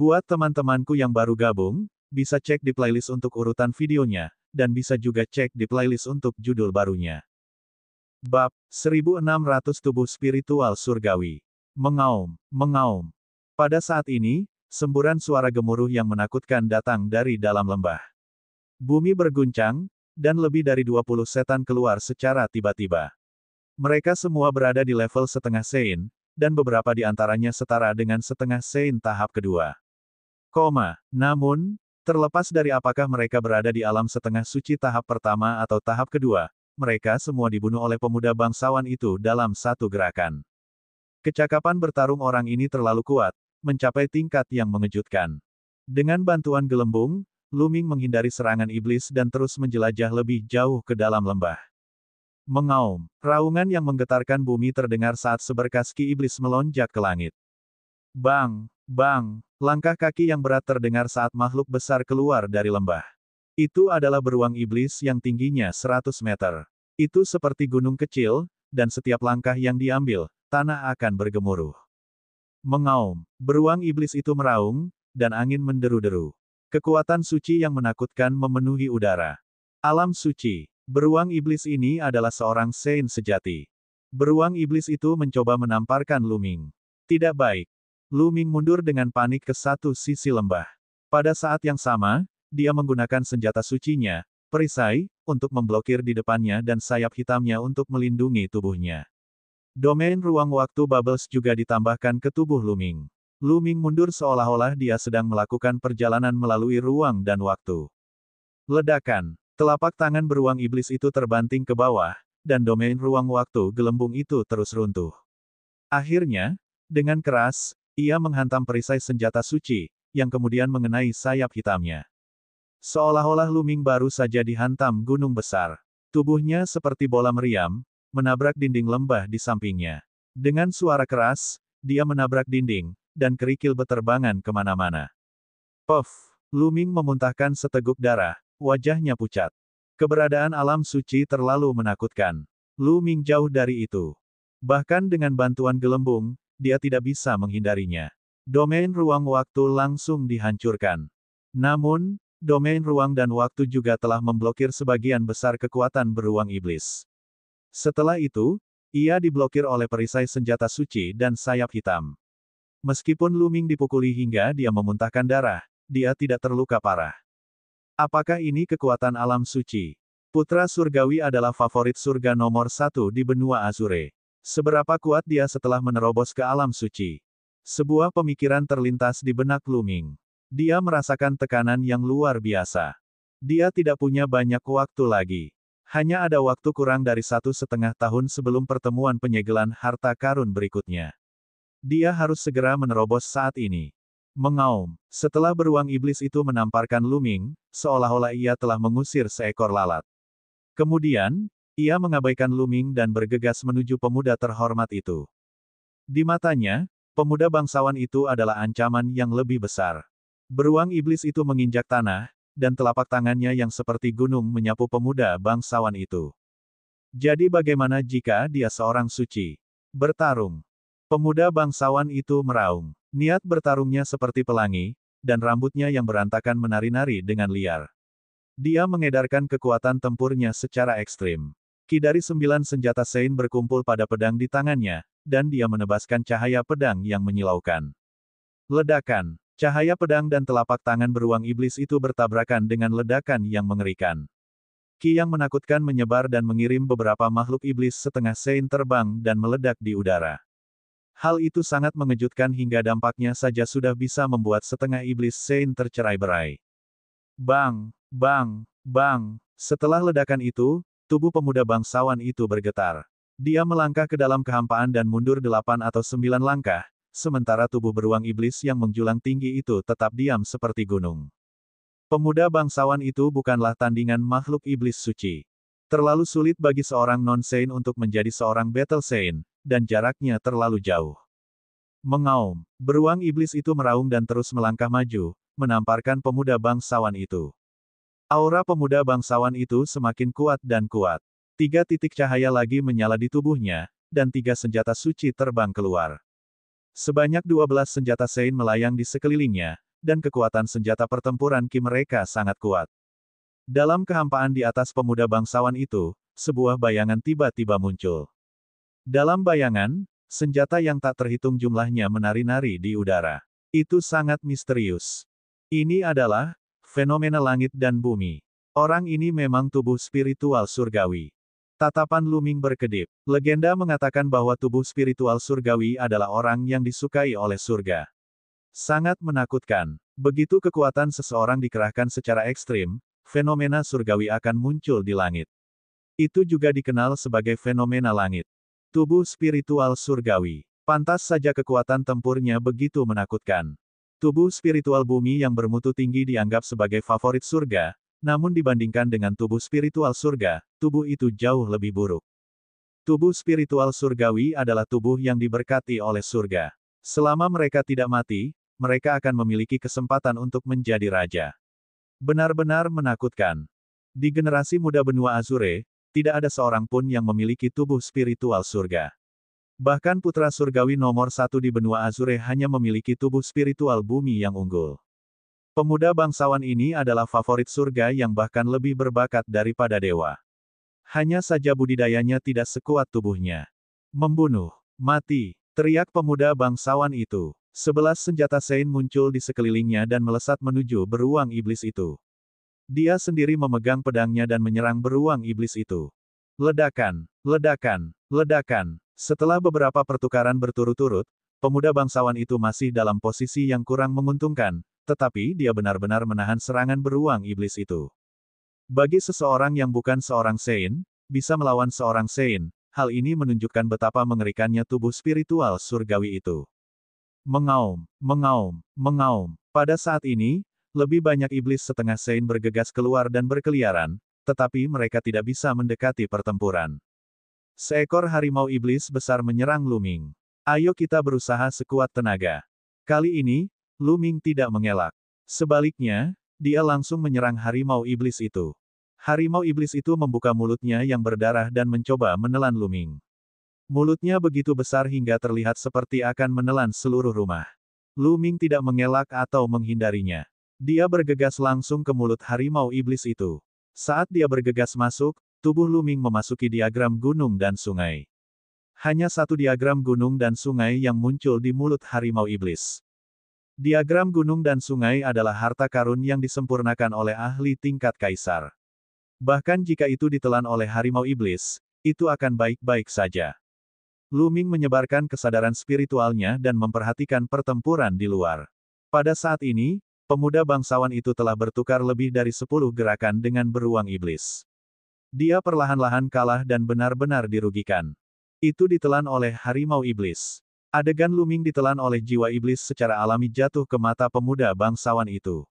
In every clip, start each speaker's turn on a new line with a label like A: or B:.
A: Buat teman-temanku yang baru gabung, bisa cek di playlist untuk urutan videonya, dan bisa juga cek di playlist untuk judul barunya. Bab 1600 Tubuh Spiritual Surgawi. Mengaum, mengaum. Pada saat ini, semburan suara gemuruh yang menakutkan datang dari dalam lembah. Bumi berguncang, dan lebih dari 20 setan keluar secara tiba-tiba. Mereka semua berada di level setengah Sein, dan beberapa di antaranya setara dengan setengah Sein tahap kedua. Namun, terlepas dari apakah mereka berada di alam setengah suci tahap pertama atau tahap kedua, mereka semua dibunuh oleh pemuda bangsawan itu dalam satu gerakan. Kecakapan bertarung orang ini terlalu kuat, mencapai tingkat yang mengejutkan. Dengan bantuan gelembung, Luming menghindari serangan iblis dan terus menjelajah lebih jauh ke dalam lembah. Mengaum, raungan yang menggetarkan bumi terdengar saat seberkas ki iblis melonjak ke langit. Bang, bang, langkah kaki yang berat terdengar saat makhluk besar keluar dari lembah. Itu adalah beruang iblis yang tingginya 100 meter. Itu seperti gunung kecil, dan setiap langkah yang diambil, tanah akan bergemuruh. Mengaum, beruang iblis itu meraung, dan angin menderu-deru. Kekuatan suci yang menakutkan memenuhi udara. Alam suci. Beruang iblis ini adalah seorang Sein sejati. Beruang iblis itu mencoba menamparkan Luming. Tidak baik. Luming mundur dengan panik ke satu sisi lembah. Pada saat yang sama, dia menggunakan senjata sucinya, perisai, untuk memblokir di depannya dan sayap hitamnya untuk melindungi tubuhnya. Domain ruang waktu Bubbles juga ditambahkan ke tubuh Luming. Luming mundur seolah-olah dia sedang melakukan perjalanan melalui ruang dan waktu. Ledakan. Telapak tangan beruang iblis itu terbanting ke bawah, dan domain ruang waktu gelembung itu terus runtuh. Akhirnya, dengan keras, ia menghantam perisai senjata suci, yang kemudian mengenai sayap hitamnya. Seolah-olah Luming baru saja dihantam gunung besar. Tubuhnya seperti bola meriam, menabrak dinding lembah di sampingnya. Dengan suara keras, dia menabrak dinding, dan kerikil beterbangan kemana-mana. Puff! Luming memuntahkan seteguk darah, wajahnya pucat. Keberadaan alam suci terlalu menakutkan. Luming jauh dari itu. Bahkan dengan bantuan gelembung, dia tidak bisa menghindarinya. Domain ruang waktu langsung dihancurkan. Namun, domain ruang dan waktu juga telah memblokir sebagian besar kekuatan beruang iblis. Setelah itu, ia diblokir oleh perisai senjata suci dan sayap hitam. Meskipun Luming dipukuli hingga dia memuntahkan darah, dia tidak terluka parah. Apakah ini kekuatan alam suci? Putra surgawi adalah favorit surga nomor 1 di benua Azure. Seberapa kuat dia setelah menerobos ke alam suci? Sebuah pemikiran terlintas di benak Luming. Dia merasakan tekanan yang luar biasa. Dia tidak punya banyak waktu lagi. Hanya ada waktu kurang dari 1,5 tahun sebelum pertemuan penyegelan harta karun berikutnya. Dia harus segera menerobos saat ini. Mengaum. Setelah beruang iblis itu menamparkan Luming, seolah-olah ia telah mengusir seekor lalat. Kemudian, ia mengabaikan Luming dan bergegas menuju pemuda terhormat itu. Di matanya, pemuda bangsawan itu adalah ancaman yang lebih besar. Beruang iblis itu menginjak tanah, dan telapak tangannya yang seperti gunung menyapu pemuda bangsawan itu. Jadi bagaimana jika dia seorang suci? Bertarung. Pemuda bangsawan itu meraung. Niat bertarungnya seperti pelangi, dan rambutnya yang berantakan menari-nari dengan liar. Dia mengedarkan kekuatan tempurnya secara ekstrim. Ki dari 9 senjata Sein berkumpul pada pedang di tangannya, dan dia menebaskan cahaya pedang yang menyilaukan. Ledakan. Cahaya pedang dan telapak tangan beruang iblis itu bertabrakan dengan ledakan yang mengerikan. Ki yang menakutkan menyebar dan mengirim beberapa makhluk iblis setengah Sein terbang dan meledak di udara. Hal itu sangat mengejutkan hingga dampaknya saja sudah bisa membuat setengah iblis Sein tercerai-berai. Bang, bang, bang. Setelah ledakan itu, tubuh pemuda bangsawan itu bergetar. Dia melangkah ke dalam kehampaan dan mundur 8 atau 9 langkah, sementara tubuh beruang iblis yang menjulang tinggi itu tetap diam seperti gunung. Pemuda bangsawan itu bukanlah tandingan makhluk iblis suci. Terlalu sulit bagi seorang non-Sein untuk menjadi seorang Battle Sein, dan jaraknya terlalu jauh. Mengaum. Beruang iblis itu meraung dan terus melangkah maju, menamparkan pemuda bangsawan itu. Aura pemuda bangsawan itu semakin kuat dan kuat. 3 titik cahaya lagi menyala di tubuhnya, dan 3 senjata suci terbang keluar. Sebanyak 12 senjata Sein melayang di sekelilingnya, dan kekuatan senjata pertempuran Ki mereka sangat kuat. Dalam kehampaan di atas pemuda bangsawan itu, sebuah bayangan tiba-tiba muncul. Dalam bayangan, senjata yang tak terhitung jumlahnya menari-nari di udara. Itu sangat misterius. Ini adalah fenomena langit dan bumi. Orang ini memang tubuh spiritual surgawi. Tatapan Lu Ming berkedip. Legenda mengatakan bahwa tubuh spiritual surgawi adalah orang yang disukai oleh surga. Sangat menakutkan. Begitu kekuatan seseorang dikerahkan secara ekstrim, fenomena surgawi akan muncul di langit. Itu juga dikenal sebagai fenomena langit. Tubuh spiritual surgawi. Pantas saja kekuatan tempurnya begitu menakutkan. Tubuh spiritual bumi yang bermutu tinggi dianggap sebagai favorit surga, namun dibandingkan dengan tubuh spiritual surga, tubuh itu jauh lebih buruk. Tubuh spiritual surgawi adalah tubuh yang diberkati oleh surga. Selama mereka tidak mati, mereka akan memiliki kesempatan untuk menjadi raja. Benar-benar menakutkan. Di generasi muda benua Azure, tidak ada seorang pun yang memiliki tubuh spiritual surga. Bahkan putra surgawi nomor 1 di benua Azure hanya memiliki tubuh spiritual bumi yang unggul. Pemuda bangsawan ini adalah favorit surga yang bahkan lebih berbakat daripada dewa. Hanya saja budidayanya tidak sekuat tubuhnya. Membunuh, mati, teriak pemuda bangsawan itu. 11 senjata Sein muncul di sekelilingnya dan melesat menuju beruang iblis itu. Dia sendiri memegang pedangnya dan menyerang beruang iblis itu. Ledakan, ledakan, ledakan. Setelah beberapa pertukaran berturut-turut, pemuda bangsawan itu masih dalam posisi yang kurang menguntungkan, tetapi dia benar-benar menahan serangan beruang iblis itu. Bagi seseorang yang bukan seorang Sein, bisa melawan seorang Sein, hal ini menunjukkan betapa mengerikannya tubuh spiritual surgawi itu. Mengaum, mengaum, mengaum. Pada saat ini, lebih banyak iblis setengah Sein bergegas keluar dan berkeliaran, tetapi mereka tidak bisa mendekati pertempuran. Seekor harimau iblis besar menyerang Lu Ming. Ayo kita berusaha sekuat tenaga. Kali ini, Lu Ming tidak mengelak. Sebaliknya, dia langsung menyerang harimau iblis itu. Harimau iblis itu membuka mulutnya yang berdarah dan mencoba menelan Lu Ming. Mulutnya begitu besar hingga terlihat seperti akan menelan seluruh rumah. Lu Ming tidak mengelak atau menghindarinya. Dia bergegas langsung ke mulut harimau iblis itu. Saat dia bergegas masuk, tubuh Lu Ming memasuki diagram gunung dan sungai. Hanya satu diagram gunung dan sungai yang muncul di mulut harimau iblis. Diagram gunung dan sungai adalah harta karun yang disempurnakan oleh ahli tingkat kaisar. Bahkan jika itu ditelan oleh harimau iblis, itu akan baik-baik saja. Lu Ming menyebarkan kesadaran spiritualnya dan memperhatikan pertempuran di luar. Pada saat ini, pemuda bangsawan itu telah bertukar lebih dari 10 gerakan dengan beruang iblis. Dia perlahan-lahan kalah dan benar-benar dirugikan. Itu ditelan oleh harimau iblis. Adegan Lu Ming ditelan oleh jiwa iblis secara alami jatuh ke mata pemuda bangsawan itu.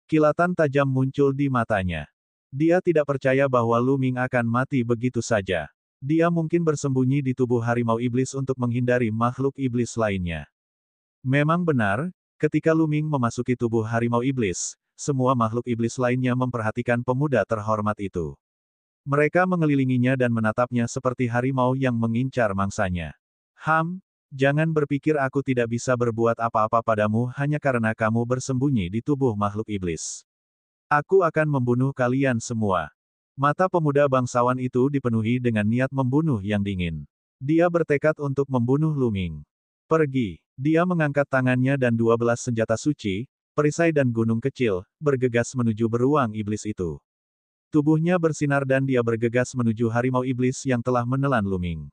A: Kilatan tajam muncul di matanya. Dia tidak percaya bahwa Lu Ming akan mati begitu saja. Dia mungkin bersembunyi di tubuh harimau iblis untuk menghindari makhluk iblis lainnya. Memang benar, ketika Lu Ming memasuki tubuh harimau iblis, semua makhluk iblis lainnya memperhatikan pemuda terhormat itu. Mereka mengelilinginya dan menatapnya seperti harimau yang mengincar mangsanya. Jangan berpikir aku tidak bisa berbuat apa-apa padamu hanya karena kamu bersembunyi di tubuh makhluk iblis. Aku akan membunuh kalian semua. Mata pemuda bangsawan itu dipenuhi dengan niat membunuh yang dingin. Dia bertekad untuk membunuh Lu Ming. Pergi. Dia mengangkat tangannya dan 12 senjata suci, perisai dan gunung kecil, bergegas menuju beruang iblis itu. Tubuhnya bersinar dan dia bergegas menuju harimau iblis yang telah menelan Lu Ming.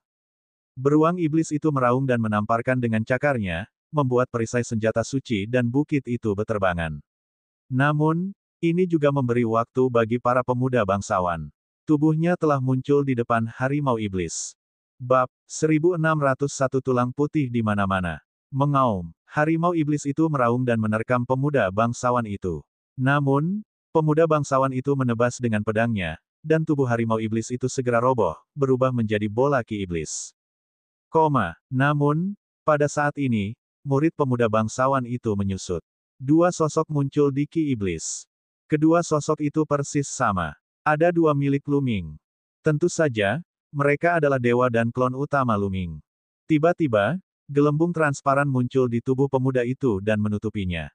A: Beruang iblis itu meraung dan menamparkan dengan cakarnya, membuat perisai senjata suci dan bukit itu beterbangan. Namun, ini juga memberi waktu bagi para pemuda bangsawan. Tubuhnya telah muncul di depan harimau iblis. Bab 1601 tulang putih di mana-mana. Mengaum. Harimau iblis itu meraung dan menerkam pemuda bangsawan itu. Namun, pemuda bangsawan itu menebas dengan pedangnya, dan tubuh harimau iblis itu segera roboh, berubah menjadi bola ki iblis. Namun, pada saat ini, murid pemuda bangsawan itu menyusut. Dua sosok muncul di ki iblis. Kedua sosok itu persis sama. Ada dua milik Lu Ming. Tentu saja, mereka adalah dewa dan klon utama Lu Ming. Tiba-tiba, gelembung transparan muncul di tubuh pemuda itu dan menutupinya.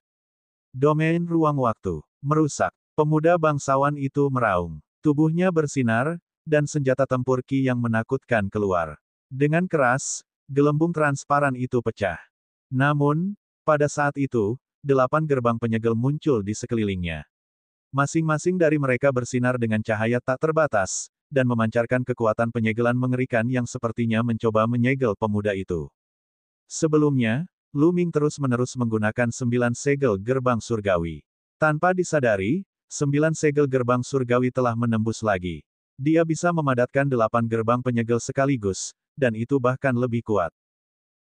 A: Domain ruang waktu. Merusak. Pemuda bangsawan itu meraung. Tubuhnya bersinar, dan senjata tempur Qi yang menakutkan keluar. Dengan keras, gelembung transparan itu pecah. Namun, pada saat itu, 8 gerbang penyegel muncul di sekelilingnya. Masing-masing dari mereka bersinar dengan cahaya tak terbatas, dan memancarkan kekuatan penyegelan mengerikan yang sepertinya mencoba menyegel pemuda itu. Sebelumnya, Lu Ming terus-menerus menggunakan 9 segel gerbang surgawi. Tanpa disadari, 9 segel gerbang surgawi telah menembus lagi. Dia bisa memadatkan 8 gerbang penyegel sekaligus, dan itu bahkan lebih kuat.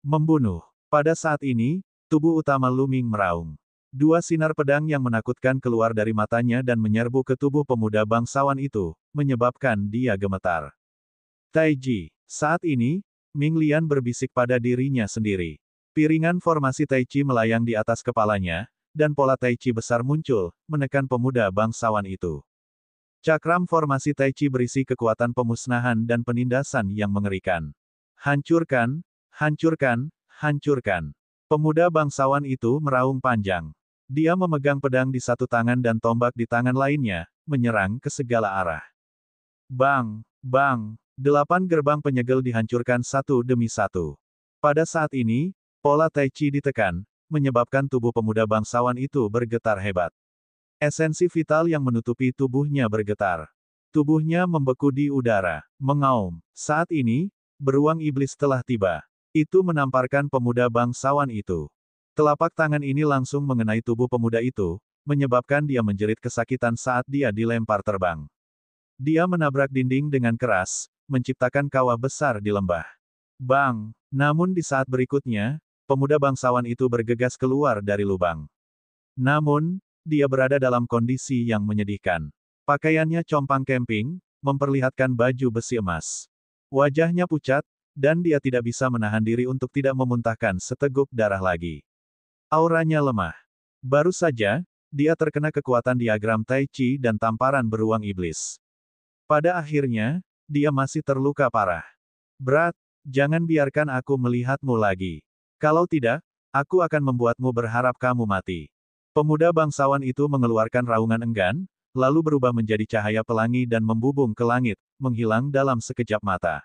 A: Membunuh. Pada saat ini, tubuh utama Lu Ming meraung. 2 sinar pedang yang menakutkan keluar dari matanya dan menyerbu ke tubuh pemuda bangsawan itu, menyebabkan dia gemetar. Taiji. Saat ini, Ming Lian berbisik pada dirinya sendiri. Piringan formasi Tai Chi melayang di atas kepalanya, dan pola Tai Chi besar muncul, menekan pemuda bangsawan itu. Cakram formasi Tai Chi berisi kekuatan pemusnahan dan penindasan yang mengerikan. Hancurkan, hancurkan, hancurkan. Pemuda bangsawan itu meraung panjang. Dia memegang pedang di satu tangan dan tombak di tangan lainnya, menyerang ke segala arah. Bang, bang, 8 gerbang penyegel dihancurkan satu demi satu. Pada saat ini, pola Tai Chi ditekan, menyebabkan tubuh pemuda bangsawan itu bergetar hebat. Esensi vital yang menutupi tubuhnya bergetar. Tubuhnya membeku di udara, mengaum. Saat ini, beruang iblis telah tiba. Itu menamparkan pemuda bangsawan itu. Telapak tangan ini langsung mengenai tubuh pemuda itu, menyebabkan dia menjerit kesakitan saat dia dilempar terbang. Dia menabrak dinding dengan keras, menciptakan kawah besar di lembah. Bang! Namun di saat berikutnya, pemuda bangsawan itu bergegas keluar dari lubang. Namun, dia berada dalam kondisi yang menyedihkan. Pakaiannya compang camping, memperlihatkan baju besi emas. Wajahnya pucat, dan dia tidak bisa menahan diri untuk tidak memuntahkan seteguk darah lagi. Auranya lemah. Baru saja, dia terkena kekuatan diagram Tai Chi dan tamparan beruang iblis. Pada akhirnya, dia masih terluka parah. Berat, jangan biarkan aku melihatmu lagi. Kalau tidak, aku akan membuatmu berharap kamu mati. Pemuda bangsawan itu mengeluarkan raungan enggan, lalu berubah menjadi cahaya pelangi dan membubung ke langit, menghilang dalam sekejap mata.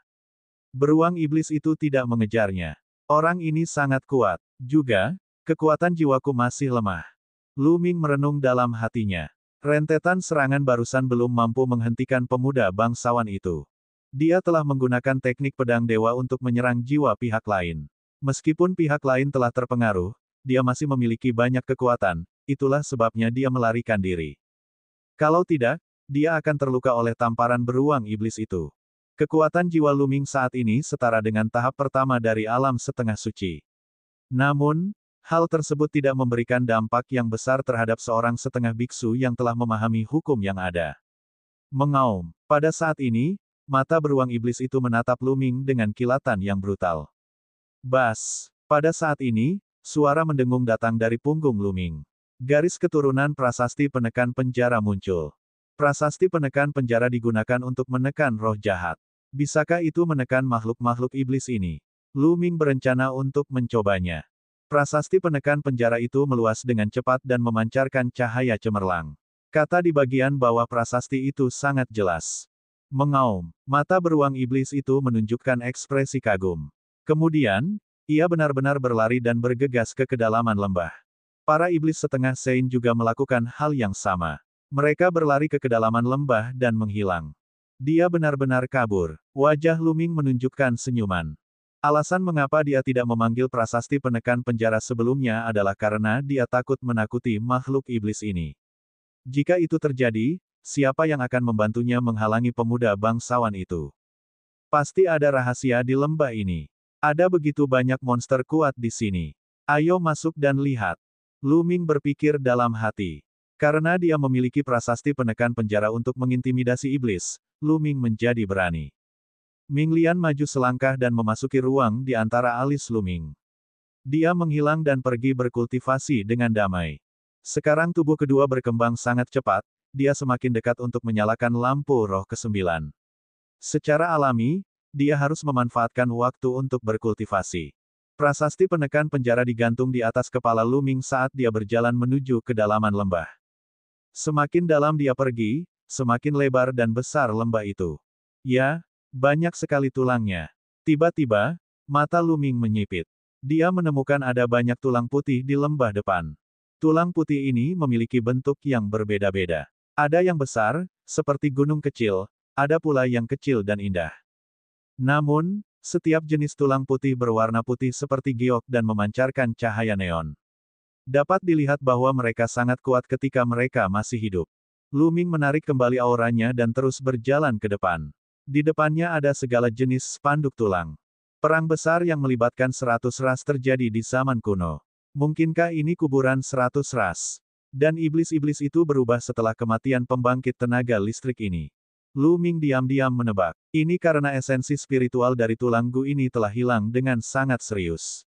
A: Beruang iblis itu tidak mengejarnya. Orang ini sangat kuat. Juga, kekuatan jiwaku masih lemah. Lu Ming merenung dalam hatinya. Rentetan serangan barusan belum mampu menghentikan pemuda bangsawan itu. Dia telah menggunakan teknik pedang dewa untuk menyerang jiwa pihak lain. Meskipun pihak lain telah terpengaruh, dia masih memiliki banyak kekuatan, itulah sebabnya dia melarikan diri. Kalau tidak, dia akan terluka oleh tamparan beruang iblis itu. Kekuatan jiwa Lu Ming saat ini setara dengan tahap pertama dari alam setengah suci. Namun, hal tersebut tidak memberikan dampak yang besar terhadap seorang setengah biksu yang telah memahami hukum yang ada. Mengaum. Pada saat ini, mata beruang iblis itu menatap Lu Ming dengan kilatan yang brutal. Bas. Pada saat ini, suara mendengung datang dari punggung Lu Ming. Garis keturunan prasasti penekan penjara muncul. Prasasti penekan penjara digunakan untuk menekan roh jahat. Bisakah itu menekan makhluk-makhluk iblis ini? Lu Ming berencana untuk mencobanya. Prasasti penekan penjara itu meluas dengan cepat dan memancarkan cahaya cemerlang. Kata di bagian bawah prasasti itu sangat jelas. Mengaum. Mata beruang iblis itu menunjukkan ekspresi kagum. Kemudian, ia benar-benar berlari dan bergegas ke kedalaman lembah. Para iblis setengah Sein juga melakukan hal yang sama. Mereka berlari ke kedalaman lembah dan menghilang. Dia benar-benar kabur. Wajah Lu Ming menunjukkan senyuman. Alasan mengapa dia tidak memanggil prasasti penekan penjara sebelumnya adalah karena dia takut menakuti makhluk iblis ini. Jika itu terjadi, siapa yang akan membantunya menghalangi pemuda bangsawan itu? Pasti ada rahasia di lembah ini. Ada begitu banyak monster kuat di sini. Ayo masuk dan lihat. Lu Ming berpikir dalam hati. Karena dia memiliki prasasti penekan penjara untuk mengintimidasi iblis, Lu Ming menjadi berani. Ming Lian maju selangkah dan memasuki ruang di antara alis Lu Ming. Dia menghilang dan pergi berkultivasi dengan damai. Sekarang tubuh kedua berkembang sangat cepat, dia semakin dekat untuk menyalakan lampu roh ke-9. Secara alami, dia harus memanfaatkan waktu untuk berkultivasi. Prasasti penekan penjara digantung di atas kepala Lu Ming saat dia berjalan menuju kedalaman lembah. Semakin dalam dia pergi, semakin lebar dan besar lembah itu. Ya, banyak sekali tulangnya. Tiba-tiba, mata Lu Ming menyipit. Dia menemukan ada banyak tulang putih di lembah depan. Tulang putih ini memiliki bentuk yang berbeda-beda. Ada yang besar, seperti gunung kecil, ada pula yang kecil dan indah. Namun, setiap jenis tulang putih berwarna putih seperti giok dan memancarkan cahaya neon. Dapat dilihat bahwa mereka sangat kuat ketika mereka masih hidup. Lu Ming menarik kembali auranya dan terus berjalan ke depan. Di depannya ada segala jenis spanduk tulang. Perang besar yang melibatkan 100 ras terjadi di zaman kuno. Mungkinkah ini kuburan 100 ras? Dan iblis-iblis itu berubah setelah kematian pembangkit tenaga listrik ini. Lu Ming diam-diam menebak. Ini karena esensi spiritual dari tulang gu ini telah hilang dengan sangat serius.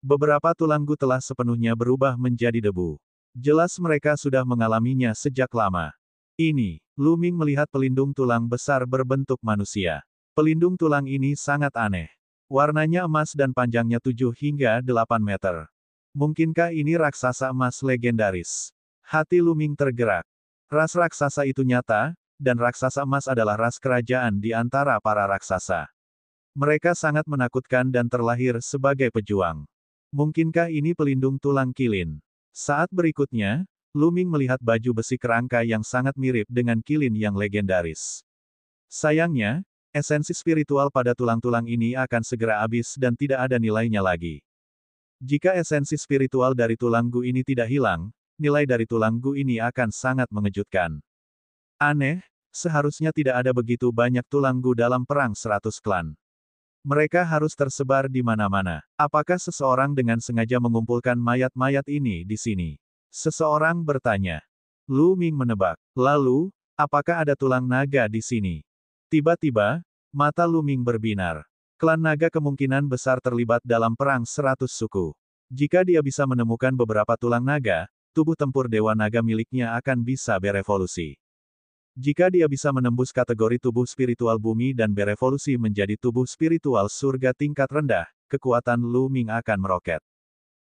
A: Beberapa tulang gu telah sepenuhnya berubah menjadi debu. Jelas mereka sudah mengalaminya sejak lama. Ini, Lu Ming melihat pelindung tulang besar berbentuk manusia. Pelindung tulang ini sangat aneh. Warnanya emas dan panjangnya 7 hingga 8 meter. Mungkinkah ini raksasa emas legendaris? Hati Lu Ming tergerak. Ras raksasa itu nyata, dan raksasa emas adalah ras kerajaan di antara para raksasa. Mereka sangat menakutkan dan terlahir sebagai pejuang. Mungkinkah ini pelindung tulang kilin? Saat berikutnya, Lu Ming melihat baju besi kerangka yang sangat mirip dengan kilin yang legendaris. Sayangnya, esensi spiritual pada tulang-tulang ini akan segera habis dan tidak ada nilainya lagi. Jika esensi spiritual dari tulang gu ini tidak hilang, nilai dari tulang gu ini akan sangat mengejutkan. Aneh, seharusnya tidak ada begitu banyak tulang gu dalam perang 100 klan. Mereka harus tersebar di mana-mana. Apakah seseorang dengan sengaja mengumpulkan mayat-mayat ini di sini? Seseorang bertanya. Lu Ming menebak. Lalu, apakah ada tulang naga di sini? Tiba-tiba, mata Lu Ming berbinar. Klan naga kemungkinan besar terlibat dalam perang 100 suku. Jika dia bisa menemukan beberapa tulang naga, tubuh tempur dewa naga miliknya akan bisa berevolusi. Jika dia bisa menembus kategori tubuh spiritual bumi dan berevolusi menjadi tubuh spiritual surga tingkat rendah, kekuatan Lu Ming akan meroket.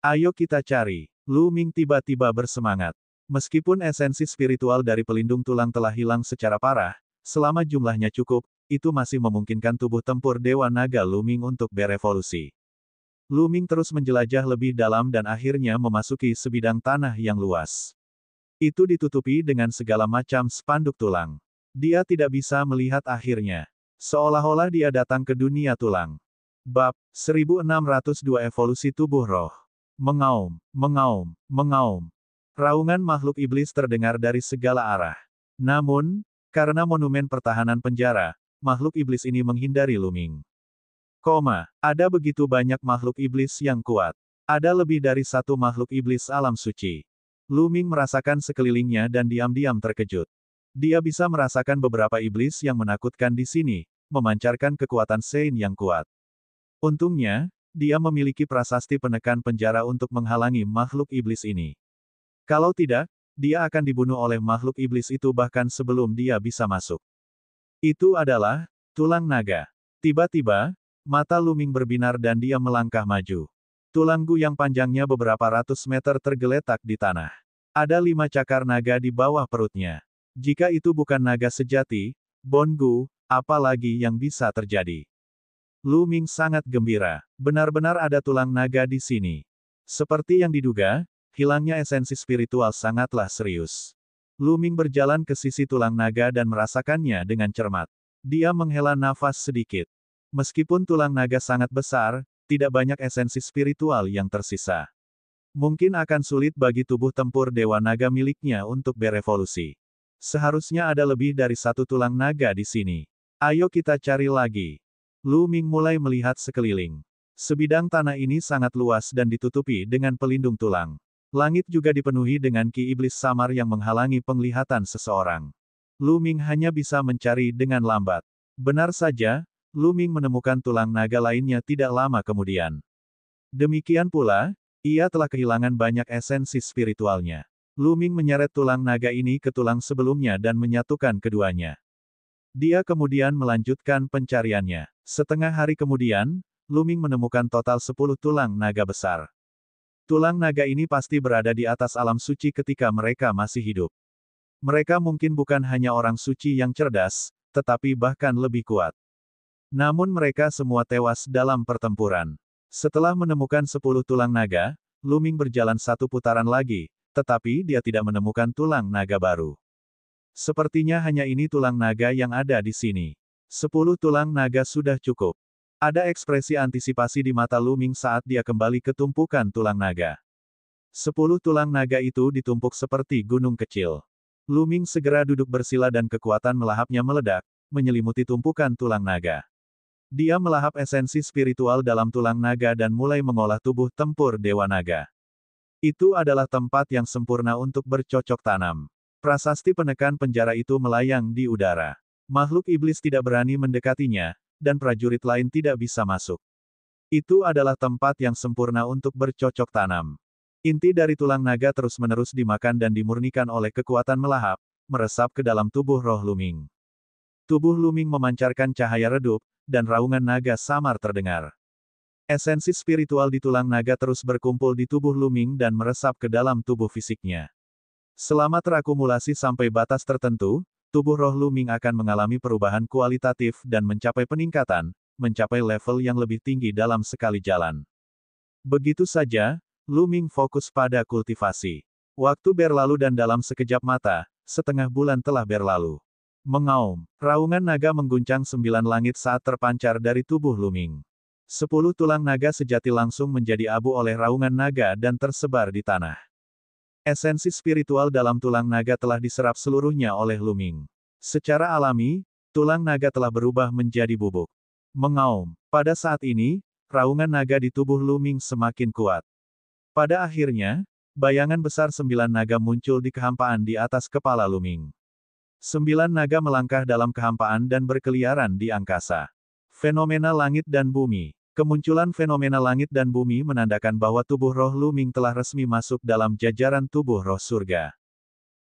A: Ayo kita cari. Lu Ming tiba-tiba bersemangat. Meskipun esensi spiritual dari pelindung tulang telah hilang secara parah, selama jumlahnya cukup, itu masih memungkinkan tubuh tempur dewa naga Lu Ming untuk berevolusi. Lu Ming terus menjelajah lebih dalam dan akhirnya memasuki sebidang tanah yang luas. Itu ditutupi dengan segala macam spanduk tulang. Dia tidak bisa melihat akhirnya. Seolah-olah dia datang ke dunia tulang. Bab 1602 Evolusi Tubuh Roh. Mengaum, mengaum, mengaum. Raungan makhluk iblis terdengar dari segala arah. Namun, karena monumen pertahanan penjara, makhluk iblis ini menghindari Lu Ming. Ada begitu banyak makhluk iblis yang kuat. Ada lebih dari satu makhluk iblis alam suci. Lu Ming merasakan sekelilingnya dan diam-diam terkejut. Dia bisa merasakan beberapa iblis yang menakutkan di sini, memancarkan kekuatan Sein yang kuat. Untungnya, dia memiliki prasasti penekan penjara untuk menghalangi makhluk iblis ini. Kalau tidak, dia akan dibunuh oleh makhluk iblis itu bahkan sebelum dia bisa masuk. Itu adalah tulang naga. Tiba-tiba, mata Lu Ming berbinar dan dia melangkah maju. Tulang gu yang panjangnya beberapa ratus meter tergeletak di tanah. Ada 5 cakar naga di bawah perutnya. Jika itu bukan naga sejati, Bon Gu, apa lagi yang bisa terjadi? Lu Ming sangat gembira. Benar-benar ada tulang naga di sini. Seperti yang diduga, hilangnya esensi spiritual sangatlah serius. Lu Ming berjalan ke sisi tulang naga dan merasakannya dengan cermat. Dia menghela nafas sedikit. Meskipun tulang naga sangat besar, tidak banyak esensi spiritual yang tersisa. Mungkin akan sulit bagi tubuh tempur dewa naga miliknya untuk berevolusi. Seharusnya ada lebih dari satu tulang naga di sini. Ayo kita cari lagi. Lu Ming mulai melihat sekeliling. Sebidang tanah ini sangat luas dan ditutupi dengan pelindung tulang. Langit juga dipenuhi dengan ki iblis samar yang menghalangi penglihatan seseorang. Lu Ming hanya bisa mencari dengan lambat. Benar saja, Lu Ming menemukan tulang naga lainnya tidak lama kemudian. Demikian pula, ia telah kehilangan banyak esensi spiritualnya. Lu Ming menyeret tulang naga ini ke tulang sebelumnya dan menyatukan keduanya. Dia kemudian melanjutkan pencariannya. Setengah hari kemudian, Luming menemukan total 10 tulang naga besar. Tulang naga ini pasti berada di atas alam suci ketika mereka masih hidup. Mereka mungkin bukan hanya orang suci yang cerdas, tetapi bahkan lebih kuat. Namun mereka semua tewas dalam pertempuran. Setelah menemukan 10 tulang naga, Luming berjalan satu putaran lagi, tetapi dia tidak menemukan tulang naga baru. Sepertinya hanya ini tulang naga yang ada di sini. 10 tulang naga sudah cukup. Ada ekspresi antisipasi di mata Luming saat dia kembali ke tumpukan tulang naga. 10 tulang naga itu ditumpuk seperti gunung kecil. Luming segera duduk bersila dan kekuatan melahapnya meledak, menyelimuti tumpukan tulang naga. Dia melahap esensi spiritual dalam tulang naga dan mulai mengolah tubuh tempur Dewa Naga. Itu adalah tempat yang sempurna untuk bercocok tanam. Prasasti penekan penjara itu melayang di udara. Makhluk iblis tidak berani mendekatinya, dan prajurit lain tidak bisa masuk. Itu adalah tempat yang sempurna untuk bercocok tanam. Inti dari tulang naga terus-menerus dimakan dan dimurnikan oleh kekuatan melahap, meresap ke dalam tubuh roh Luming. Tubuh Luming memancarkan cahaya redup, dan raungan naga samar terdengar. Esensi spiritual di tulang naga terus berkumpul di tubuh Luming dan meresap ke dalam tubuh fisiknya. Selama terakumulasi sampai batas tertentu, tubuh roh Luming akan mengalami perubahan kualitatif dan mencapai peningkatan, mencapai level yang lebih tinggi dalam sekali jalan. Begitu saja, Luming fokus pada kultivasi. Waktu berlalu dan dalam sekejap mata, setengah bulan telah berlalu. Mengaum, raungan naga mengguncang 9 langit saat terpancar dari tubuh Luming. 10 tulang naga sejati langsung menjadi abu oleh raungan naga dan tersebar di tanah. Esensi spiritual dalam tulang naga telah diserap seluruhnya oleh Luming. Secara alami, tulang naga telah berubah menjadi bubuk. Mengaum. Pada saat ini, raungan naga di tubuh Luming semakin kuat. Pada akhirnya, bayangan besar 9 naga muncul di kehampaan di atas kepala Luming. 9 naga melangkah dalam kehampaan dan berkeliaran di angkasa. Fenomena langit dan bumi. Kemunculan fenomena langit dan bumi menandakan bahwa tubuh roh Luming telah resmi masuk dalam jajaran tubuh roh surga.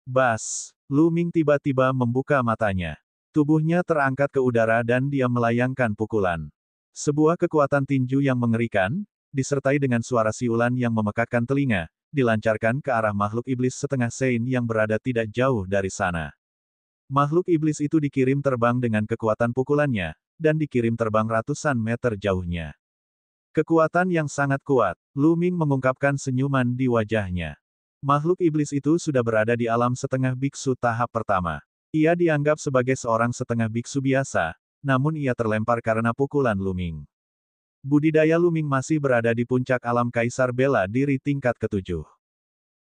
A: Bas! Luming tiba-tiba membuka matanya. Tubuhnya terangkat ke udara dan dia melayangkan pukulan. Sebuah kekuatan tinju yang mengerikan, disertai dengan suara siulan yang memekakkan telinga, dilancarkan ke arah makhluk iblis setengah sein yang berada tidak jauh dari sana. Makhluk iblis itu dikirim terbang dengan kekuatan pukulannya, dan dikirim terbang ratusan meter jauhnya. Kekuatan yang sangat kuat. Luming mengungkapkan senyuman di wajahnya. Makhluk iblis itu sudah berada di alam setengah biksu tahap pertama. Ia dianggap sebagai seorang setengah biksu biasa, namun ia terlempar karena pukulan Luming. Budidaya Luming masih berada di puncak alam Kaisar Bela Diri tingkat ke-7.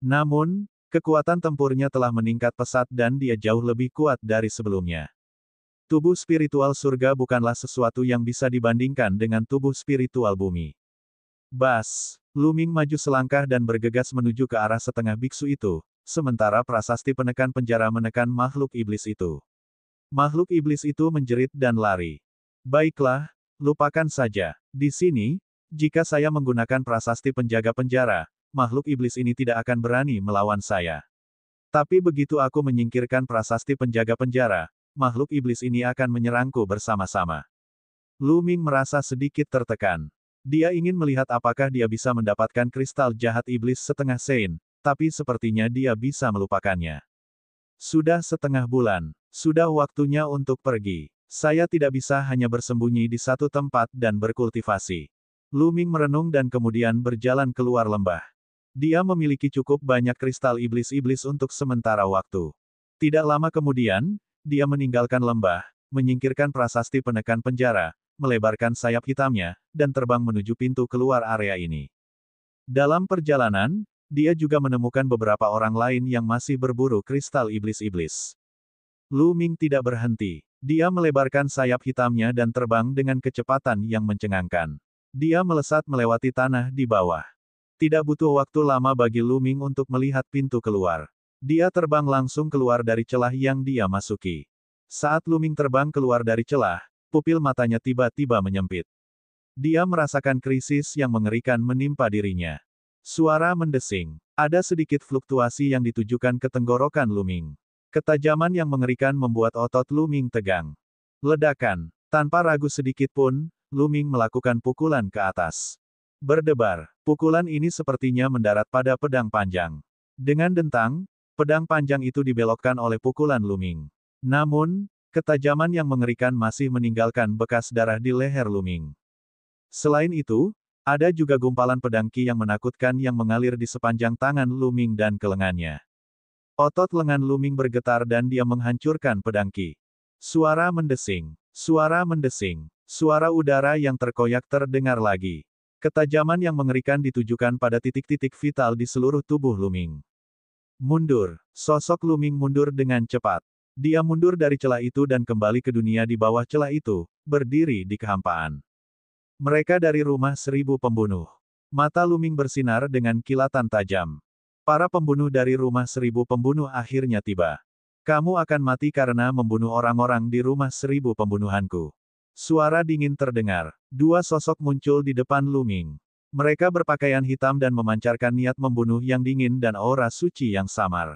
A: Namun, kekuatan tempurnya telah meningkat pesat dan dia jauh lebih kuat dari sebelumnya. Tubuh spiritual surga bukanlah sesuatu yang bisa dibandingkan dengan tubuh spiritual bumi. Bas! Luming maju selangkah dan bergegas menuju ke arah setengah biksu itu, sementara prasasti penekan penjara menekan makhluk iblis itu. Makhluk iblis itu menjerit dan lari. Baiklah, lupakan saja. Di sini, jika saya menggunakan prasasti penjaga penjara, makhluk iblis ini tidak akan berani melawan saya. Tapi begitu aku menyingkirkan prasasti penjaga penjara, makhluk iblis ini akan menyerangku bersama-sama. Luming merasa sedikit tertekan. Dia ingin melihat apakah dia bisa mendapatkan kristal jahat iblis setengah sein, tapi sepertinya dia bisa melupakannya. Sudah setengah bulan. Sudah waktunya untuk pergi. Saya tidak bisa hanya bersembunyi di satu tempat dan berkultivasi. Luming merenung dan kemudian berjalan keluar lembah. Dia memiliki cukup banyak kristal iblis-iblis untuk sementara waktu. Tidak lama kemudian, dia meninggalkan lembah, menyingkirkan prasasti penekan penjara, melebarkan sayap hitamnya, dan terbang menuju pintu keluar area ini. Dalam perjalanan, dia juga menemukan beberapa orang lain yang masih berburu kristal iblis-iblis. Luming tidak berhenti. Dia melebarkan sayap hitamnya dan terbang dengan kecepatan yang mencengangkan. Dia melesat melewati tanah di bawah. Tidak butuh waktu lama bagi Luming untuk melihat pintu keluar. Dia terbang langsung keluar dari celah yang dia masuki. Saat Luming terbang keluar dari celah, pupil matanya tiba-tiba menyempit. Dia merasakan krisis yang mengerikan menimpa dirinya. Suara mendesing. Ada sedikit fluktuasi yang ditujukan ke tenggorokan Luming. Ketajaman yang mengerikan membuat otot Luming tegang. Ledakan. Tanpa ragu sedikit pun, Lu Ming melakukan pukulan ke atas. Berdebar, pukulan ini sepertinya mendarat pada pedang panjang. Dengan dentang, pedang panjang itu dibelokkan oleh pukulan Lu Ming. Namun, ketajaman yang mengerikan masih meninggalkan bekas darah di leher Lu Ming. Selain itu, ada juga gumpalan pedang Qi yang menakutkan yang mengalir di sepanjang tangan Lu Ming dan ke lengannya. Otot lengan Lu Ming bergetar dan dia menghancurkan pedang Qi. Suara mendesing, suara udara yang terkoyak terdengar lagi. Ketajaman yang mengerikan ditujukan pada titik-titik vital di seluruh tubuh Lu Ming. Mundur, sosok Lu Ming mundur dengan cepat. Dia mundur dari celah itu dan kembali ke dunia di bawah celah itu, berdiri di kehampaan. Mereka dari rumah 1000 pembunuh. Mata Lu Ming bersinar dengan kilatan tajam. Para pembunuh dari rumah 1000 pembunuh akhirnya tiba. Kamu akan mati karena membunuh orang-orang di rumah 1000 pembunuhanku. Suara dingin terdengar. Dua sosok muncul di depan Lu Ming. Mereka berpakaian hitam dan memancarkan niat membunuh yang dingin dan aura suci yang samar.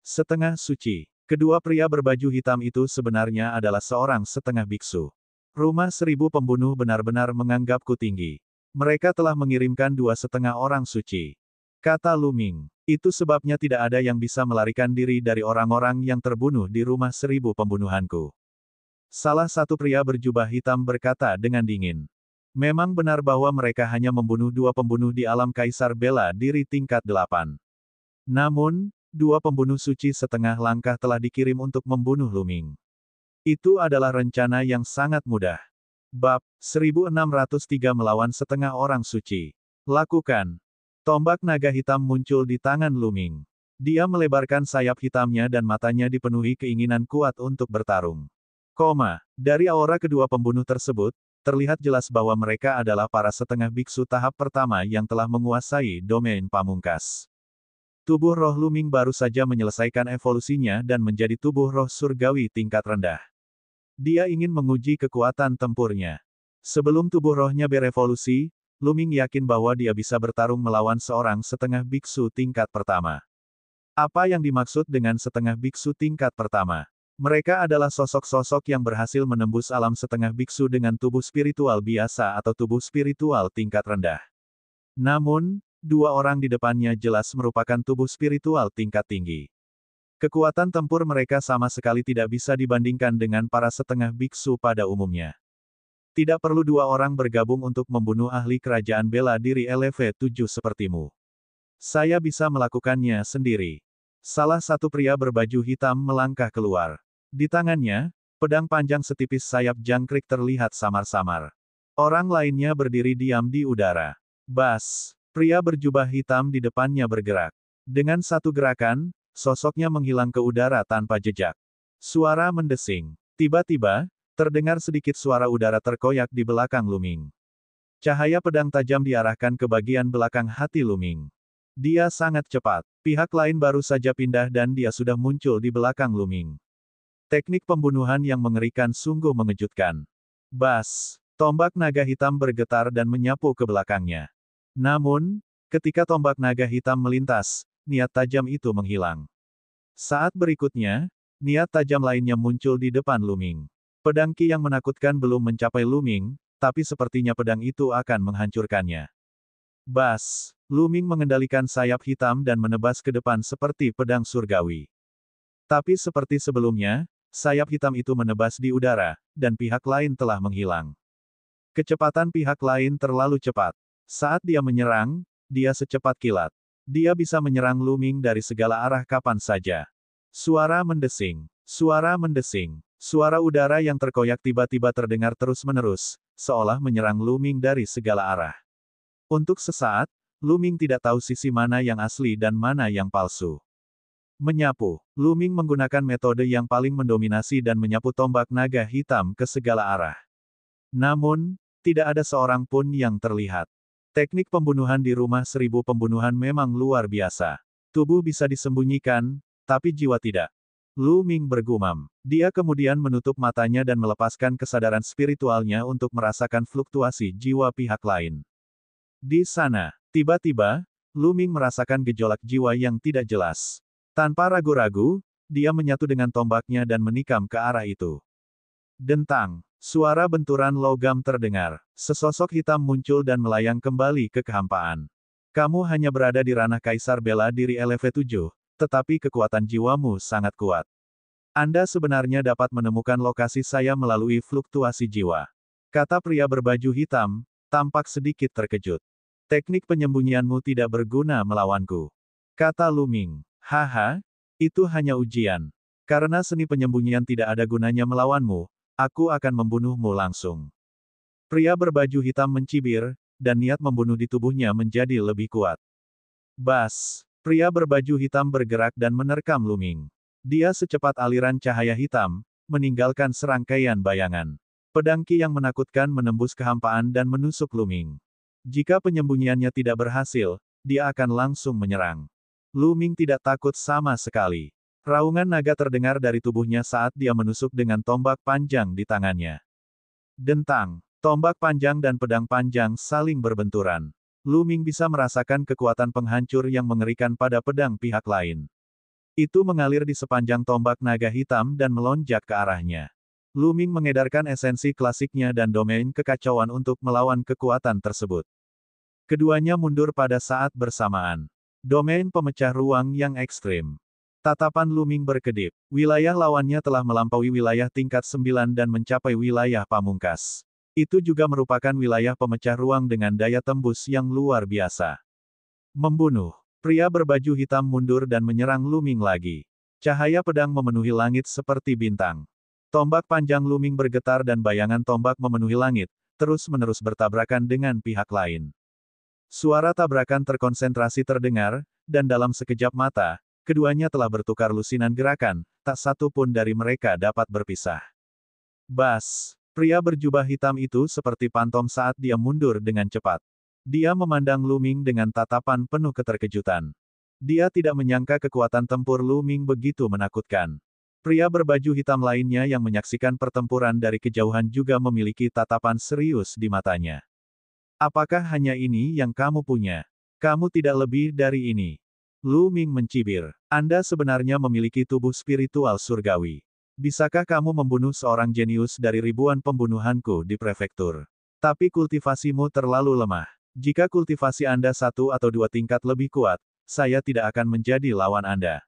A: Setengah suci. Kedua pria berbaju hitam itu sebenarnya adalah seorang setengah biksu. Rumah 1000 pembunuh benar-benar menganggapku tinggi. Mereka telah mengirimkan 2,5 orang suci. Kata Lu Ming. Itu sebabnya tidak ada yang bisa melarikan diri dari orang-orang yang terbunuh di rumah 1000 pembunuhanku. Salah satu pria berjubah hitam berkata dengan dingin. Memang benar bahwa mereka hanya membunuh 2 pembunuh di alam Kaisar Bela Diri tingkat 8. Namun, 2 pembunuh suci setengah langkah telah dikirim untuk membunuh Lu Ming. Itu adalah rencana yang sangat mudah. Bab 1603 melawan setengah orang suci. Lakukan. Tombak naga hitam muncul di tangan Lu Ming. Dia melebarkan sayap hitamnya dan matanya dipenuhi keinginan kuat untuk bertarung. Dari aura kedua pembunuh tersebut, terlihat jelas bahwa mereka adalah para setengah biksu tahap pertama yang telah menguasai domain pamungkas. Tubuh roh Lu Ming baru saja menyelesaikan evolusinya dan menjadi tubuh roh surgawi tingkat rendah. Dia ingin menguji kekuatan tempurnya. Sebelum tubuh rohnya berevolusi, Lu Ming yakin bahwa dia bisa bertarung melawan seorang setengah biksu tingkat pertama. Apa yang dimaksud dengan setengah biksu tingkat pertama? Mereka adalah sosok-sosok yang berhasil menembus alam setengah biksu dengan tubuh spiritual biasa atau tubuh spiritual tingkat rendah. Namun, 2 orang di depannya jelas merupakan tubuh spiritual tingkat tinggi. Kekuatan tempur mereka sama sekali tidak bisa dibandingkan dengan para setengah biksu pada umumnya. Tidak perlu 2 orang bergabung untuk membunuh ahli kerajaan bela diri LV7 sepertimu. Saya bisa melakukannya sendiri. Salah satu pria berbaju hitam melangkah keluar. Di tangannya, pedang panjang setipis sayap jangkrik terlihat samar-samar. Orang lainnya berdiri diam di udara. Bas! Pria berjubah hitam di depannya bergerak. Dengan satu gerakan, sosoknya menghilang ke udara tanpa jejak. Suara mendesing. Tiba-tiba, terdengar sedikit suara udara terkoyak di belakang Lu Ming. Cahaya pedang tajam diarahkan ke bagian belakang hati Lu Ming. Dia sangat cepat. Pihak lain baru saja pindah dan dia sudah muncul di belakang Lu Ming. Teknik pembunuhan yang mengerikan sungguh mengejutkan. Bas! Tombak naga hitam bergetar dan menyapu ke belakangnya. Namun, ketika tombak naga hitam melintas, niat tajam itu menghilang. Saat berikutnya, niat tajam lainnya muncul di depan Lu Ming. Pedang Qi yang menakutkan belum mencapai Lu Ming, tapi sepertinya pedang itu akan menghancurkannya. Bas! Lu Ming mengendalikan sayap hitam dan menebas ke depan seperti pedang surgawi. Tapi seperti sebelumnya, sayap hitam itu menebas di udara, dan pihak lain telah menghilang. Kecepatan pihak lain terlalu cepat. Saat dia menyerang, dia secepat kilat. Dia bisa menyerang Lu Ming dari segala arah kapan saja. Suara mendesing. Suara mendesing. Suara udara yang terkoyak tiba-tiba terdengar terus-menerus, seolah menyerang Lu Ming dari segala arah. Untuk sesaat, Lu Ming tidak tahu sisi mana yang asli dan mana yang palsu. Menyapu. Lu Ming menggunakan metode yang paling mendominasi dan menyapu tombak naga hitam ke segala arah. Namun, tidak ada seorang pun yang terlihat. Teknik pembunuhan di rumah 1000 pembunuhan memang luar biasa. Tubuh bisa disembunyikan, tapi jiwa tidak. Lu Ming bergumam. Dia kemudian menutup matanya dan melepaskan kesadaran spiritualnya untuk merasakan fluktuasi jiwa pihak lain. Di sana, tiba-tiba, Lu Ming merasakan gejolak jiwa yang tidak jelas. Tanpa ragu-ragu, dia menyatu dengan tombaknya dan menikam ke arah itu. Dentang. Suara benturan logam terdengar. Sesosok hitam muncul dan melayang kembali ke kehampaan. Kamu hanya berada di ranah Kaisar Bela Diri LV7, tetapi kekuatan jiwamu sangat kuat. Anda sebenarnya dapat menemukan lokasi saya melalui fluktuasi jiwa. Kata pria berbaju hitam, tampak sedikit terkejut. Teknik penyembunyianmu tidak berguna melawanku. Kata Lu Ming. Haha, itu hanya ujian. Karena seni penyembunyian tidak ada gunanya melawanmu, aku akan membunuhmu langsung. Pria berbaju hitam mencibir, dan niat membunuh di tubuhnya menjadi lebih kuat. Bas! Pria berbaju hitam bergerak dan menerkam Lu Ming. Dia secepat aliran cahaya hitam, meninggalkan serangkaian bayangan. Pedang Qi yang menakutkan menembus kehampaan dan menusuk Lu Ming. Jika penyembunyiannya tidak berhasil, dia akan langsung menyerang. Lu Ming tidak takut sama sekali. Raungan naga terdengar dari tubuhnya saat dia menusuk dengan tombak panjang di tangannya. Dentang, tombak panjang dan pedang panjang saling berbenturan. Lu Ming bisa merasakan kekuatan penghancur yang mengerikan pada pedang pihak lain. Itu mengalir di sepanjang tombak naga hitam dan melonjak ke arahnya. Lu Ming mengedarkan esensi klasiknya dan domain kekacauan untuk melawan kekuatan tersebut. Keduanya mundur pada saat bersamaan. Domain pemecah ruang yang ekstrim. Tatapan Lu Ming berkedip. Wilayah lawannya telah melampaui wilayah tingkat 9 dan mencapai wilayah pamungkas. Itu juga merupakan wilayah pemecah ruang dengan daya tembus yang luar biasa. Membunuh. Pria berbaju hitam mundur dan menyerang Lu Ming lagi. Cahaya pedang memenuhi langit seperti bintang. Tombak panjang Lu Ming bergetar dan bayangan tombak memenuhi langit, terus-menerus bertabrakan dengan pihak lain. Suara tabrakan terkonsentrasi terdengar, dan dalam sekejap mata, keduanya telah bertukar lusinan gerakan, tak satu pun dari mereka dapat berpisah. Bas! Pria berjubah hitam itu seperti pantom saat dia mundur dengan cepat. Dia memandang Lu Ming dengan tatapan penuh keterkejutan. Dia tidak menyangka kekuatan tempur Lu Ming begitu menakutkan. Pria berbaju hitam lainnya yang menyaksikan pertempuran dari kejauhan juga memiliki tatapan serius di matanya. Apakah hanya ini yang kamu punya? Kamu tidak lebih dari ini. Lu Ming mencibir. Anda sebenarnya memiliki tubuh spiritual surgawi. Bisakah kamu membunuh seorang jenius dari ribuan pembunuhanku di prefektur? Tapi kultivasimu terlalu lemah. Jika kultivasi Anda 1 atau 2 tingkat lebih kuat, saya tidak akan menjadi lawan Anda.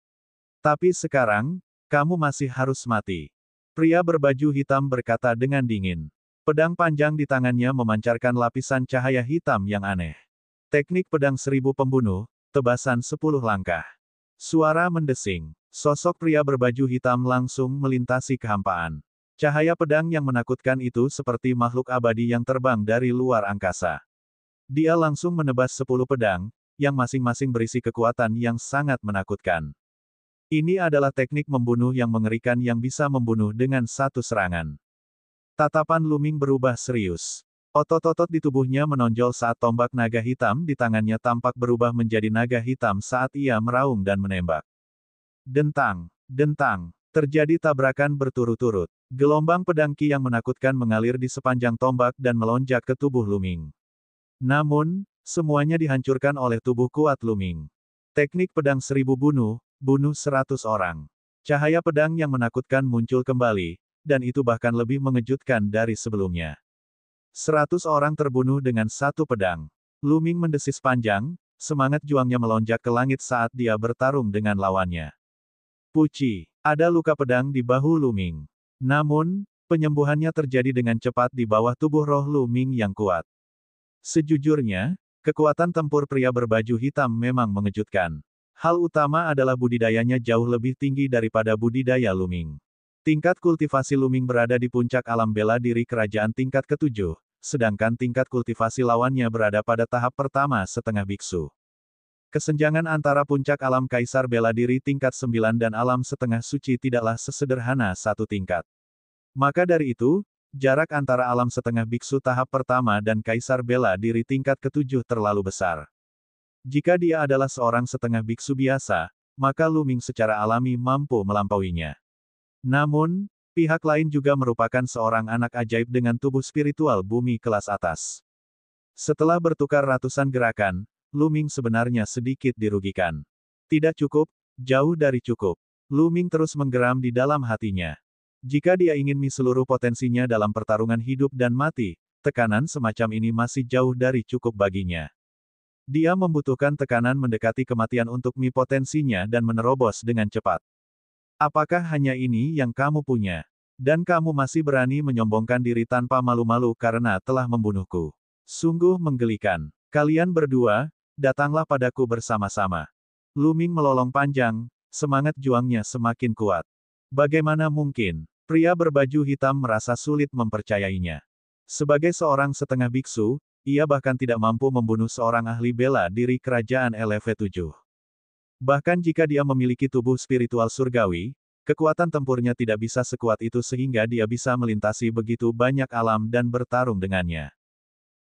A: Tapi sekarang, kamu masih harus mati. Pria berbaju hitam berkata dengan dingin. Pedang panjang di tangannya memancarkan lapisan cahaya hitam yang aneh. Teknik pedang 1000 pembunuh, tebasan 10 langkah. Suara mendesing. Sosok pria berbaju hitam langsung melintasi kehampaan. Cahaya pedang yang menakutkan itu seperti makhluk abadi yang terbang dari luar angkasa. Dia langsung menebas 10 pedang, yang masing-masing berisi kekuatan yang sangat menakutkan. Ini adalah teknik membunuh yang mengerikan yang bisa membunuh dengan satu serangan. Tatapan Lu Ming berubah serius. Otot-otot di tubuhnya menonjol saat tombak naga hitam di tangannya tampak berubah menjadi naga hitam saat ia meraung dan menembak. Dentang, dentang, terjadi tabrakan berturut-turut. Gelombang pedang Qi yang menakutkan mengalir di sepanjang tombak dan melonjak ke tubuh Lu Ming. Namun, semuanya dihancurkan oleh tubuh kuat Lu Ming. Teknik pedang 1000 bunuh 100 orang. Cahaya pedang yang menakutkan muncul kembali, dan itu bahkan lebih mengejutkan dari sebelumnya. 100 orang terbunuh dengan satu pedang. Lu Ming mendesis panjang, semangat juangnya melonjak ke langit saat dia bertarung dengan lawannya. Puci, ada luka pedang di bahu Lu Ming. Namun, penyembuhannya terjadi dengan cepat di bawah tubuh roh Lu Ming yang kuat. Sejujurnya, kekuatan tempur pria berbaju hitam memang mengejutkan. Hal utama adalah budidayanya jauh lebih tinggi daripada budidaya Lu Ming. Tingkat kultivasi Lu Ming berada di puncak alam bela diri kerajaan tingkat ke-7, sedangkan tingkat kultivasi lawannya berada pada tahap pertama setengah biksu. Kesenjangan antara puncak alam kaisar bela diri tingkat 9 dan alam setengah suci tidaklah sesederhana satu tingkat. Maka dari itu, jarak antara alam setengah biksu tahap pertama dan kaisar bela diri tingkat ke-7 terlalu besar. Jika dia adalah seorang setengah biksu biasa, maka Lu Ming secara alami mampu melampauinya. Namun, pihak lain juga merupakan seorang anak ajaib dengan tubuh spiritual bumi kelas atas. Setelah bertukar ratusan gerakan, Lu Ming sebenarnya sedikit dirugikan. Tidak cukup, jauh dari cukup. Lu Ming terus menggeram di dalam hatinya. Jika dia ingin seluruh potensinya dalam pertarungan hidup dan mati, tekanan semacam ini masih jauh dari cukup baginya. Dia membutuhkan tekanan mendekati kematian untuk potensinya dan menerobos dengan cepat. Apakah hanya ini yang kamu punya? Dan kamu masih berani menyombongkan diri tanpa malu-malu karena telah membunuhku. Sungguh menggelikan. Kalian berdua, datanglah padaku bersama-sama. Lu Ming melolong panjang, semangat juangnya semakin kuat. Bagaimana mungkin? Pria berbaju hitam merasa sulit mempercayainya. Sebagai seorang setengah biksu, ia bahkan tidak mampu membunuh seorang ahli bela diri kerajaan LV7. Bahkan jika dia memiliki tubuh spiritual surgawi, kekuatan tempurnya tidak bisa sekuat itu sehingga dia bisa melintasi begitu banyak alam dan bertarung dengannya.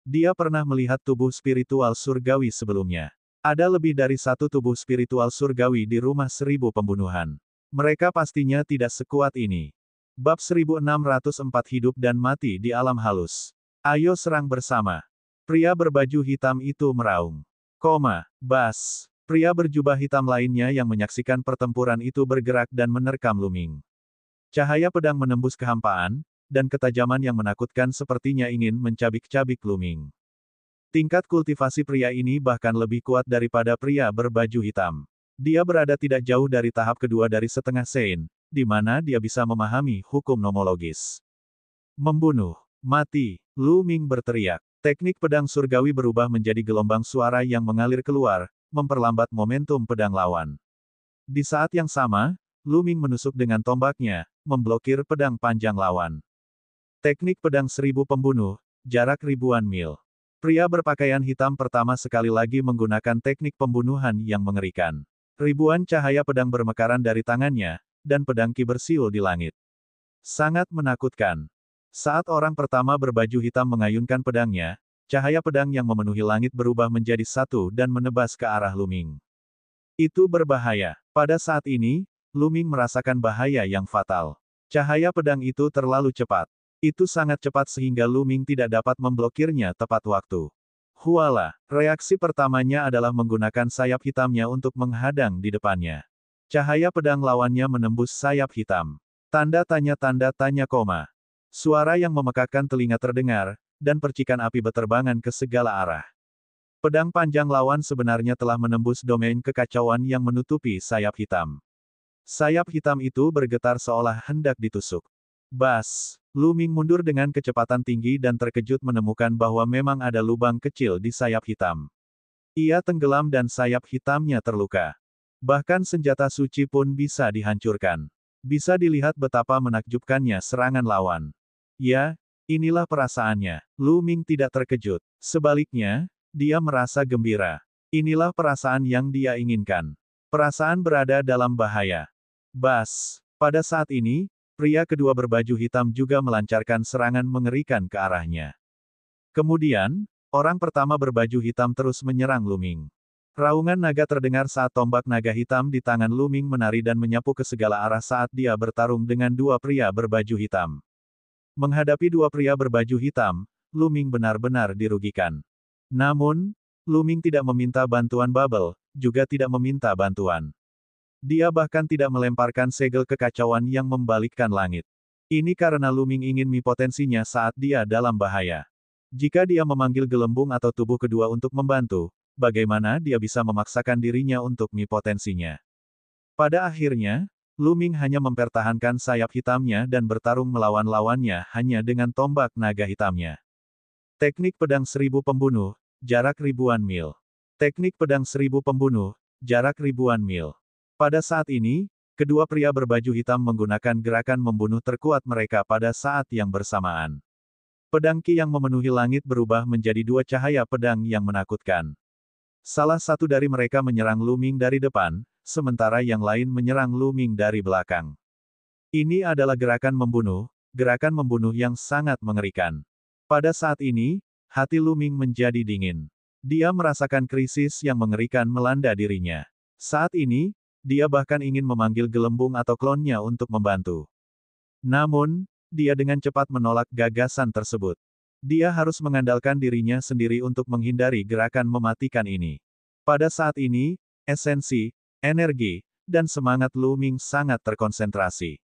A: Dia pernah melihat tubuh spiritual surgawi sebelumnya. Ada lebih dari satu tubuh spiritual surgawi di rumah 1000 pembunuhan. Mereka pastinya tidak sekuat ini. Bab 1604 Hidup dan Mati di Alam Halus. Ayo serang bersama. Pria berbaju hitam itu meraung. Bas. Pria berjubah hitam lainnya yang menyaksikan pertempuran itu bergerak dan menerkam Lu Ming. Cahaya pedang menembus kehampaan, dan ketajaman yang menakutkan sepertinya ingin mencabik-cabik Lu Ming. Tingkat kultivasi pria ini bahkan lebih kuat daripada pria berbaju hitam. Dia berada tidak jauh dari tahap kedua dari setengah Sein, di mana dia bisa memahami hukum nomologis. Membunuh. Mati. Lu Ming berteriak. Teknik pedang surgawi berubah menjadi gelombang suara yang mengalir keluar, memperlambat momentum pedang lawan. Di saat yang sama, Lu Ming menusuk dengan tombaknya, memblokir pedang panjang lawan. Teknik pedang 1000 pembunuh, jarak ribuan mil. Pria berpakaian hitam pertama sekali lagi menggunakan teknik pembunuhan yang mengerikan. Ribuan cahaya pedang bermekaran dari tangannya, dan pedang ki bersiul di langit. Sangat menakutkan. Saat orang pertama berbaju hitam mengayunkan pedangnya, cahaya pedang yang memenuhi langit berubah menjadi satu dan menebas ke arah Lu Ming. Itu berbahaya. Pada saat ini, Lu Ming merasakan bahaya yang fatal. Cahaya pedang itu terlalu cepat. Itu sangat cepat sehingga Lu Ming tidak dapat memblokirnya tepat waktu. Huala, reaksi pertamanya adalah menggunakan sayap hitamnya untuk menghadang di depannya. Cahaya pedang lawannya menembus sayap hitam. Tanda tanya. Suara yang memekakkan telinga terdengar, dan percikan api berterbangan ke segala arah. Pedang panjang lawan sebenarnya telah menembus domain kekacauan yang menutupi sayap hitam. Sayap hitam itu bergetar seolah hendak ditusuk. Bas! Lu Ming mundur dengan kecepatan tinggi dan terkejut menemukan bahwa memang ada lubang kecil di sayap hitam. Ia tenggelam dan sayap hitamnya terluka. Bahkan senjata suci pun bisa dihancurkan. Bisa dilihat betapa menakjubkannya serangan lawan. Ya, inilah perasaannya. Lu Ming tidak terkejut. Sebaliknya, dia merasa gembira. Inilah perasaan yang dia inginkan. Perasaan berada dalam bahaya. Bas! Pada saat ini, pria kedua berbaju hitam juga melancarkan serangan mengerikan ke arahnya. Kemudian, orang pertama berbaju hitam terus menyerang Lu Ming. Raungan naga terdengar saat tombak naga hitam di tangan Lu Ming menari dan menyapu ke segala arah saat dia bertarung dengan dua pria berbaju hitam. Menghadapi dua pria berbaju hitam, Lu Ming benar-benar dirugikan. Namun, Lu Ming tidak meminta bantuan Bubble, juga tidak meminta bantuan. Dia bahkan tidak melemparkan segel kekacauan yang membalikkan langit. Ini karena Lu Ming ingin potensinya saat dia dalam bahaya. Jika dia memanggil gelembung atau tubuh kedua untuk membantu, bagaimana dia bisa memaksakan dirinya untuk potensinya? Pada akhirnya, Lu Ming hanya mempertahankan sayap hitamnya dan bertarung melawan lawannya hanya dengan tombak naga hitamnya. Teknik pedang 1000 pembunuh, jarak ribuan mil. Teknik pedang 1000 pembunuh, jarak ribuan mil. Pada saat ini, kedua pria berbaju hitam menggunakan gerakan membunuh terkuat mereka pada saat yang bersamaan. Pedang ki yang memenuhi langit berubah menjadi dua cahaya pedang yang menakutkan. Salah satu dari mereka menyerang Lu Ming dari depan, sementara yang lain menyerang Lu Ming dari belakang. Ini adalah gerakan membunuh yang sangat mengerikan. Pada saat ini, hati Lu Ming menjadi dingin. Dia merasakan krisis yang mengerikan melanda dirinya. Saat ini, dia bahkan ingin memanggil gelembung atau klonnya untuk membantu. Namun, dia dengan cepat menolak gagasan tersebut. Dia harus mengandalkan dirinya sendiri untuk menghindari gerakan mematikan ini. Pada saat ini, esensi, energi, dan semangat Lu Ming sangat terkonsentrasi.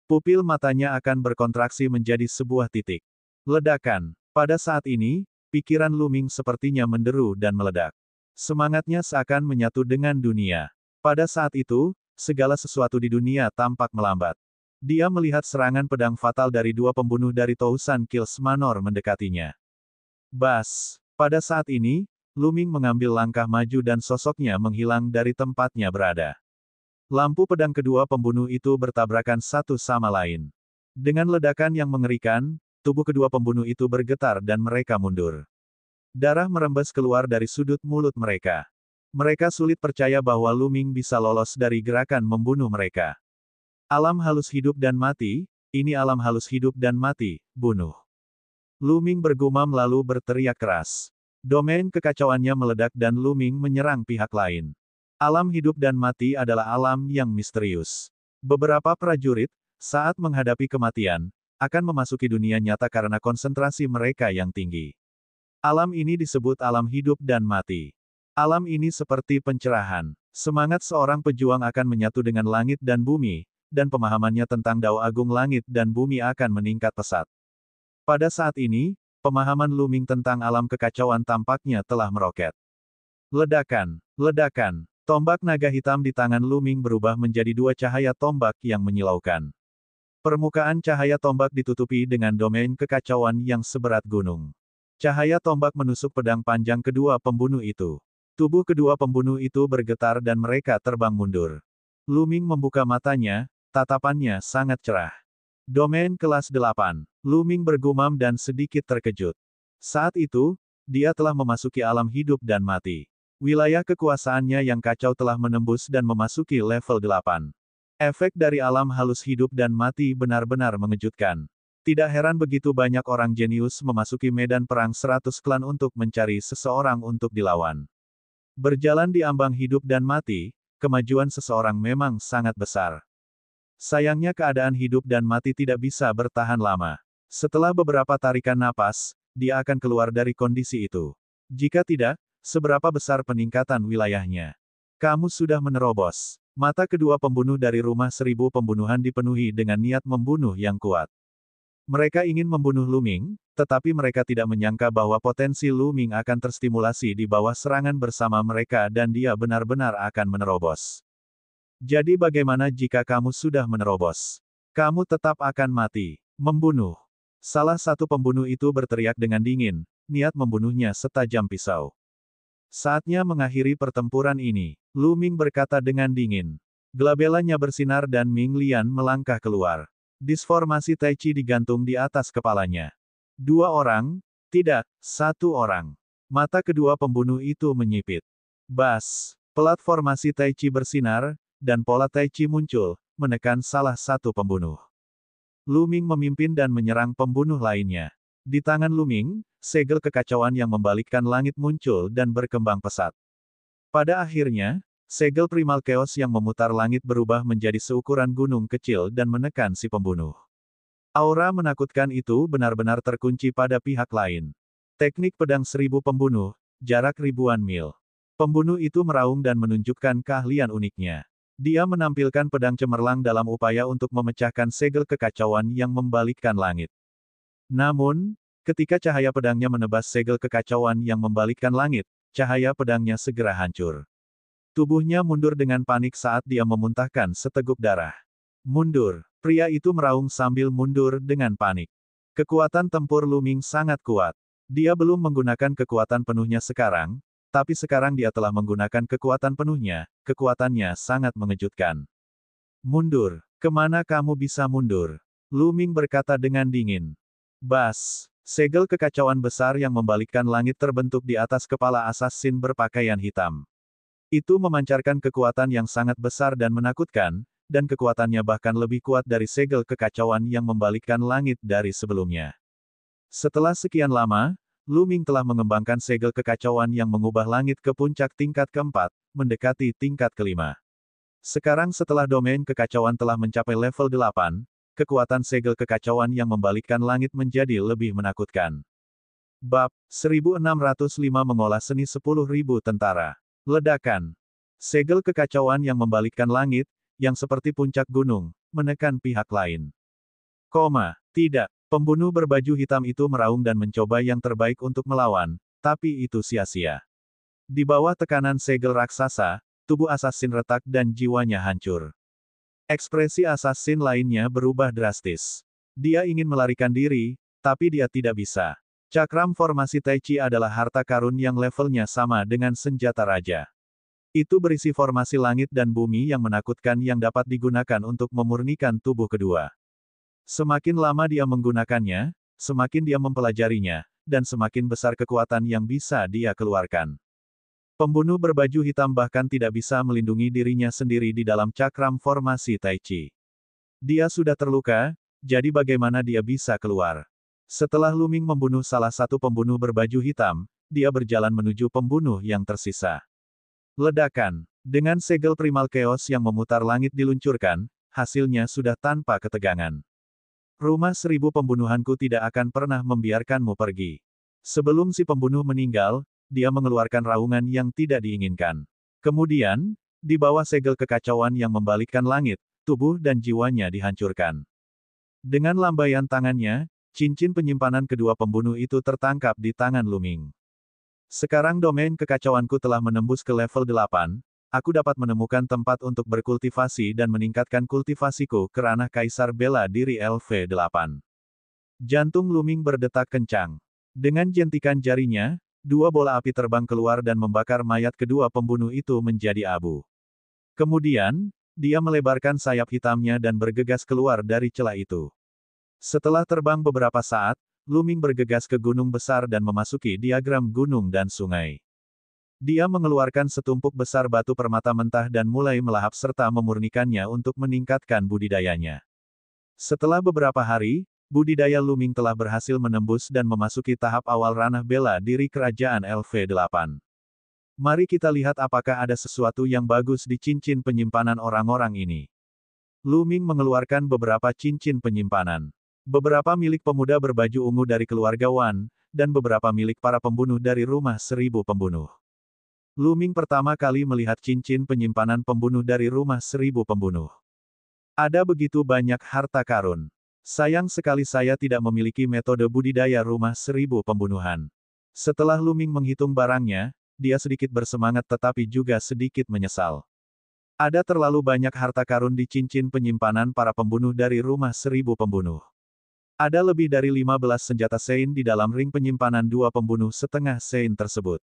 A: Pupil matanya akan berkontraksi menjadi sebuah titik. Ledakan. Pada saat ini, pikiran Lu Ming sepertinya menderu dan meledak. Semangatnya seakan menyatu dengan dunia. Pada saat itu, segala sesuatu di dunia tampak melambat. Dia melihat serangan pedang fatal dari dua pembunuh dari Tousan Kills Manor mendekatinya. Bas. Pada saat ini, Lu Ming mengambil langkah maju dan sosoknya menghilang dari tempatnya berada. Lampu pedang kedua pembunuh itu bertabrakan satu sama lain. Dengan ledakan yang mengerikan, tubuh kedua pembunuh itu bergetar dan mereka mundur. Darah merembes keluar dari sudut mulut mereka. Mereka sulit percaya bahwa Lu Ming bisa lolos dari gerakan membunuh mereka. Alam halus hidup dan mati, ini alam halus hidup dan mati, bunuh. Lu Ming bergumam lalu berteriak keras. Domain kekacauannya meledak dan Lu Ming menyerang pihak lain. Alam hidup dan mati adalah alam yang misterius. Beberapa prajurit, saat menghadapi kematian, akan memasuki dunia nyata karena konsentrasi mereka yang tinggi. Alam ini disebut alam hidup dan mati. Alam ini seperti pencerahan. Semangat seorang pejuang akan menyatu dengan langit dan bumi, dan pemahamannya tentang Dao Agung Langit dan Bumi akan meningkat pesat. Pada saat ini, pemahaman Lu Ming tentang alam kekacauan tampaknya telah meroket. Ledakan, ledakan, tombak naga hitam di tangan Lu Ming berubah menjadi dua cahaya tombak yang menyilaukan. Permukaan cahaya tombak ditutupi dengan domain kekacauan yang seberat gunung. Cahaya tombak menusuk pedang panjang kedua pembunuh itu. Tubuh kedua pembunuh itu bergetar dan mereka terbang mundur. Lu Ming membuka matanya, tatapannya sangat cerah. Domain kelas 8. Lu Ming bergumam dan sedikit terkejut. Saat itu, dia telah memasuki alam hidup dan mati. Wilayah kekuasaannya yang kacau telah menembus dan memasuki level 8. Efek dari alam halus hidup dan mati benar-benar mengejutkan. Tidak heran begitu banyak orang jenius memasuki medan perang 100 klan untuk mencari seseorang untuk dilawan. Berjalan di ambang hidup dan mati, kemajuan seseorang memang sangat besar. Sayangnya keadaan hidup dan mati tidak bisa bertahan lama. Setelah beberapa tarikan napas, dia akan keluar dari kondisi itu. Jika tidak, seberapa besar peningkatan wilayahnya? Kamu sudah menerobos. Mata kedua pembunuh dari rumah 1000 pembunuhan dipenuhi dengan niat membunuh yang kuat. Mereka ingin membunuh Lu Ming, tetapi mereka tidak menyangka bahwa potensi Lu Ming akan terstimulasi di bawah serangan bersama mereka dan dia benar-benar akan menerobos. Jadi bagaimana jika kamu sudah menerobos? Kamu tetap akan mati. Membunuh. Salah satu pembunuh itu berteriak dengan dingin, niat membunuhnya setajam pisau. Saatnya mengakhiri pertempuran ini, Lu Ming berkata dengan dingin. Glabelanya bersinar dan Ming Lian melangkah keluar. Disformasi Tai Chi digantung di atas kepalanya. 2 orang? Tidak, 1 orang. Mata kedua pembunuh itu menyipit. Bas. Pelat formasi Tai Chi bersinar, dan pola Tai Chi muncul, menekan salah satu pembunuh. Lu Ming memimpin dan menyerang pembunuh lainnya. Di tangan Lu Ming, segel kekacauan yang membalikkan langit muncul dan berkembang pesat. Pada akhirnya, segel primal chaos yang memutar langit berubah menjadi seukuran gunung kecil dan menekan si pembunuh. Aura menakutkan itu benar-benar terkunci pada pihak lain. Teknik pedang 1000 pembunuh, jarak ribuan mil. Pembunuh itu meraung dan menunjukkan keahlian uniknya. Dia menampilkan pedang cemerlang dalam upaya untuk memecahkan segel kekacauan yang membalikkan langit. Namun, ketika cahaya pedangnya menebas segel kekacauan yang membalikkan langit, cahaya pedangnya segera hancur. Tubuhnya mundur dengan panik saat dia memuntahkan seteguk darah. Mundur. Pria itu meraung sambil mundur dengan panik. Kekuatan tempur Lu Ming sangat kuat. Dia belum menggunakan kekuatan penuhnya sekarang, tapi sekarang dia telah menggunakan kekuatan penuhnya, kekuatannya sangat mengejutkan. Mundur. Kemana kamu bisa mundur? Lu Ming berkata dengan dingin. Bas. Segel kekacauan besar yang membalikkan langit terbentuk di atas kepala assassin berpakaian hitam. Itu memancarkan kekuatan yang sangat besar dan menakutkan, dan kekuatannya bahkan lebih kuat dari segel kekacauan yang membalikkan langit dari sebelumnya. Setelah sekian lama, Lu Ming telah mengembangkan segel kekacauan yang mengubah langit ke puncak tingkat keempat, mendekati tingkat kelima. Sekarang setelah domain kekacauan telah mencapai level 8, kekuatan segel kekacauan yang membalikkan langit menjadi lebih menakutkan. Bab 1605 mengolah seni 10.000 tentara. Ledakan. Segel kekacauan yang membalikkan langit, yang seperti puncak gunung, menekan pihak lain. Tidak. Pembunuh berbaju hitam itu meraung dan mencoba yang terbaik untuk melawan, tapi itu sia-sia. Di bawah tekanan segel raksasa, tubuh assassin retak dan jiwanya hancur. Ekspresi assassin lainnya berubah drastis. Dia ingin melarikan diri, tapi dia tidak bisa. Cakram formasi Tai Chi adalah harta karun yang levelnya sama dengan senjata raja. Itu berisi formasi langit dan bumi yang menakutkan yang dapat digunakan untuk memurnikan tubuh kedua. Semakin lama dia menggunakannya, semakin dia mempelajarinya, dan semakin besar kekuatan yang bisa dia keluarkan. Pembunuh berbaju hitam bahkan tidak bisa melindungi dirinya sendiri di dalam cakram formasi Tai Chi. Dia sudah terluka, jadi bagaimana dia bisa keluar? Setelah Luming membunuh salah satu pembunuh berbaju hitam, dia berjalan menuju pembunuh yang tersisa. Ledakan. Dengan segel primal chaos yang memutar langit diluncurkan, hasilnya sudah tanpa ketegangan. Rumah 1000 pembunuhanku tidak akan pernah membiarkanmu pergi. Sebelum si pembunuh meninggal, dia mengeluarkan raungan yang tidak diinginkan. Kemudian, di bawah segel kekacauan yang membalikkan langit, tubuh dan jiwanya dihancurkan. Dengan lambaian tangannya, cincin penyimpanan kedua pembunuh itu tertangkap di tangan Luming. Sekarang domain kekacauanku telah menembus ke level 8, aku dapat menemukan tempat untuk berkultivasi dan meningkatkan kultivasiku ke ranah Kaisar Bela Diri LV8. Jantung Luming berdetak kencang. Dengan jentikan jarinya, 2 bola api terbang keluar dan membakar mayat kedua pembunuh itu menjadi abu. Kemudian, dia melebarkan sayap hitamnya dan bergegas keluar dari celah itu. Setelah terbang beberapa saat, Luming bergegas ke gunung besar dan memasuki diagram gunung dan sungai. Dia mengeluarkan setumpuk besar batu permata mentah dan mulai melahap serta memurnikannya untuk meningkatkan budidayanya. Setelah beberapa hari, budidaya Luming telah berhasil menembus dan memasuki tahap awal ranah bela diri kerajaan LV8. Mari kita lihat apakah ada sesuatu yang bagus di cincin penyimpanan orang-orang ini. Luming mengeluarkan beberapa cincin penyimpanan. Beberapa milik pemuda berbaju ungu dari keluarga Wan, dan beberapa milik para pembunuh dari rumah 1000 pembunuh. Luming pertama kali melihat cincin penyimpanan pembunuh dari rumah 1000 pembunuh. Ada begitu banyak harta karun. Sayang sekali saya tidak memiliki metode budidaya rumah 1000 pembunuhan. Setelah Luming menghitung barangnya, dia sedikit bersemangat tetapi juga sedikit menyesal. Ada terlalu banyak harta karun di cincin penyimpanan para pembunuh dari rumah 1000 pembunuh. Ada lebih dari 15 senjata Sein di dalam ring penyimpanan 2 pembunuh setengah Sein tersebut.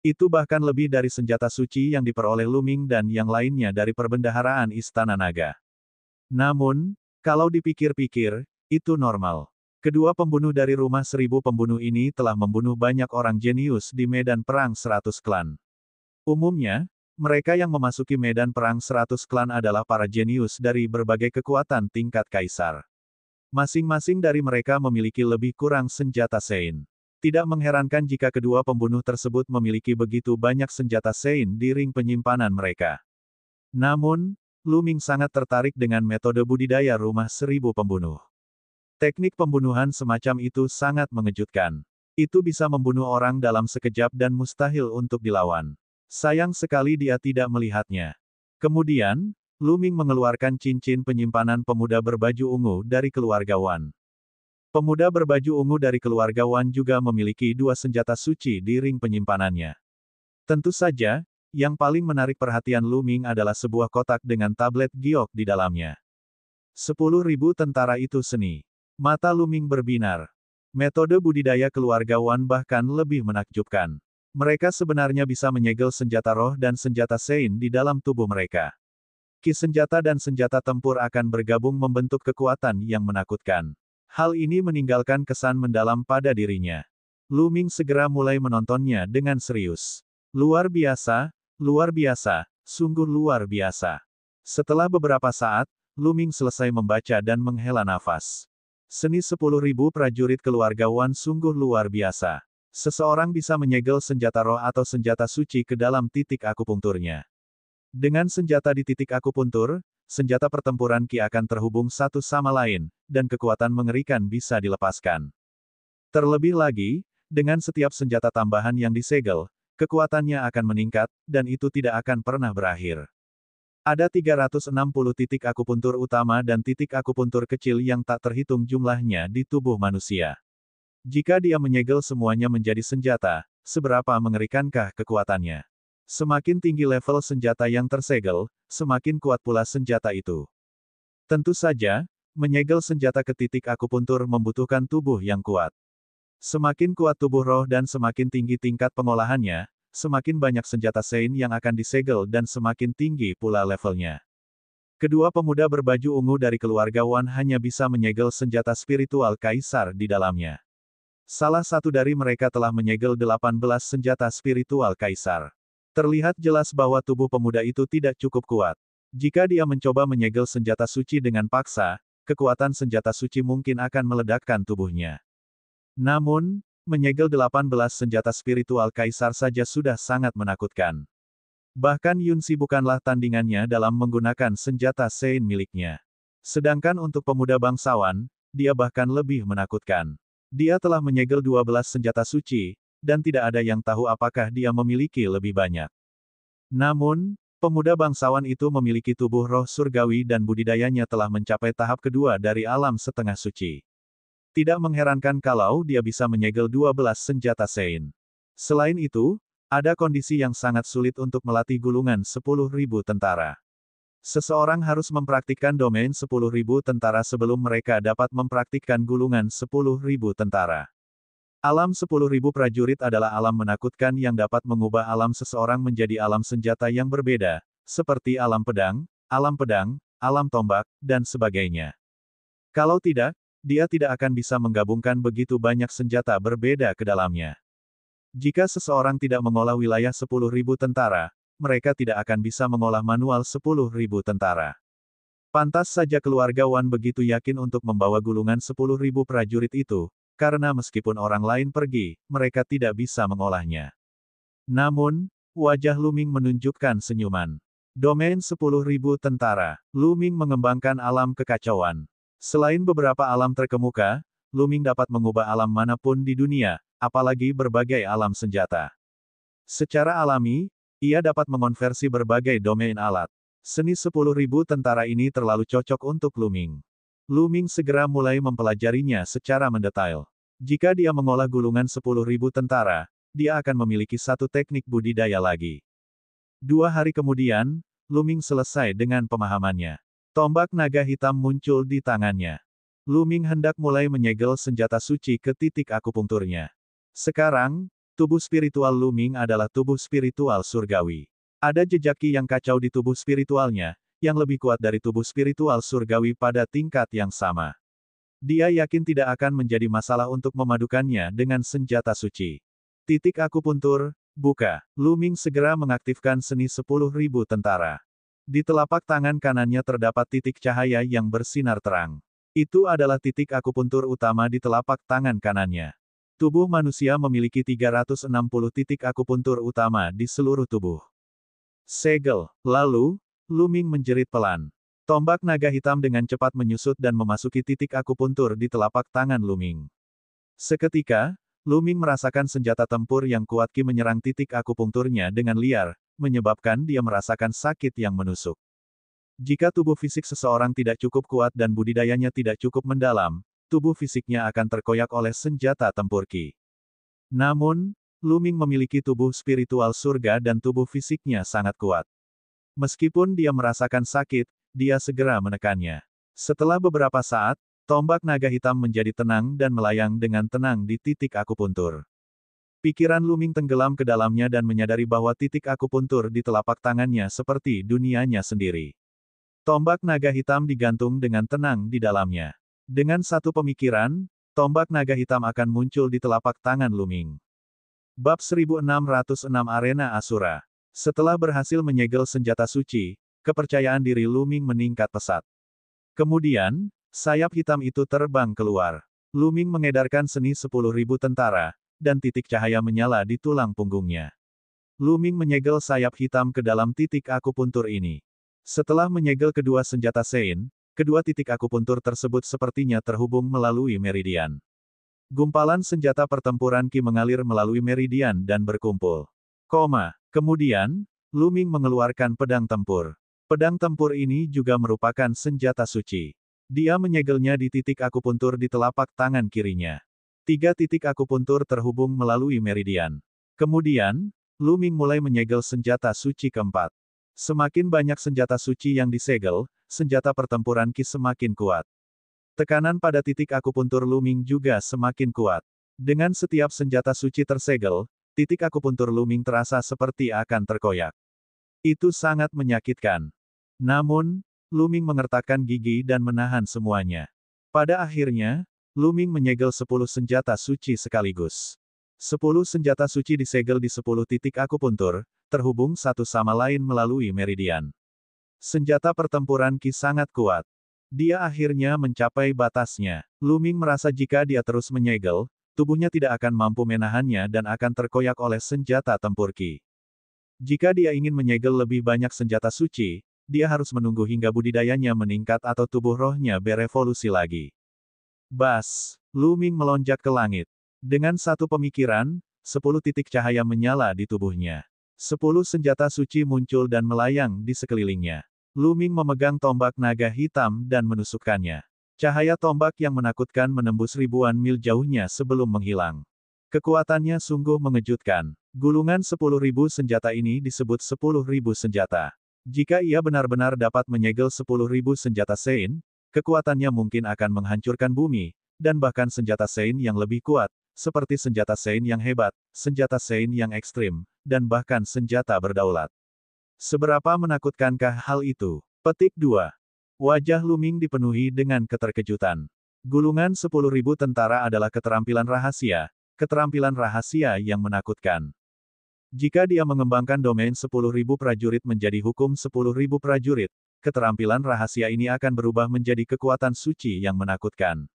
A: Itu bahkan lebih dari senjata suci yang diperoleh Luming dan yang lainnya dari perbendaharaan Istana Naga. Namun, kalau dipikir-pikir, itu normal. Kedua pembunuh dari rumah 1000 pembunuh ini telah membunuh banyak orang jenius di medan perang 100 klan. Umumnya, mereka yang memasuki medan perang 100 klan adalah para jenius dari berbagai kekuatan tingkat kaisar. Masing-masing dari mereka memiliki lebih kurang senjata Sein. Tidak mengherankan jika kedua pembunuh tersebut memiliki begitu banyak senjata Sein di ring penyimpanan mereka. Namun, Luming sangat tertarik dengan metode budidaya rumah 1000 pembunuh. Teknik pembunuhan semacam itu sangat mengejutkan. Itu bisa membunuh orang dalam sekejap dan mustahil untuk dilawan. Sayang sekali dia tidak melihatnya. Kemudian, Luming mengeluarkan cincin penyimpanan pemuda berbaju ungu dari keluarga Wan. Pemuda berbaju ungu dari keluarga Wan juga memiliki 2 senjata suci di ring penyimpanannya. Tentu saja, yang paling menarik perhatian Luming adalah sebuah kotak dengan tablet giok di dalamnya. 10.000 tentara itu seni. Mata Luming berbinar. Metode budidaya keluarga Wan bahkan lebih menakjubkan. Mereka sebenarnya bisa menyegel senjata roh dan senjata Sein di dalam tubuh mereka. Ki senjata dan senjata tempur akan bergabung membentuk kekuatan yang menakutkan. Hal ini meninggalkan kesan mendalam pada dirinya. Luming segera mulai menontonnya dengan serius. Luar biasa, sungguh luar biasa. Setelah beberapa saat, Luming selesai membaca dan menghela nafas. Seni 10.000 prajurit keluarga Wan sungguh luar biasa. Seseorang bisa menyegel senjata roh atau senjata suci ke dalam titik akupunkturnya. Dengan senjata di titik akupuntur, senjata pertempuran Ki akan terhubung satu sama lain, dan kekuatan mengerikan bisa dilepaskan. Terlebih lagi, dengan setiap senjata tambahan yang disegel, kekuatannya akan meningkat, dan itu tidak akan pernah berakhir. Ada 360 titik akupuntur utama dan titik akupuntur kecil yang tak terhitung jumlahnya di tubuh manusia. Jika dia menyegel semuanya menjadi senjata, seberapa mengerikankah kekuatannya? Semakin tinggi level senjata yang tersegel, semakin kuat pula senjata itu. Tentu saja, menyegel senjata ke titik akupuntur membutuhkan tubuh yang kuat. Semakin kuat tubuh roh dan semakin tinggi tingkat pengolahannya, semakin banyak senjata Sein yang akan disegel dan semakin tinggi pula levelnya. Kedua pemuda berbaju ungu dari keluarga Wan hanya bisa menyegel senjata spiritual kaisar di dalamnya. Salah satu dari mereka telah menyegel 18 senjata spiritual kaisar. Terlihat jelas bahwa tubuh pemuda itu tidak cukup kuat. Jika dia mencoba menyegel senjata suci dengan paksa, kekuatan senjata suci mungkin akan meledakkan tubuhnya. Namun, menyegel 18 senjata spiritual kaisar saja sudah sangat menakutkan. Bahkan Yunsi bukanlah tandingannya dalam menggunakan senjata Sein miliknya. Sedangkan untuk pemuda bangsawan, dia bahkan lebih menakutkan. Dia telah menyegel 12 senjata suci, dan tidak ada yang tahu apakah dia memiliki lebih banyak. Namun, pemuda bangsawan itu memiliki tubuh roh surgawi dan budidayanya telah mencapai tahap kedua dari alam setengah suci. Tidak mengherankan kalau dia bisa menyegel 12 senjata Sein. Selain itu, ada kondisi yang sangat sulit untuk melatih gulungan 10.000 tentara. Seseorang harus mempraktikkan domain 10.000 tentara sebelum mereka dapat mempraktikkan gulungan 10.000 tentara. Alam 10.000 prajurit adalah alam menakutkan yang dapat mengubah alam seseorang menjadi alam senjata yang berbeda, seperti alam pedang, alam tombak, dan sebagainya. Kalau tidak, dia tidak akan bisa menggabungkan begitu banyak senjata berbeda ke dalamnya. Jika seseorang tidak mengolah wilayah 10.000 tentara, mereka tidak akan bisa mengolah manual 10.000 tentara. Pantas saja keluarga Wan begitu yakin untuk membawa gulungan 10.000 prajurit itu, karena meskipun orang lain pergi, mereka tidak bisa mengolahnya. Namun, wajah Lu Ming menunjukkan senyuman. Domain 10.000 tentara, Lu Ming mengembangkan alam kekacauan. Selain beberapa alam terkemuka, Lu Ming dapat mengubah alam manapun di dunia, apalagi berbagai alam senjata. Secara alami, ia dapat mengonversi berbagai domain alat. Seni 10.000 tentara ini terlalu cocok untuk Lu Ming. Lu Ming segera mulai mempelajarinya secara mendetail. Jika dia mengolah gulungan 10.000 tentara, dia akan memiliki satu teknik budidaya lagi. 2 hari kemudian, Lu Ming selesai dengan pemahamannya. Tombak naga hitam muncul di tangannya. Lu Ming hendak mulai menyegel senjata suci ke titik akupunkturnya. Sekarang, tubuh spiritual Lu Ming adalah tubuh spiritual surgawi. Ada jejak Qi yang kacau di tubuh spiritualnya, yang lebih kuat dari tubuh spiritual surgawi pada tingkat yang sama. Dia yakin tidak akan menjadi masalah untuk memadukannya dengan senjata suci. Titik akupuntur, buka. Lu Ming segera mengaktifkan seni 10.000 tentara. Di telapak tangan kanannya terdapat titik cahaya yang bersinar terang. Itu adalah titik akupuntur utama di telapak tangan kanannya. Tubuh manusia memiliki 360 titik akupuntur utama di seluruh tubuh. Segel. Lalu, Lu Ming menjerit pelan. Tombak naga hitam dengan cepat menyusut dan memasuki titik akupuntur di telapak tangan Lu Ming. Seketika, Lu Ming merasakan senjata tempur yang kuat Qi menyerang titik akupunkturnya dengan liar, menyebabkan dia merasakan sakit yang menusuk. Jika tubuh fisik seseorang tidak cukup kuat dan budidayanya tidak cukup mendalam, tubuh fisiknya akan terkoyak oleh senjata tempur Qi. Namun, Lu Ming memiliki tubuh spiritual surga dan tubuh fisiknya sangat kuat. Meskipun dia merasakan sakit, dia segera menekannya. Setelah beberapa saat, tombak naga hitam menjadi tenang dan melayang dengan tenang di titik akupuntur. Pikiran Lu Ming tenggelam ke dalamnya dan menyadari bahwa titik akupuntur di telapak tangannya seperti dunianya sendiri. Tombak naga hitam digantung dengan tenang di dalamnya. Dengan satu pemikiran, tombak naga hitam akan muncul di telapak tangan Lu Ming. Bab 1606 Arena Asura. Setelah berhasil menyegel senjata suci, kepercayaan diri Lu Ming meningkat pesat. Kemudian, sayap hitam itu terbang keluar. Lu Ming mengedarkan seni 10.000 tentara, dan titik cahaya menyala di tulang punggungnya. Lu Ming menyegel sayap hitam ke dalam titik akupuntur ini. Setelah menyegel kedua senjata Sein, kedua titik akupuntur tersebut sepertinya terhubung melalui meridian. Gumpalan senjata pertempuran Qi mengalir melalui meridian dan berkumpul. Kemudian, Lu Ming mengeluarkan pedang tempur. Pedang tempur ini juga merupakan senjata suci. Dia menyegelnya di titik akupuntur di telapak tangan kirinya. 3 titik akupuntur terhubung melalui meridian. Kemudian, Lu Ming mulai menyegel senjata suci keempat. Semakin banyak senjata suci yang disegel, senjata pertempuran Qi semakin kuat. Tekanan pada titik akupuntur Lu Ming juga semakin kuat. Dengan setiap senjata suci tersegel, titik akupuntur Lu Ming terasa seperti akan terkoyak. Itu sangat menyakitkan. Namun, Lu Ming mengertakkan gigi dan menahan semuanya. Pada akhirnya, Lu Ming menyegel 10 senjata suci sekaligus. 10 senjata suci disegel di 10 titik akupuntur, terhubung satu sama lain melalui meridian. Senjata pertempuran Qi sangat kuat. Dia akhirnya mencapai batasnya. Lu Ming merasa jika dia terus menyegel, tubuhnya tidak akan mampu menahannya dan akan terkoyak oleh senjata tempur Qi. Jika dia ingin menyegel lebih banyak senjata suci, dia harus menunggu hingga budidayanya meningkat atau tubuh rohnya berevolusi lagi. Bas! Lu Ming melonjak ke langit. Dengan satu pemikiran, 10 titik cahaya menyala di tubuhnya. 10 senjata suci muncul dan melayang di sekelilingnya. Lu Ming memegang tombak naga hitam dan menusukkannya. Cahaya tombak yang menakutkan menembus ribuan mil jauhnya sebelum menghilang. Kekuatannya sungguh mengejutkan. Gulungan 10.000 senjata ini disebut 10.000 senjata. Jika ia benar-benar dapat menyegel 10.000 senjata Sein, kekuatannya mungkin akan menghancurkan bumi, dan bahkan senjata Sein yang lebih kuat, seperti senjata Sein yang hebat, senjata Sein yang ekstrim, dan bahkan senjata berdaulat. Seberapa menakutkankah hal itu? Petik 2. Wajah Lu Ming dipenuhi dengan keterkejutan. Gulungan 10.000 tentara adalah keterampilan rahasia yang menakutkan. Jika dia mengembangkan domain 10.000 prajurit menjadi hukum 10.000 prajurit, keterampilan rahasia ini akan berubah menjadi kekuatan suci yang menakutkan.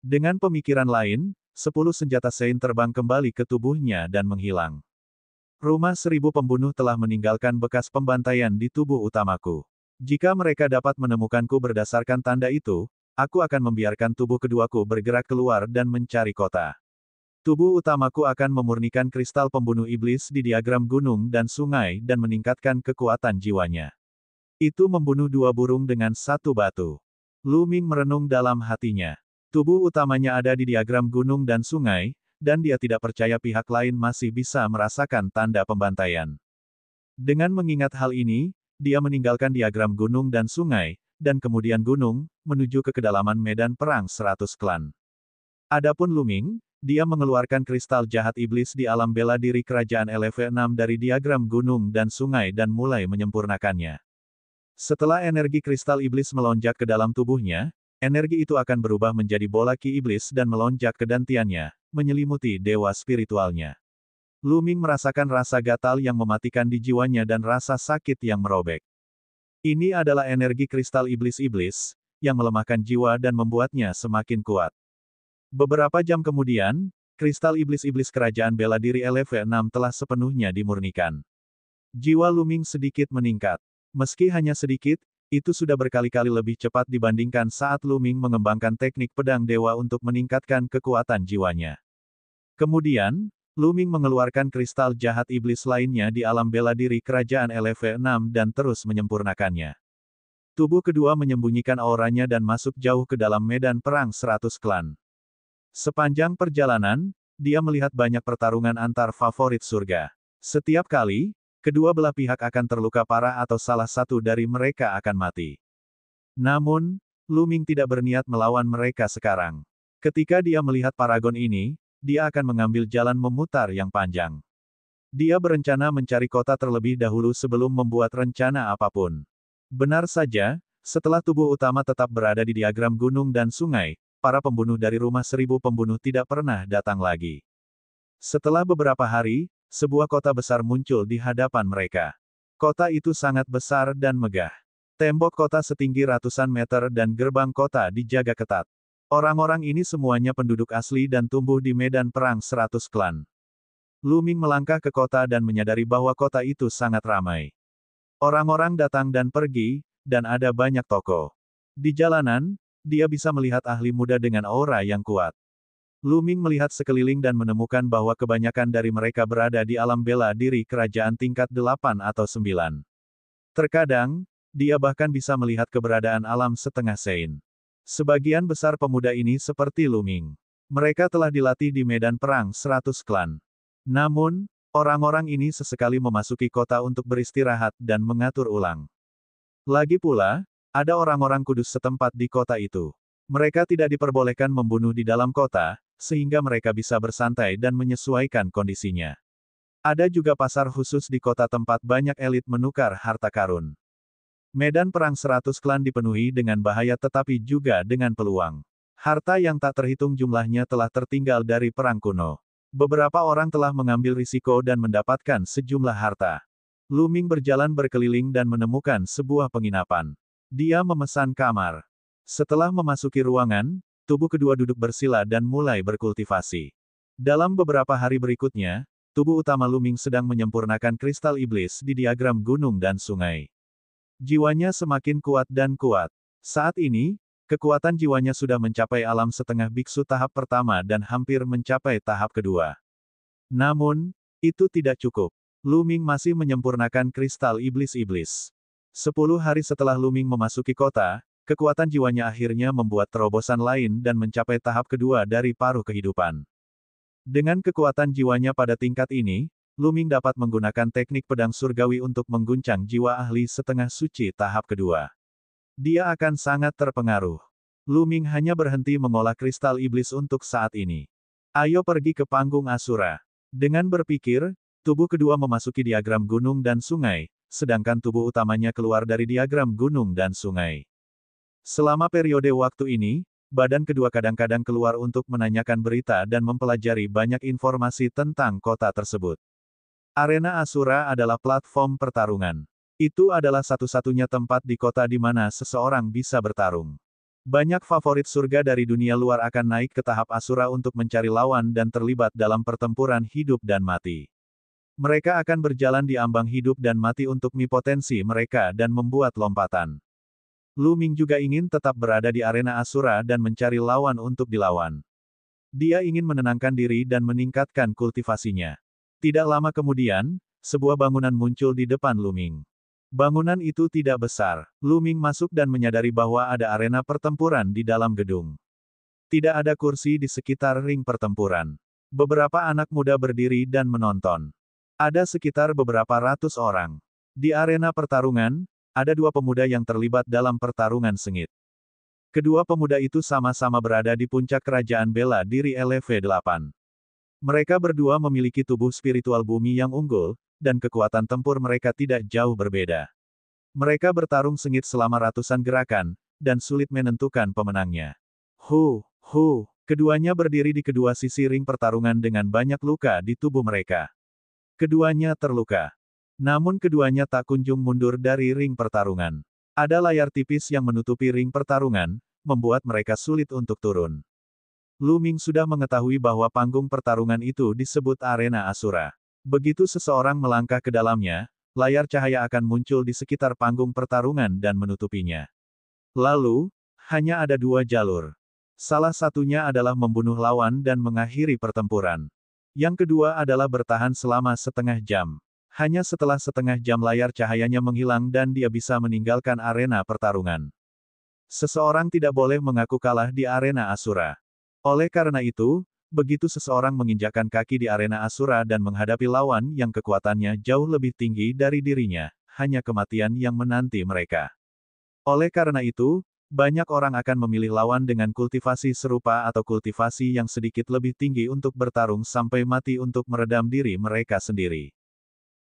A: Dengan pemikiran lain, 10 senjata Sein terbang kembali ke tubuhnya dan menghilang. Rumah 1000 pembunuh telah meninggalkan bekas pembantaian di tubuh utamaku. Jika mereka dapat menemukanku berdasarkan tanda itu, aku akan membiarkan tubuh keduaku bergerak keluar dan mencari kota. Tubuh utamaku akan memurnikan kristal pembunuh iblis di diagram gunung dan sungai dan meningkatkan kekuatan jiwanya. Itu membunuh 2 burung dengan 1 batu. Lu Ming merenung dalam hatinya. Tubuh utamanya ada di diagram gunung dan sungai, dan dia tidak percaya pihak lain masih bisa merasakan tanda pembantaian. Dengan mengingat hal ini, dia meninggalkan diagram gunung dan sungai, dan kemudian gunung, menuju ke kedalaman medan perang 100 klan. Adapun Lu Ming, dia mengeluarkan kristal jahat iblis di alam bela diri kerajaan LV6 dari diagram gunung dan sungai dan mulai menyempurnakannya. Setelah energi kristal iblis melonjak ke dalam tubuhnya, energi itu akan berubah menjadi bola Qi iblis dan melonjak ke dantiannya, menyelimuti dewa spiritualnya. Lu Ming merasakan rasa gatal yang mematikan di jiwanya dan rasa sakit yang merobek. Ini adalah energi kristal iblis-iblis, yang melemahkan jiwa dan membuatnya semakin kuat. Beberapa jam kemudian, kristal iblis-iblis kerajaan bela diri LV6 telah sepenuhnya dimurnikan. Jiwa Lu Ming sedikit meningkat. Meski hanya sedikit, itu sudah berkali-kali lebih cepat dibandingkan saat Lu Ming mengembangkan teknik pedang dewa untuk meningkatkan kekuatan jiwanya. Kemudian, Lu Ming mengeluarkan kristal jahat iblis lainnya di alam bela diri kerajaan LV6 dan terus menyempurnakannya. Tubuh kedua menyembunyikan auranya dan masuk jauh ke dalam medan perang 100 klan. Sepanjang perjalanan, dia melihat banyak pertarungan antar favorit surga. Setiap kali, kedua belah pihak akan terluka parah atau salah satu dari mereka akan mati. Namun, Lu Ming tidak berniat melawan mereka sekarang. Ketika dia melihat paragon ini, dia akan mengambil jalan memutar yang panjang. Dia berencana mencari kota terlebih dahulu sebelum membuat rencana apapun. Benar saja, setelah tubuh utama tetap berada di diagram gunung dan sungai, para pembunuh dari rumah 1000 pembunuh tidak pernah datang lagi. Setelah beberapa hari, sebuah kota besar muncul di hadapan mereka. Kota itu sangat besar dan megah. Tembok kota setinggi ratusan meter dan gerbang kota dijaga ketat. Orang-orang ini semuanya penduduk asli dan tumbuh di medan perang 100 klan. Lu Ming melangkah ke kota dan menyadari bahwa kota itu sangat ramai. Orang-orang datang dan pergi, dan ada banyak toko. Di jalanan, dia bisa melihat ahli muda dengan aura yang kuat. Lu Ming melihat sekeliling dan menemukan bahwa kebanyakan dari mereka berada di alam bela diri kerajaan tingkat 8 atau 9. Terkadang, dia bahkan bisa melihat keberadaan alam setengah sein. Sebagian besar pemuda ini seperti Lu Ming. Mereka telah dilatih di medan perang 100 klan. Namun, orang-orang ini sesekali memasuki kota untuk beristirahat dan mengatur ulang. Lagi pula, ada orang-orang kudus setempat di kota itu. Mereka tidak diperbolehkan membunuh di dalam kota, sehingga mereka bisa bersantai dan menyesuaikan kondisinya. Ada juga pasar khusus di kota tempat banyak elit menukar harta karun. Medan perang 100 klan dipenuhi dengan bahaya tetapi juga dengan peluang. Harta yang tak terhitung jumlahnya telah tertinggal dari perang kuno. Beberapa orang telah mengambil risiko dan mendapatkan sejumlah harta. Lu Ming berjalan berkeliling dan menemukan sebuah penginapan. Dia memesan kamar. Setelah memasuki ruangan, tubuh kedua duduk bersila dan mulai berkultivasi. Dalam beberapa hari berikutnya, tubuh utama Lu Ming sedang menyempurnakan kristal iblis di diagram gunung dan sungai. Jiwanya semakin kuat dan kuat. Saat ini, kekuatan jiwanya sudah mencapai alam setengah biksu tahap pertama dan hampir mencapai tahap kedua. Namun, itu tidak cukup. Lu Ming masih menyempurnakan kristal iblis-iblis. 10 hari setelah Lu Ming memasuki kota, kekuatan jiwanya akhirnya membuat terobosan lain dan mencapai tahap kedua dari paruh kehidupan. Dengan kekuatan jiwanya pada tingkat ini, Lu Ming dapat menggunakan teknik pedang surgawi untuk mengguncang jiwa ahli setengah suci tahap kedua. Dia akan sangat terpengaruh. Lu Ming hanya berhenti mengolah kristal iblis untuk saat ini. Ayo pergi ke panggung Asura. Dengan berpikir, tubuh kedua memasuki diagram gunung dan sungai, sedangkan tubuh utamanya keluar dari diagram gunung dan sungai. Selama periode waktu ini, badan kedua kadang-kadang keluar untuk menanyakan berita dan mempelajari banyak informasi tentang kota tersebut. Arena Asura adalah platform pertarungan. Itu adalah satu-satunya tempat di kota di mana seseorang bisa bertarung. Banyak favorit surga dari dunia luar akan naik ke tahap Asura untuk mencari lawan dan terlibat dalam pertempuran hidup dan mati. Mereka akan berjalan di ambang hidup dan mati untuk potensi mereka dan membuat lompatan. Lu Ming juga ingin tetap berada di arena Asura dan mencari lawan untuk dilawan. Dia ingin menenangkan diri dan meningkatkan kultivasinya. Tidak lama kemudian, sebuah bangunan muncul di depan Lu Ming. Bangunan itu tidak besar. Lu Ming masuk dan menyadari bahwa ada arena pertempuran di dalam gedung. Tidak ada kursi di sekitar ring pertempuran. Beberapa anak muda berdiri dan menonton. Ada sekitar beberapa ratus orang. Di arena pertarungan, ada dua pemuda yang terlibat dalam pertarungan sengit. Kedua pemuda itu sama-sama berada di puncak kerajaan bela diri LV8. Mereka berdua memiliki tubuh spiritual bumi yang unggul, dan kekuatan tempur mereka tidak jauh berbeda. Mereka bertarung sengit selama ratusan gerakan, dan sulit menentukan pemenangnya. Keduanya berdiri di kedua sisi ring pertarungan dengan banyak luka di tubuh mereka. Keduanya terluka. Namun keduanya tak kunjung mundur dari ring pertarungan. Ada layar tipis yang menutupi ring pertarungan, membuat mereka sulit untuk turun. Lu Ming sudah mengetahui bahwa panggung pertarungan itu disebut arena Asura. Begitu seseorang melangkah ke dalamnya, layar cahaya akan muncul di sekitar panggung pertarungan dan menutupinya. Lalu, hanya ada dua jalur. Salah satunya adalah membunuh lawan dan mengakhiri pertempuran. Yang kedua adalah bertahan selama setengah jam. Hanya setelah setengah jam layar cahayanya menghilang dan dia bisa meninggalkan arena pertarungan. Seseorang tidak boleh mengaku kalah di arena Asura. Oleh karena itu, begitu seseorang menginjakkan kaki di arena Asura dan menghadapi lawan yang kekuatannya jauh lebih tinggi dari dirinya, hanya kematian yang menanti mereka. Oleh karena itu, banyak orang akan memilih lawan dengan kultivasi serupa atau kultivasi yang sedikit lebih tinggi untuk bertarung sampai mati untuk meredam diri mereka sendiri.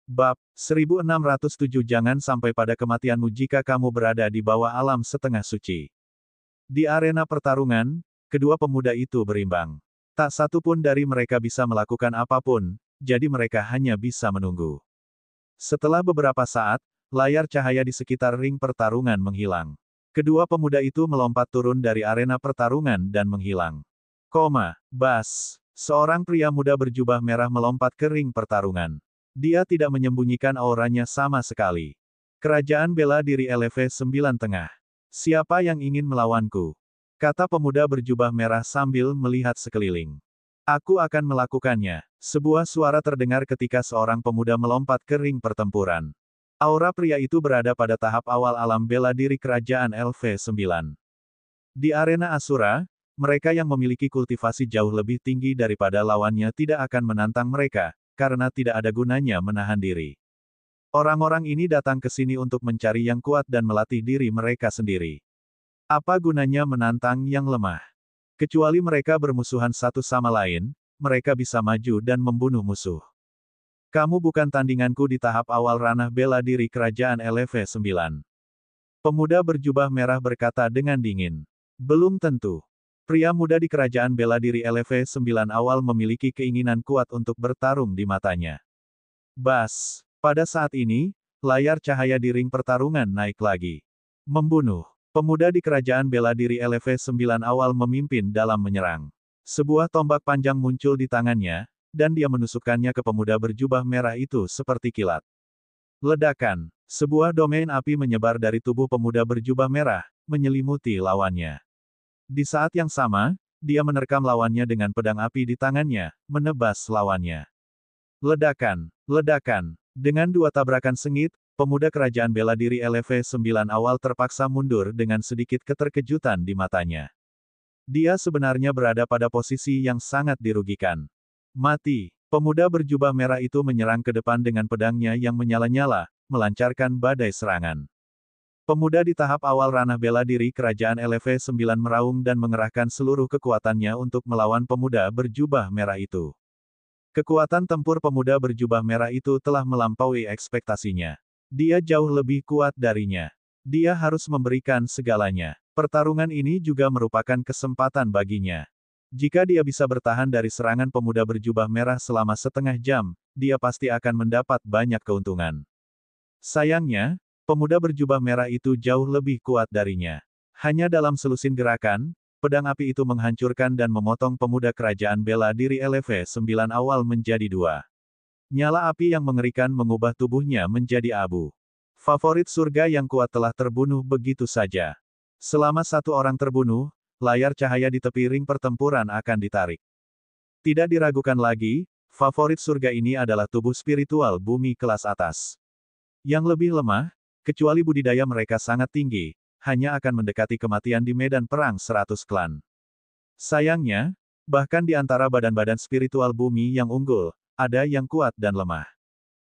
A: Bab 1607 Jangan sampai pada kematianmu jika kamu berada di bawah alam setengah suci. Di arena pertarungan, kedua pemuda itu berimbang. Tak satu pun dari mereka bisa melakukan apapun, jadi mereka hanya bisa menunggu. Setelah beberapa saat, layar cahaya di sekitar ring pertarungan menghilang. Kedua pemuda itu melompat turun dari arena pertarungan dan menghilang. Bas. Seorang pria muda berjubah merah melompat ke ring pertarungan. Dia tidak menyembunyikan auranya sama sekali. Kerajaan bela diri LV9 Tengah. Siapa yang ingin melawanku? Kata pemuda berjubah merah sambil melihat sekeliling. Aku akan melakukannya. Sebuah suara terdengar ketika seorang pemuda melompat ke ring pertempuran. Aura pria itu berada pada tahap awal alam bela diri kerajaan LV9. Di arena Asura, mereka yang memiliki kultivasi jauh lebih tinggi daripada lawannya tidak akan menantang mereka, karena tidak ada gunanya menahan diri. Orang-orang ini datang ke sini untuk mencari yang kuat dan melatih diri mereka sendiri. Apa gunanya menantang yang lemah? Kecuali mereka bermusuhan satu sama lain, mereka bisa maju dan membunuh musuh. Kamu bukan tandinganku di tahap awal ranah bela diri kerajaan LV9. Pemuda berjubah merah berkata dengan dingin. Belum tentu. Pria muda di kerajaan bela diri LV9 awal memiliki keinginan kuat untuk bertarung di matanya. Bas. Pada saat ini, layar cahaya di ring pertarungan naik lagi. Membunuh. Pemuda di kerajaan bela diri LV9 awal memimpin dalam menyerang. Sebuah tombak panjang muncul di tangannya, dan dia menusukkannya ke pemuda berjubah merah itu seperti kilat. Ledakan. Sebuah domain api menyebar dari tubuh pemuda berjubah merah, menyelimuti lawannya. Di saat yang sama, dia menerkam lawannya dengan pedang api di tangannya, menebas lawannya. Ledakan. Ledakan. Dengan dua tabrakan sengit, pemuda kerajaan bela diri LV9 awal terpaksa mundur dengan sedikit keterkejutan di matanya. Dia sebenarnya berada pada posisi yang sangat dirugikan. Mati. Pemuda berjubah merah itu menyerang ke depan dengan pedangnya yang menyala-nyala, melancarkan badai serangan. Pemuda di tahap awal ranah bela diri kerajaan LV9 meraung dan mengerahkan seluruh kekuatannya untuk melawan pemuda berjubah merah itu. Kekuatan tempur pemuda berjubah merah itu telah melampaui ekspektasinya. Dia jauh lebih kuat darinya. Dia harus memberikan segalanya. Pertarungan ini juga merupakan kesempatan baginya. Jika dia bisa bertahan dari serangan pemuda berjubah merah selama setengah jam, dia pasti akan mendapat banyak keuntungan. Sayangnya, pemuda berjubah merah itu jauh lebih kuat darinya. Hanya dalam selusin gerakan, pedang api itu menghancurkan dan memotong pemuda kerajaan bela diri LV9 awal menjadi dua. Nyala api yang mengerikan mengubah tubuhnya menjadi abu. Favorit surga yang kuat telah terbunuh begitu saja. Selama satu orang terbunuh, layar cahaya di tepi ring pertempuran akan ditarik. Tidak diragukan lagi, favorit surga ini adalah tubuh spiritual bumi kelas atas. Yang lebih lemah, kecuali budidaya mereka sangat tinggi, hanya akan mendekati kematian di medan perang 100 klan. Sayangnya, bahkan di antara badan-badan spiritual bumi yang unggul, ada yang kuat dan lemah.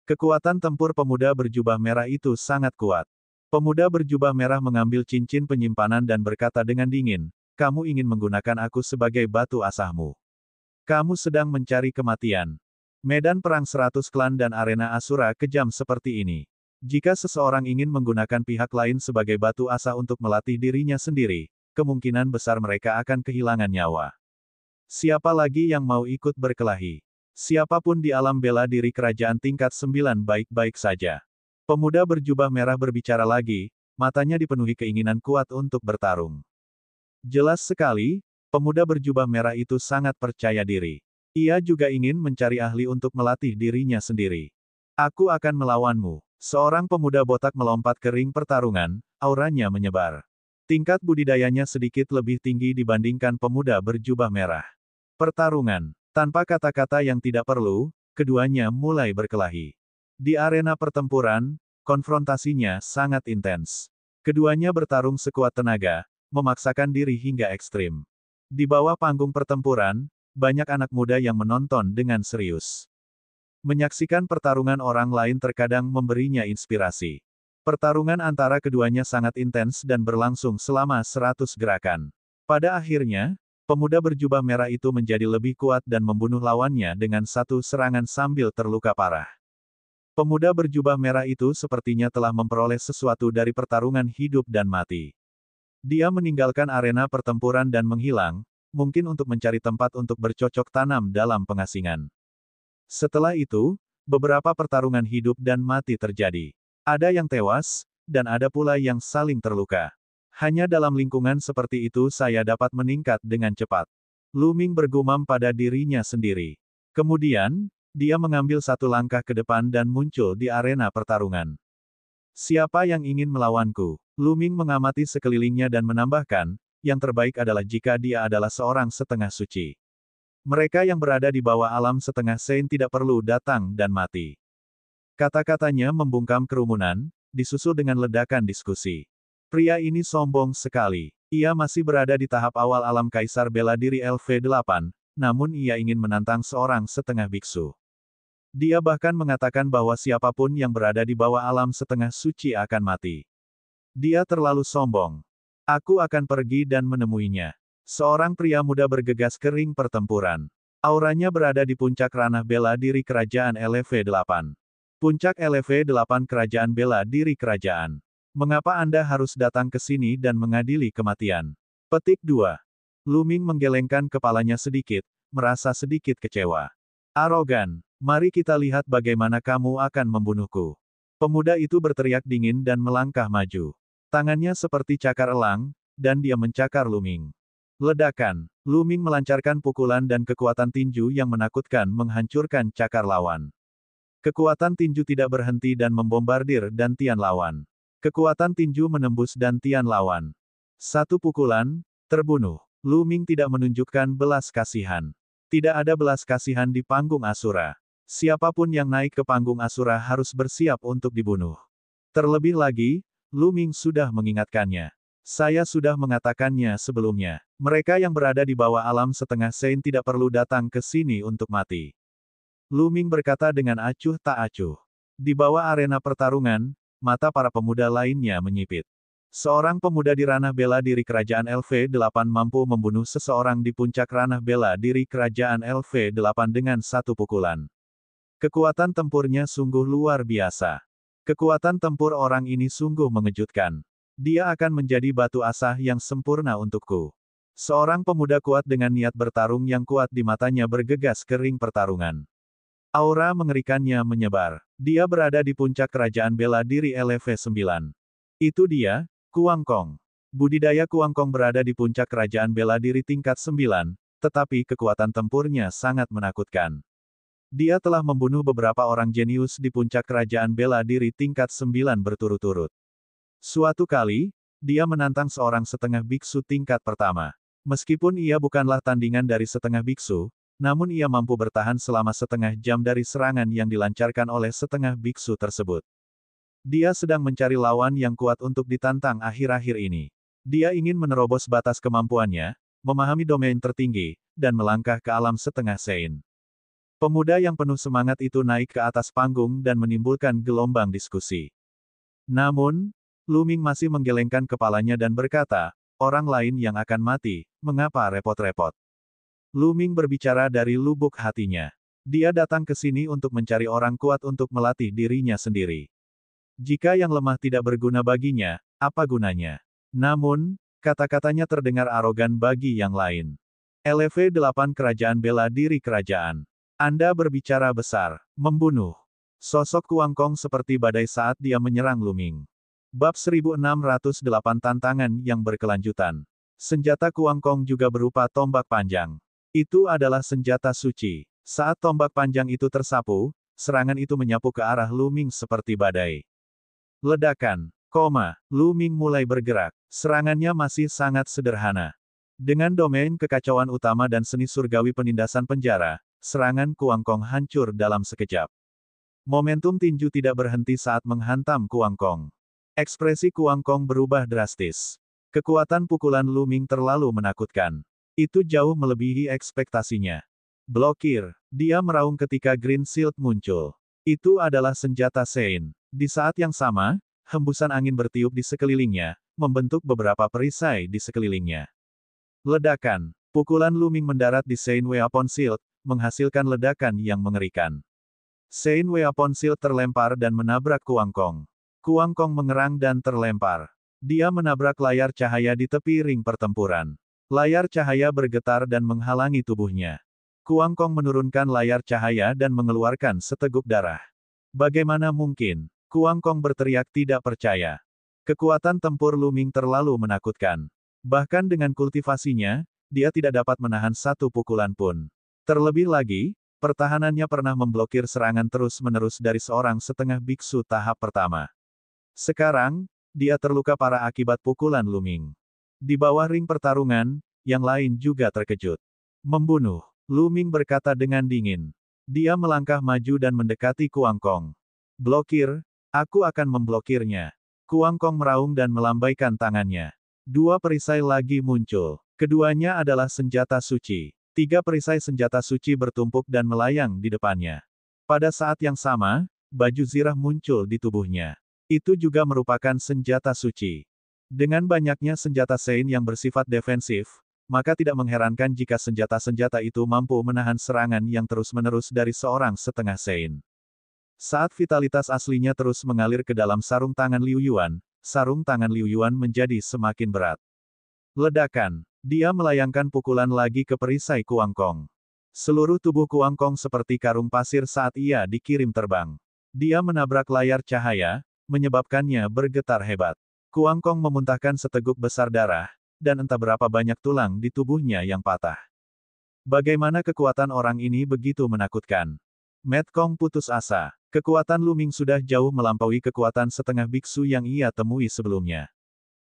A: Kekuatan tempur pemuda berjubah merah itu sangat kuat. Pemuda berjubah merah mengambil cincin penyimpanan dan berkata dengan dingin, kamu ingin menggunakan aku sebagai batu asahmu. Kamu sedang mencari kematian. Medan perang 100 klan dan arena Asura kejam seperti ini. Jika seseorang ingin menggunakan pihak lain sebagai batu asa untuk melatih dirinya sendiri, kemungkinan besar mereka akan kehilangan nyawa. Siapa lagi yang mau ikut berkelahi? Siapapun di alam bela diri kerajaan tingkat 9 baik-baik saja. Pemuda berjubah merah berbicara lagi, matanya dipenuhi keinginan kuat untuk bertarung. Jelas sekali, pemuda berjubah merah itu sangat percaya diri. Ia juga ingin mencari ahli untuk melatih dirinya sendiri. Aku akan melawanmu. Seorang pemuda botak melompat ke ring pertarungan, auranya menyebar. Tingkat budidayanya sedikit lebih tinggi dibandingkan pemuda berjubah merah. Pertarungan. Tanpa kata-kata yang tidak perlu, keduanya mulai berkelahi. Di arena pertempuran, konfrontasinya sangat intens. Keduanya bertarung sekuat tenaga, memaksakan diri hingga ekstrim. Di bawah panggung pertempuran, banyak anak muda yang menonton dengan serius. Menyaksikan pertarungan orang lain terkadang memberinya inspirasi. Pertarungan antara keduanya sangat intens dan berlangsung selama 100 gerakan. Pada akhirnya, pemuda berjubah merah itu menjadi lebih kuat dan membunuh lawannya dengan satu serangan sambil terluka parah. Pemuda berjubah merah itu sepertinya telah memperoleh sesuatu dari pertarungan hidup dan mati. Dia meninggalkan arena pertempuran dan menghilang, mungkin untuk mencari tempat untuk bercocok tanam dalam pengasingan. Setelah itu, beberapa pertarungan hidup dan mati terjadi. Ada yang tewas, dan ada pula yang saling terluka. Hanya dalam lingkungan seperti itu saya dapat meningkat dengan cepat. Lu Ming bergumam pada dirinya sendiri. Kemudian, dia mengambil satu langkah ke depan dan muncul di arena pertarungan. Siapa yang ingin melawanku? Lu Ming mengamati sekelilingnya dan menambahkan, yang terbaik adalah jika dia adalah seorang setengah suci. Mereka yang berada di bawah alam setengah Saint tidak perlu datang dan mati. Kata-katanya membungkam kerumunan, disusul dengan ledakan diskusi. Pria ini sombong sekali. Ia masih berada di tahap awal alam kaisar bela diri LV8, namun ia ingin menantang seorang setengah biksu. Dia bahkan mengatakan bahwa siapapun yang berada di bawah alam setengah suci akan mati. Dia terlalu sombong. Aku akan pergi dan menemuinya. Seorang pria muda bergegas ke ring pertempuran. Auranya berada di puncak ranah bela diri kerajaan LV8. Puncak LV8 kerajaan bela diri kerajaan. Mengapa Anda harus datang ke sini dan mengadili kematian? Petik 2. Lu Ming menggelengkan kepalanya sedikit, merasa sedikit kecewa. Arogan, mari kita lihat bagaimana kamu akan membunuhku. Pemuda itu berteriak dingin dan melangkah maju. Tangannya seperti cakar elang, dan dia mencakar Lu Ming. Ledakan, Lu Ming melancarkan pukulan dan kekuatan tinju yang menakutkan menghancurkan cakar lawan. Kekuatan tinju tidak berhenti dan membombardir dantian lawan. Kekuatan tinju menembus dantian lawan. Satu pukulan, terbunuh. Lu Ming tidak menunjukkan belas kasihan. Tidak ada belas kasihan di panggung Asura. Siapapun yang naik ke panggung Asura harus bersiap untuk dibunuh. Terlebih lagi, Lu Ming sudah mengingatkannya. Saya sudah mengatakannya sebelumnya. Mereka yang berada di bawah alam setengah Sein tidak perlu datang ke sini untuk mati. Lu Ming berkata dengan acuh tak acuh. Di bawah arena pertarungan, mata para pemuda lainnya menyipit. Seorang pemuda di ranah bela diri kerajaan LV8 mampu membunuh seseorang di puncak ranah bela diri kerajaan LV8 dengan satu pukulan. Kekuatan tempurnya sungguh luar biasa. Kekuatan tempur orang ini sungguh mengejutkan. Dia akan menjadi batu asah yang sempurna untukku. Seorang pemuda kuat dengan niat bertarung yang kuat di matanya bergegas ke ring pertarungan. Aura mengerikannya menyebar. Dia berada di puncak kerajaan bela diri LV9. Itu dia, Kuang Kong. Budidaya Kuang Kong berada di puncak kerajaan bela diri tingkat 9, tetapi kekuatan tempurnya sangat menakutkan. Dia telah membunuh beberapa orang jenius di puncak kerajaan bela diri tingkat 9 berturut-turut. Suatu kali, dia menantang seorang setengah biksu tingkat pertama. Meskipun ia bukanlah tandingan dari setengah biksu, namun ia mampu bertahan selama setengah jam dari serangan yang dilancarkan oleh setengah biksu tersebut. Dia sedang mencari lawan yang kuat untuk ditantang akhir-akhir ini. Dia ingin menerobos batas kemampuannya, memahami domain tertinggi, dan melangkah ke alam setengah Sein. Pemuda yang penuh semangat itu naik ke atas panggung dan menimbulkan gelombang diskusi. Namun, Lu Ming masih menggelengkan kepalanya dan berkata, orang lain yang akan mati, mengapa repot-repot? Lu Ming berbicara dari lubuk hatinya. Dia datang ke sini untuk mencari orang kuat untuk melatih dirinya sendiri. Jika yang lemah tidak berguna baginya, apa gunanya? Namun, kata-katanya terdengar arogan bagi yang lain. LV8 Kerajaan Bela Diri Kerajaan. Anda berbicara besar, membunuh. Sosok Kuang Kong seperti badai saat dia menyerang Lu Ming. Bab 1608 Tantangan yang berkelanjutan. Senjata Kuang Kong juga berupa tombak panjang. Itu adalah senjata suci. Saat tombak panjang itu tersapu, serangan itu menyapu ke arah Lu Ming seperti badai. Ledakan, Lu Ming mulai bergerak. Serangannya masih sangat sederhana. Dengan domain kekacauan utama dan seni surgawi penindasan penjara, serangan Kuang Kong hancur dalam sekejap. Momentum tinju tidak berhenti saat menghantam Kuang Kong. Ekspresi Kuang Kong berubah drastis. Kekuatan pukulan Lu Ming terlalu menakutkan. Itu jauh melebihi ekspektasinya. Blokir. Dia meraung ketika Green Shield muncul. Itu adalah senjata Sein. Di saat yang sama, hembusan angin bertiup di sekelilingnya, membentuk beberapa perisai di sekelilingnya. Ledakan. Pukulan Lu Ming mendarat di Sein Weapon Shield, menghasilkan ledakan yang mengerikan. Sein Weapon Shield terlempar dan menabrak Kuang Kong. Kuang Kong mengerang dan terlempar. Dia menabrak layar cahaya di tepi ring pertempuran. Layar cahaya bergetar dan menghalangi tubuhnya. Kuang Kong menurunkan layar cahaya dan mengeluarkan seteguk darah. Bagaimana mungkin? Kuang Kong berteriak tidak percaya. Kekuatan tempur Lu Ming terlalu menakutkan. Bahkan dengan kultivasinya, dia tidak dapat menahan satu pukulan pun. Terlebih lagi, pertahanannya pernah memblokir serangan terus-menerus dari seorang setengah biksu tahap pertama. Sekarang, dia terluka parah akibat pukulan Lu Ming. Di bawah ring pertarungan, yang lain juga terkejut. Membunuh. Lu Ming berkata dengan dingin. Dia melangkah maju dan mendekati Kuang Kong. Blokir, aku akan memblokirnya. Kuang Kong meraung dan melambaikan tangannya. Dua perisai lagi muncul. Keduanya adalah senjata suci. Tiga perisai senjata suci bertumpuk dan melayang di depannya. Pada saat yang sama, baju zirah muncul di tubuhnya. Itu juga merupakan senjata suci. Dengan banyaknya senjata Sein yang bersifat defensif, maka tidak mengherankan jika senjata-senjata itu mampu menahan serangan yang terus-menerus dari seorang setengah Sein. Saat vitalitas aslinya terus mengalir ke dalam sarung tangan Liu Yuan, sarung tangan Liu Yuan menjadi semakin berat. Ledakan. Dia melayangkan pukulan lagi ke perisai Kuang Kong. Seluruh tubuh Kuang Kong seperti karung pasir saat ia dikirim terbang. Dia menabrak layar cahaya, menyebabkannya bergetar hebat. Kuang Kong memuntahkan seteguk besar darah, dan entah berapa banyak tulang di tubuhnya yang patah. Bagaimana kekuatan orang ini begitu menakutkan? Matt Kong putus asa. Kekuatan Lu Ming sudah jauh melampaui kekuatan setengah biksu yang ia temui sebelumnya.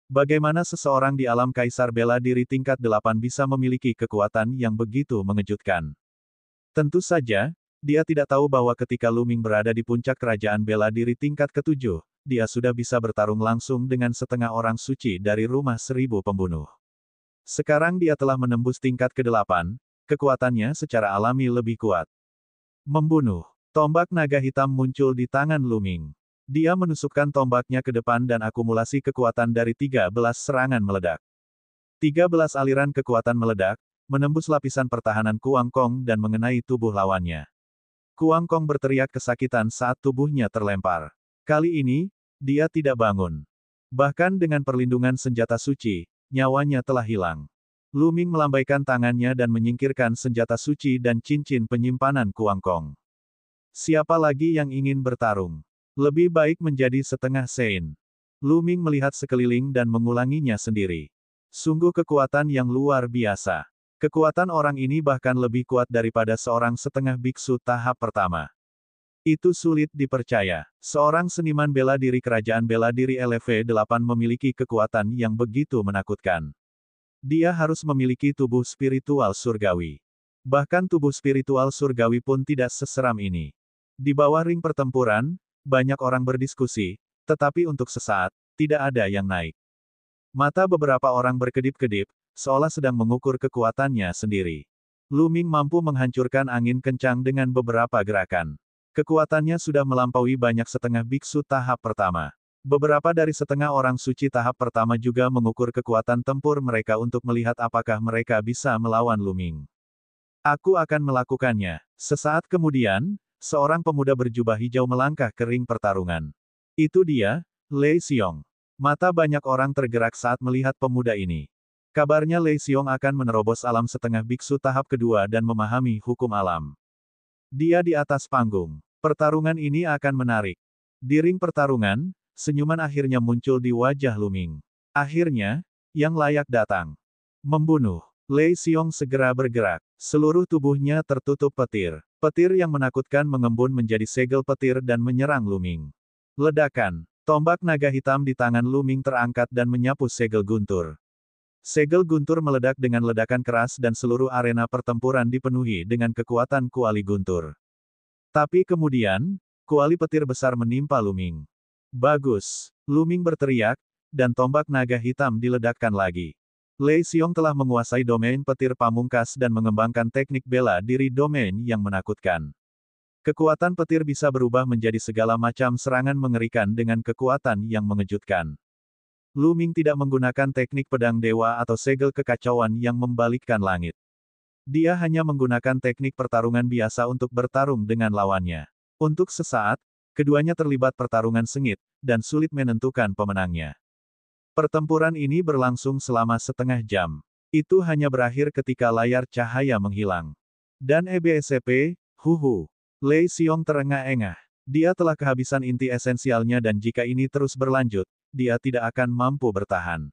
A: Bagaimana seseorang di alam kaisar bela diri tingkat 8 bisa memiliki kekuatan yang begitu mengejutkan? Tentu saja, dia tidak tahu bahwa ketika Lu Ming berada di puncak kerajaan bela diri tingkat ke-7, dia sudah bisa bertarung langsung dengan setengah orang suci dari rumah 1000 pembunuh. Sekarang dia telah menembus tingkat ke-8, kekuatannya secara alami lebih kuat. Membunuh. Tombak naga hitam muncul di tangan Lu Ming. Dia menusukkan tombaknya ke depan dan akumulasi kekuatan dari 13 serangan meledak. 13 aliran kekuatan meledak, menembus lapisan pertahanan Kuang Kong dan mengenai tubuh lawannya. Kuang Kong berteriak kesakitan saat tubuhnya terlempar. Kali ini, dia tidak bangun. Bahkan dengan perlindungan senjata suci, nyawanya telah hilang. Lu Ming melambaikan tangannya dan menyingkirkan senjata suci dan cincin penyimpanan Kuang Kong. Siapa lagi yang ingin bertarung? Lebih baik menjadi setengah Sein. Lu Ming melihat sekeliling dan mengulanginya sendiri. Sungguh kekuatan yang luar biasa. Kekuatan orang ini bahkan lebih kuat daripada seorang setengah biksu tahap pertama. Itu sulit dipercaya. Seorang seniman bela diri kerajaan bela diri LV8 memiliki kekuatan yang begitu menakutkan. Dia harus memiliki tubuh spiritual surgawi. Bahkan tubuh spiritual surgawi pun tidak seseram ini. Di bawah ring pertempuran, banyak orang berdiskusi, tetapi untuk sesaat, tidak ada yang naik. Mata beberapa orang berkedip-kedip, seolah sedang mengukur kekuatannya sendiri. Lu Ming mampu menghancurkan angin kencang dengan beberapa gerakan. Kekuatannya sudah melampaui banyak setengah biksu tahap pertama. Beberapa dari setengah orang suci tahap pertama juga mengukur kekuatan tempur mereka untuk melihat apakah mereka bisa melawan Lu Ming. Aku akan melakukannya. Sesaat kemudian, seorang pemuda berjubah hijau melangkah ke ring pertarungan. Itu dia, Lei Xiong. Mata banyak orang tergerak saat melihat pemuda ini. Kabarnya Lei Xiong akan menerobos alam setengah biksu tahap kedua dan memahami hukum alam. Dia di atas panggung. Pertarungan ini akan menarik. Di ring pertarungan, senyuman akhirnya muncul di wajah Lu Ming. Akhirnya, yang layak datang. Membunuh. Lei Xiong segera bergerak. Seluruh tubuhnya tertutup petir. Petir yang menakutkan mengembun menjadi segel petir dan menyerang Lu Ming. Ledakan. Tombak naga hitam di tangan Lu Ming terangkat dan menyapu segel guntur. Segel guntur meledak dengan ledakan keras dan seluruh arena pertempuran dipenuhi dengan kekuatan kuali guntur. Tapi kemudian, kuali petir besar menimpa Lu Ming. Bagus. Lu Ming berteriak, dan tombak naga hitam diledakkan lagi. Lei Xiong telah menguasai domain petir pamungkas dan mengembangkan teknik bela diri domain yang menakutkan. Kekuatan petir bisa berubah menjadi segala macam serangan mengerikan dengan kekuatan yang mengejutkan. Lu Ming tidak menggunakan teknik pedang dewa atau segel kekacauan yang membalikkan langit. Dia hanya menggunakan teknik pertarungan biasa untuk bertarung dengan lawannya. Untuk sesaat, keduanya terlibat pertarungan sengit, dan sulit menentukan pemenangnya. Pertempuran ini berlangsung selama setengah jam. Itu hanya berakhir ketika layar cahaya menghilang. Dan EBSCP, huhu. Lei Xiong terengah-engah. Dia telah kehabisan inti esensialnya dan jika ini terus berlanjut, dia tidak akan mampu bertahan.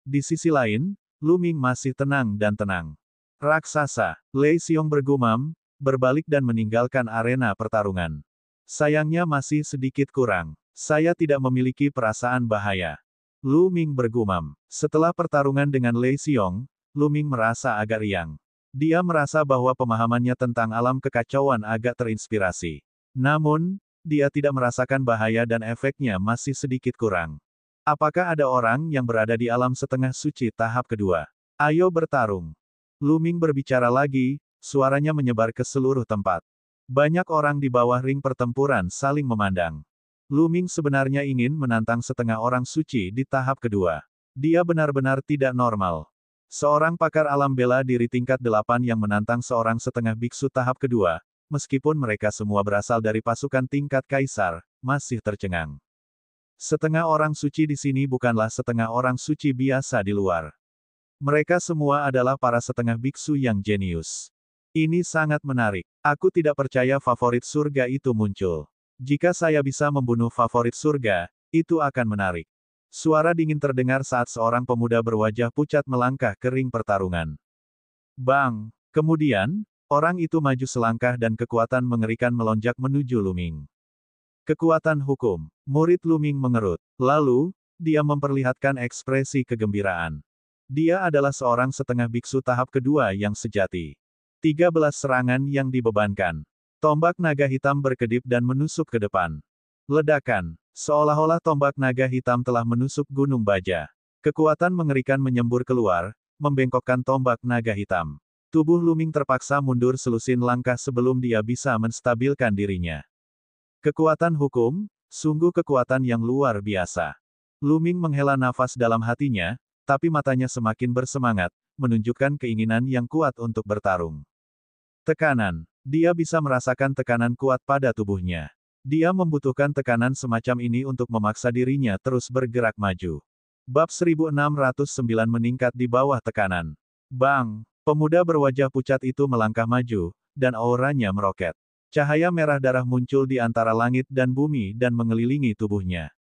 A: Di sisi lain, Lu Ming masih tenang dan tenang. Raksasa. Lei Xiong bergumam, berbalik dan meninggalkan arena pertarungan. Sayangnya masih sedikit kurang. Saya tidak memiliki perasaan bahaya. Lu Ming bergumam. Setelah pertarungan dengan Lei Xiong, Lu Ming merasa agak riang. Dia merasa bahwa pemahamannya tentang alam kekacauan agak terinspirasi. Namun, dia tidak merasakan bahaya dan efeknya masih sedikit kurang. Apakah ada orang yang berada di alam setengah suci tahap kedua? Ayo bertarung. Lu Ming berbicara lagi, suaranya menyebar ke seluruh tempat. Banyak orang di bawah ring pertempuran saling memandang. Lu Ming sebenarnya ingin menantang setengah orang suci di tahap kedua. Dia benar-benar tidak normal. Seorang pakar alam bela diri tingkat 8 yang menantang seorang setengah biksu tahap kedua, meskipun mereka semua berasal dari pasukan tingkat kaisar, masih tercengang. Setengah orang suci di sini bukanlah setengah orang suci biasa di luar. Mereka semua adalah para setengah biksu yang jenius. Ini sangat menarik. Aku tidak percaya favorit surga itu muncul. Jika saya bisa membunuh favorit surga, itu akan menarik. Suara dingin terdengar saat seorang pemuda berwajah pucat melangkah ke ring pertarungan. Bang! Kemudian, orang itu maju selangkah dan kekuatan mengerikan melonjak menuju Lu Ming. Kekuatan hukum. Murid Lu Ming mengerut. Lalu, dia memperlihatkan ekspresi kegembiraan. Dia adalah seorang setengah biksu tahap kedua yang sejati. 13 serangan yang dibebankan. Tombak naga hitam berkedip dan menusuk ke depan. Ledakan. Seolah-olah tombak naga hitam telah menusuk gunung baja. Kekuatan mengerikan menyembur keluar, membengkokkan tombak naga hitam. Tubuh Lu Ming terpaksa mundur selusin langkah sebelum dia bisa menstabilkan dirinya. Kekuatan hukum, sungguh kekuatan yang luar biasa. Lu Ming menghela nafas dalam hatinya, tapi matanya semakin bersemangat, menunjukkan keinginan yang kuat untuk bertarung. Tekanan. Dia bisa merasakan tekanan kuat pada tubuhnya. Dia membutuhkan tekanan semacam ini untuk memaksa dirinya terus bergerak maju. Bab 1609 meningkat di bawah tekanan. Bang! Pemuda berwajah pucat itu melangkah maju, dan auranya meroket. Cahaya merah darah muncul di antara langit dan bumi dan mengelilingi tubuhnya.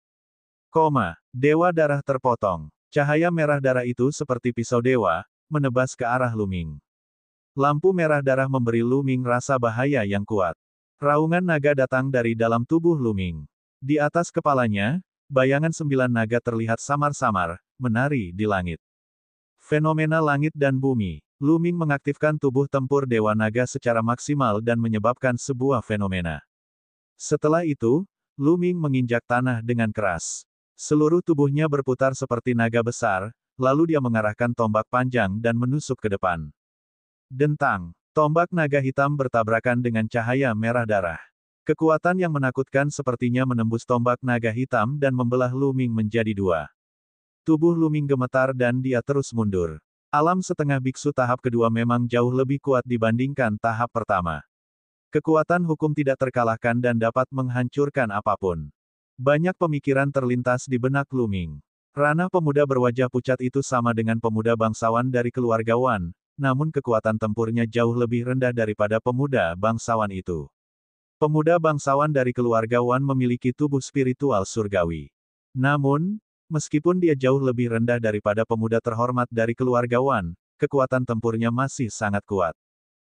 A: Dewa darah terpotong. Cahaya merah darah itu seperti pisau dewa, menebas ke arah Lu Ming. Lampu merah darah memberi Lu Ming rasa bahaya yang kuat. Raungan naga datang dari dalam tubuh Lu Ming. Di atas kepalanya, bayangan 9 naga terlihat samar-samar, menari di langit. Fenomena langit dan bumi. Lu Ming mengaktifkan tubuh tempur Dewa Naga secara maksimal dan menyebabkan sebuah fenomena. Setelah itu, Lu Ming menginjak tanah dengan keras. Seluruh tubuhnya berputar seperti naga besar, lalu dia mengarahkan tombak panjang dan menusuk ke depan. Dentang. Tombak naga hitam bertabrakan dengan cahaya merah darah. Kekuatan yang menakutkan sepertinya menembus tombak naga hitam dan membelah Lu Ming menjadi dua. Tubuh Lu Ming gemetar dan dia terus mundur. Alam setengah biksu tahap kedua memang jauh lebih kuat dibandingkan tahap pertama. Kekuatan hukum tidak terkalahkan dan dapat menghancurkan apapun. Banyak pemikiran terlintas di benak Lu Ming. Ranah pemuda berwajah pucat itu sama dengan pemuda bangsawan dari keluarga Wan, namun kekuatan tempurnya jauh lebih rendah daripada pemuda bangsawan itu. Pemuda bangsawan dari keluarga Wan memiliki tubuh spiritual surgawi. Namun, meskipun dia jauh lebih rendah daripada pemuda terhormat dari keluarga Wan, kekuatan tempurnya masih sangat kuat.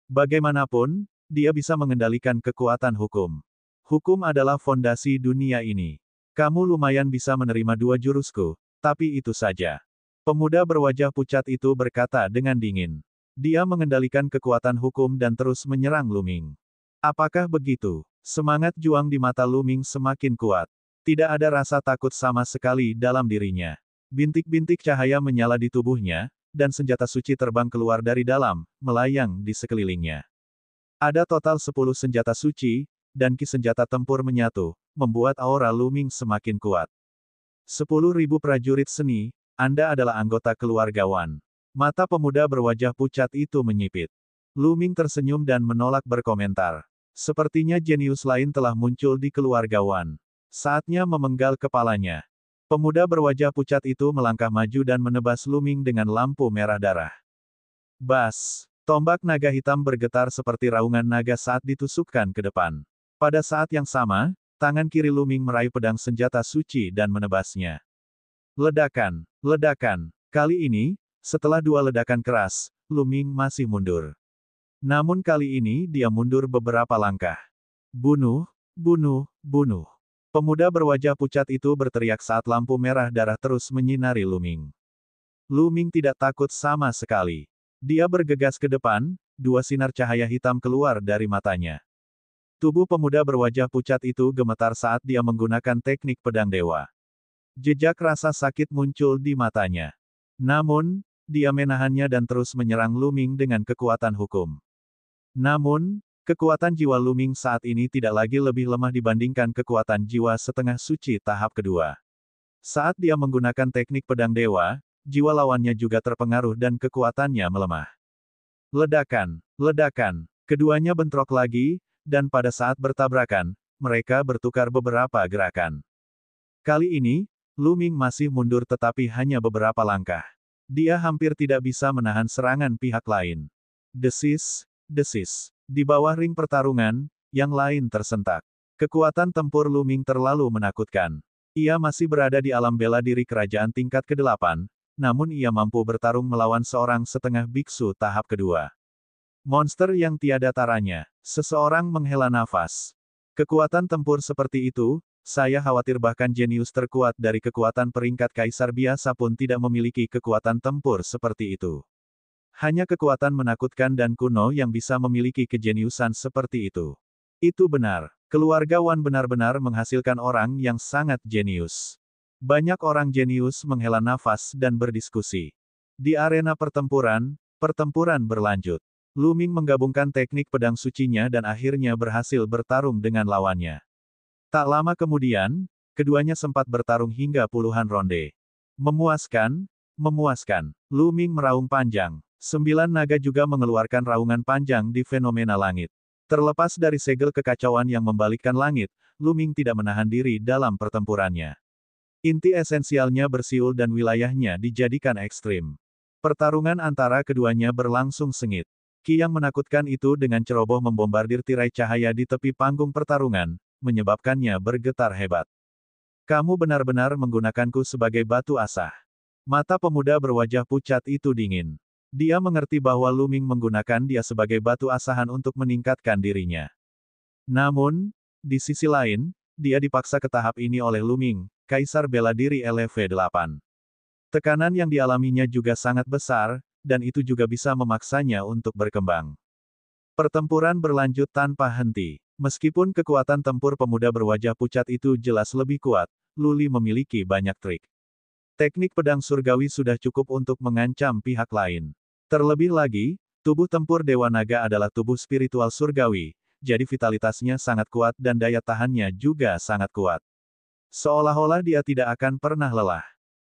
A: Bagaimanapun, dia bisa mengendalikan kekuatan hukum. Hukum adalah fondasi dunia ini. Kamu lumayan bisa menerima 2 jurusku, tapi itu saja. Pemuda berwajah pucat itu berkata dengan dingin. Dia mengendalikan kekuatan hukum dan terus menyerang Lu Ming. Apakah begitu? Semangat juang di mata Lu Ming semakin kuat. Tidak ada rasa takut sama sekali dalam dirinya. Bintik-bintik cahaya menyala di tubuhnya, dan senjata suci terbang keluar dari dalam, melayang di sekelilingnya. Ada total 10 senjata suci, dan ki senjata tempur menyatu, membuat aura Lu Ming semakin kuat. 10.000 prajurit seni, Anda adalah anggota keluarga Wan. Mata pemuda berwajah pucat itu menyipit. Lu Ming tersenyum dan menolak berkomentar. Sepertinya jenius lain telah muncul di keluarga Wan. Saatnya memenggal kepalanya. Pemuda berwajah pucat itu melangkah maju dan menebas Lu Ming dengan lampu merah darah. Bas! Tombak naga hitam bergetar seperti raungan naga saat ditusukkan ke depan. Pada saat yang sama, tangan kiri Lu Ming meraih pedang senjata suci dan menebasnya. Ledakan! Ledakan! Kali ini, setelah 2 ledakan keras, Lu Ming masih mundur. Namun kali ini dia mundur beberapa langkah. Bunuh! Bunuh! Bunuh! Pemuda berwajah pucat itu berteriak saat lampu merah darah terus menyinari Lu Ming. Lu Ming tidak takut sama sekali. Dia bergegas ke depan, 2 sinar cahaya hitam keluar dari matanya. Tubuh pemuda berwajah pucat itu gemetar saat dia menggunakan teknik pedang dewa. Jejak rasa sakit muncul di matanya. Namun, dia menahannya dan terus menyerang Lu Ming dengan kekuatan hukum. Namun, kekuatan jiwa Lu Ming saat ini tidak lagi lebih lemah dibandingkan kekuatan jiwa setengah suci tahap kedua. Saat dia menggunakan teknik pedang dewa, jiwa lawannya juga terpengaruh dan kekuatannya melemah. Ledakan, ledakan, keduanya bentrok lagi, dan pada saat bertabrakan, mereka bertukar beberapa gerakan. Kali ini, Lu Ming masih mundur tetapi hanya beberapa langkah. Dia hampir tidak bisa menahan serangan pihak lain. Desis, desis. Di bawah ring pertarungan, yang lain tersentak. Kekuatan tempur Lu Ming terlalu menakutkan. Ia masih berada di alam bela diri kerajaan tingkat ke-8, namun ia mampu bertarung melawan seorang setengah biksu tahap kedua. Monster yang tiada taranya. Seseorang menghela nafas. Kekuatan tempur seperti itu, saya khawatir bahkan jenius terkuat dari kekuatan peringkat kaisar biasa pun tidak memiliki kekuatan tempur seperti itu. Hanya kekuatan menakutkan dan kuno yang bisa memiliki kejeniusan seperti itu. Itu benar. Keluarga Wan benar-benar menghasilkan orang yang sangat jenius. Banyak orang jenius menghela nafas dan berdiskusi. Di arena pertempuran, pertempuran berlanjut. Lu Ming menggabungkan teknik pedang sucinya dan akhirnya berhasil bertarung dengan lawannya. Tak lama kemudian, keduanya sempat bertarung hingga puluhan ronde. Memuaskan, memuaskan. Lu Ming meraung panjang. 9 naga juga mengeluarkan raungan panjang di fenomena langit. Terlepas dari segel kekacauan yang membalikkan langit, Lu Ming tidak menahan diri dalam pertempurannya. Inti esensialnya bersiul dan wilayahnya dijadikan ekstrim. Pertarungan antara keduanya berlangsung sengit. Ki yang menakutkan itu dengan ceroboh membombardir tirai cahaya di tepi panggung pertarungan, menyebabkannya bergetar hebat. Kamu benar-benar menggunakanku sebagai batu asah. Mata pemuda berwajah pucat itu dingin. Dia mengerti bahwa Lu Ming menggunakan dia sebagai batu asahan untuk meningkatkan dirinya. Namun, di sisi lain, dia dipaksa ke tahap ini oleh Lu Ming, Kaisar Bela Diri LV8. Tekanan yang dialaminya juga sangat besar, dan itu juga bisa memaksanya untuk berkembang. Pertempuran berlanjut tanpa henti. Meskipun kekuatan tempur pemuda berwajah pucat itu jelas lebih kuat, Lu Li memiliki banyak trik. Teknik pedang surgawi sudah cukup untuk mengancam pihak lain. Terlebih lagi, tubuh tempur Dewa Naga adalah tubuh spiritual surgawi, jadi vitalitasnya sangat kuat dan daya tahannya juga sangat kuat. Seolah-olah dia tidak akan pernah lelah.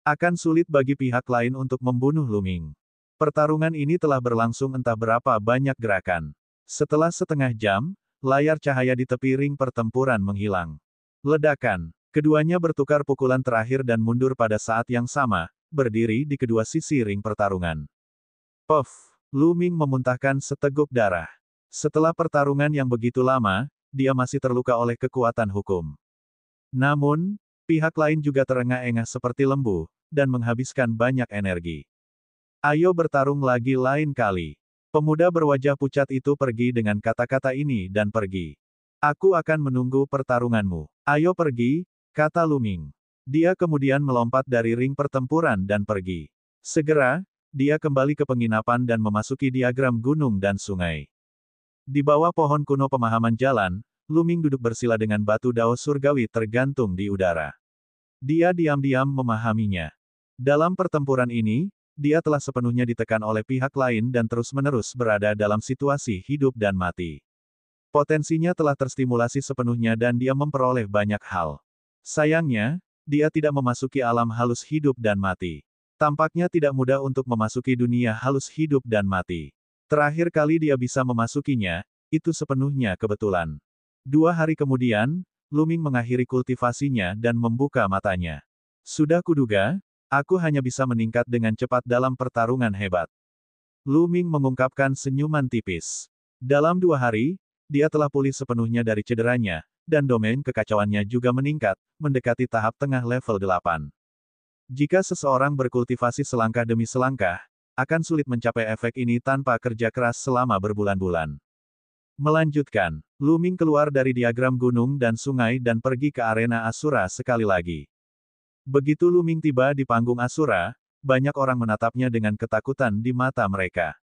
A: Akan sulit bagi pihak lain untuk membunuh Lu Ming. Pertarungan ini telah berlangsung entah berapa banyak gerakan. Setelah setengah jam, layar cahaya di tepi ring pertempuran menghilang. Ledakan. Keduanya bertukar pukulan terakhir dan mundur pada saat yang sama, berdiri di kedua sisi ring pertarungan. Puff! Lu Ming memuntahkan seteguk darah. Setelah pertarungan yang begitu lama, dia masih terluka oleh kekuatan hukum. Namun, pihak lain juga terengah-engah seperti lembu, dan menghabiskan banyak energi. Ayo bertarung lagi lain kali. Pemuda berwajah pucat itu pergi dengan kata-kata ini dan pergi. Aku akan menunggu pertarunganmu. Ayo pergi, kata Lu Ming. Dia kemudian melompat dari ring pertempuran dan pergi. Segera, dia kembali ke penginapan dan memasuki diagram gunung dan sungai. Di bawah pohon kuno pemahaman jalan, Lu Ming duduk bersila dengan batu dao surgawi tergantung di udara. Dia diam-diam memahaminya. Dalam pertempuran ini, dia telah sepenuhnya ditekan oleh pihak lain dan terus-menerus berada dalam situasi hidup dan mati. Potensinya telah terstimulasi sepenuhnya dan dia memperoleh banyak hal. Sayangnya, dia tidak memasuki alam halus hidup dan mati. Tampaknya tidak mudah untuk memasuki dunia halus hidup dan mati. Terakhir kali dia bisa memasukinya, itu sepenuhnya kebetulan. 2 hari kemudian, Lu Ming mengakhiri kultivasinya dan membuka matanya. Sudah kuduga, aku hanya bisa meningkat dengan cepat dalam pertarungan hebat. Lu Ming mengungkapkan senyuman tipis. Dalam 2 hari, dia telah pulih sepenuhnya dari cederanya, dan domain kekacauannya juga meningkat, mendekati tahap tengah level 8. Jika seseorang berkultivasi selangkah demi selangkah, akan sulit mencapai efek ini tanpa kerja keras selama berbulan-bulan. Melanjutkan, Lu Ming keluar dari diagram gunung dan sungai dan pergi ke arena Asura sekali lagi. Begitu Lu Ming tiba di panggung Asura, banyak orang menatapnya dengan ketakutan di mata mereka.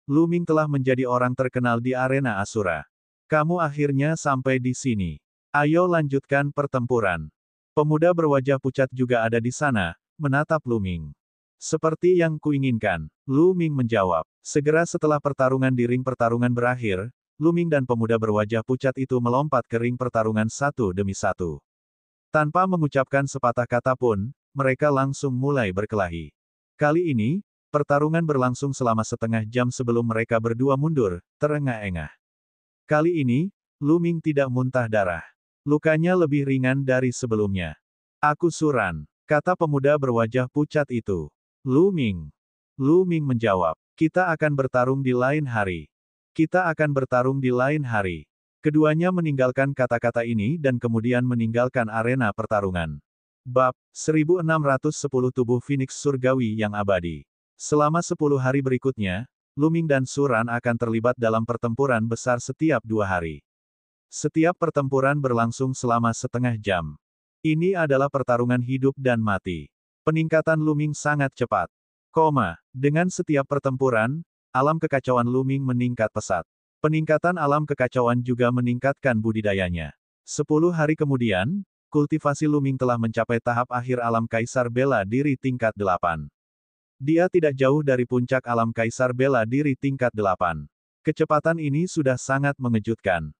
A: Lu Ming telah menjadi orang terkenal di arena Asura. Kamu akhirnya sampai di sini. Ayo lanjutkan pertempuran. Pemuda berwajah pucat juga ada di sana, menatap Lu Ming. Seperti yang kuinginkan, Lu Ming menjawab. Segera setelah pertarungan di ring pertarungan berakhir, Lu Ming dan pemuda berwajah pucat itu melompat ke ring pertarungan satu demi satu. Tanpa mengucapkan sepatah kata pun, mereka langsung mulai berkelahi. Kali ini, pertarungan berlangsung selama setengah jam sebelum mereka berdua mundur, terengah-engah. Kali ini, Lu Ming tidak muntah darah. Lukanya lebih ringan dari sebelumnya. Aku Suran, kata pemuda berwajah pucat itu. Lu Ming. Lu Ming menjawab, kita akan bertarung di lain hari. Kita akan bertarung di lain hari. Keduanya meninggalkan kata-kata ini dan kemudian meninggalkan arena pertarungan. Bab 1610 Tubuh Phoenix Surgawi yang Abadi. Selama 10 hari berikutnya, Lu Ming dan Suran akan terlibat dalam pertempuran besar setiap 2 hari. Setiap pertempuran berlangsung selama setengah jam. Ini adalah pertarungan hidup dan mati. Peningkatan Lu Ming sangat cepat. Dengan setiap pertempuran, alam kekacauan Lu Ming meningkat pesat. Peningkatan alam kekacauan juga meningkatkan budidayanya. 10 hari kemudian, kultivasi Lu Ming telah mencapai tahap akhir alam Kaisar Bela Diri tingkat 8. Dia tidak jauh dari puncak alam Kaisar Bela Diri tingkat 8. Kecepatan ini sudah sangat mengejutkan.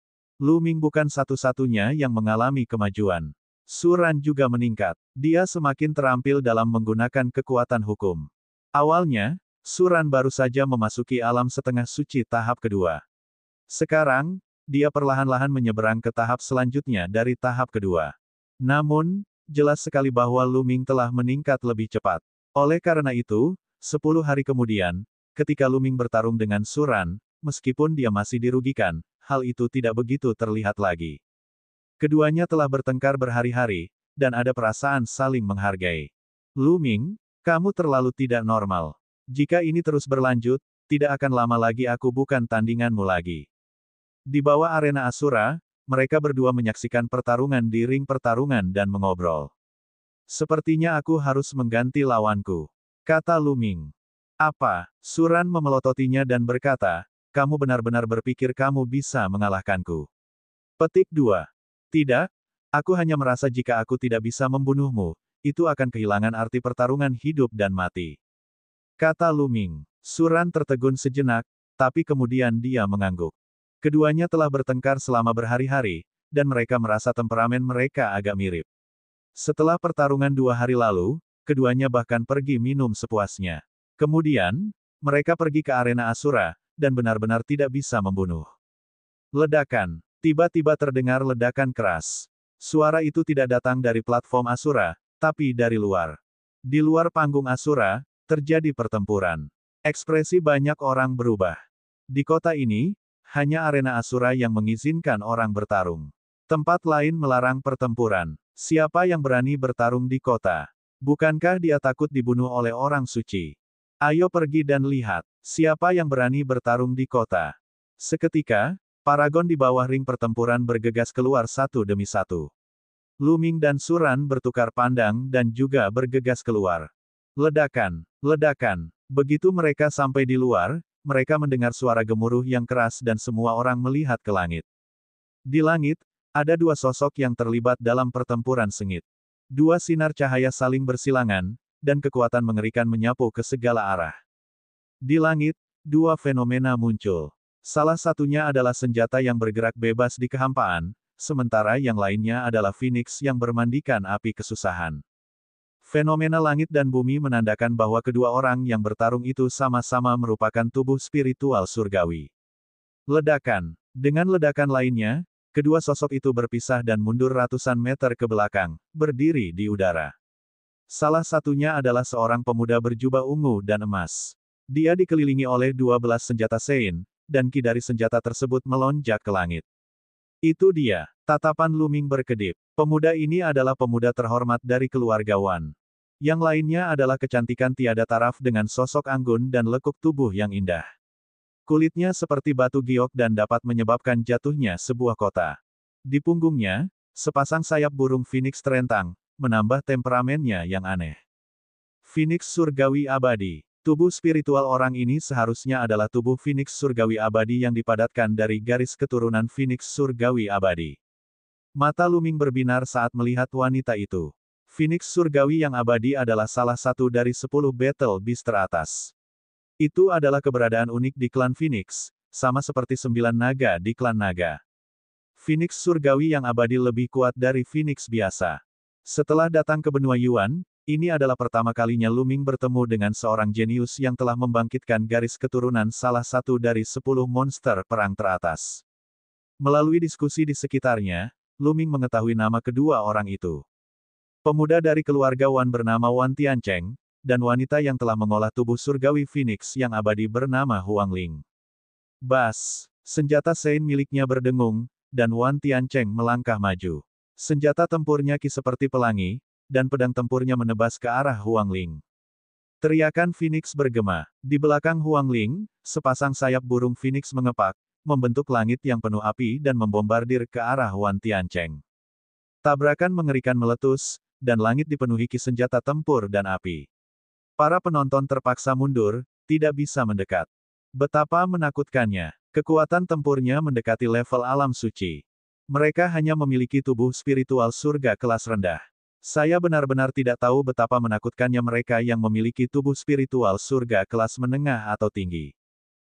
A: Lu Ming bukan satu-satunya yang mengalami kemajuan. Suran juga meningkat. Dia semakin terampil dalam menggunakan kekuatan hukum. Awalnya, Suran baru saja memasuki alam setengah suci tahap kedua. Sekarang, dia perlahan-lahan menyeberang ke tahap selanjutnya dari tahap kedua. Namun, jelas sekali bahwa Lu Ming telah meningkat lebih cepat. Oleh karena itu, 10 hari kemudian, ketika Lu Ming bertarung dengan Suran, meskipun dia masih dirugikan, hal itu tidak begitu terlihat lagi. Keduanya telah bertengkar berhari-hari, dan ada perasaan saling menghargai. Lu Ming, kamu terlalu tidak normal. Jika ini terus berlanjut, tidak akan lama lagi aku bukan tandinganmu lagi. Di bawah arena Asura, mereka berdua menyaksikan pertarungan di ring pertarungan dan mengobrol. Sepertinya aku harus mengganti lawanku, kata Lu Ming. Apa? Suran memelototinya dan berkata, kamu benar-benar berpikir kamu bisa mengalahkanku. Petik 2. Tidak, aku hanya merasa jika aku tidak bisa membunuhmu, itu akan kehilangan arti pertarungan hidup dan mati. Kata Lu Ming. Suran tertegun sejenak, tapi kemudian dia mengangguk. Keduanya telah bertengkar selama berhari-hari, dan mereka merasa temperamen mereka agak mirip. Setelah pertarungan 2 hari lalu, keduanya bahkan pergi minum sepuasnya. Kemudian, mereka pergi ke arena Asura, dan benar-benar tidak bisa membunuh. Ledakan. Tiba-tiba terdengar ledakan keras. Suara itu tidak datang dari platform Asura, tapi dari luar. Di luar panggung Asura, terjadi pertempuran. Ekspresi banyak orang berubah. Di kota ini, hanya arena Asura yang mengizinkan orang bertarung. Tempat lain melarang pertempuran. Siapa yang berani bertarung di kota? Bukankah dia takut dibunuh oleh orang suci? Ayo pergi dan lihat, siapa yang berani bertarung di kota. Seketika, paragon di bawah ring pertempuran bergegas keluar satu demi satu. Lu Ming dan Suran bertukar pandang dan juga bergegas keluar. Ledakan, ledakan. Begitu mereka sampai di luar, mereka mendengar suara gemuruh yang keras dan semua orang melihat ke langit. Di langit, ada dua sosok yang terlibat dalam pertempuran sengit. Dua sinar cahaya saling bersilangan, dan kekuatan mengerikan menyapu ke segala arah. Di langit, dua fenomena muncul. Salah satunya adalah senjata yang bergerak bebas di kehampaan, sementara yang lainnya adalah Phoenix yang bermandikan api kesusahan. Fenomena langit dan bumi menandakan bahwa kedua orang yang bertarung itu sama-sama merupakan tubuh spiritual surgawi. Ledakan. Dengan ledakan lainnya, kedua sosok itu berpisah dan mundur ratusan meter ke belakang, berdiri di udara. Salah satunya adalah seorang pemuda berjubah ungu dan emas. Dia dikelilingi oleh 12 senjata Sein, dan ki dari senjata tersebut melonjak ke langit. Itu dia. Tatapan Lu Ming berkedip. Pemuda ini adalah pemuda terhormat dari keluarga Wan. Yang lainnya adalah kecantikan tiada taraf dengan sosok anggun dan lekuk tubuh yang indah. Kulitnya seperti batu giok dan dapat menyebabkan jatuhnya sebuah kota. Di punggungnya, sepasang sayap burung Phoenix terentang, menambah temperamennya yang aneh. Phoenix surgawi abadi. Tubuh spiritual orang ini seharusnya adalah tubuh Phoenix surgawi abadi yang dipadatkan dari garis keturunan Phoenix surgawi abadi. Mata Luming berbinar saat melihat wanita itu. Phoenix surgawi yang abadi adalah salah satu dari 10 Battle Beast teratas. Itu adalah keberadaan unik di klan Phoenix, sama seperti 9 naga di klan naga. Phoenix surgawi yang abadi lebih kuat dari Phoenix biasa. Setelah datang ke benua Yuan, ini adalah pertama kalinya Luming bertemu dengan seorang jenius yang telah membangkitkan garis keturunan salah satu dari 10 monster perang teratas. Melalui diskusi di sekitarnya, Luming mengetahui nama kedua orang itu. Pemuda dari keluarga Wan bernama Wan Tiancheng, dan wanita yang telah mengolah tubuh surgawi Phoenix yang abadi bernama Huang Ling. Bas, senjata Sein miliknya berdengung, dan Wan Tiancheng melangkah maju. Senjata tempurnya ki seperti pelangi, dan pedang tempurnya menebas ke arah Huang Ling. Teriakan Phoenix bergema. Di belakang Huang Ling, sepasang sayap burung Phoenix mengepak, membentuk langit yang penuh api dan membombardir ke arah Wan Tiancheng. Tabrakan mengerikan meletus, dan langit dipenuhi ki senjata tempur dan api. Para penonton terpaksa mundur, tidak bisa mendekat. Betapa menakutkannya. Kekuatan tempurnya mendekati level alam suci. Mereka hanya memiliki tubuh spiritual surga kelas rendah. Saya benar-benar tidak tahu betapa menakutkannya mereka yang memiliki tubuh spiritual surga kelas menengah atau tinggi.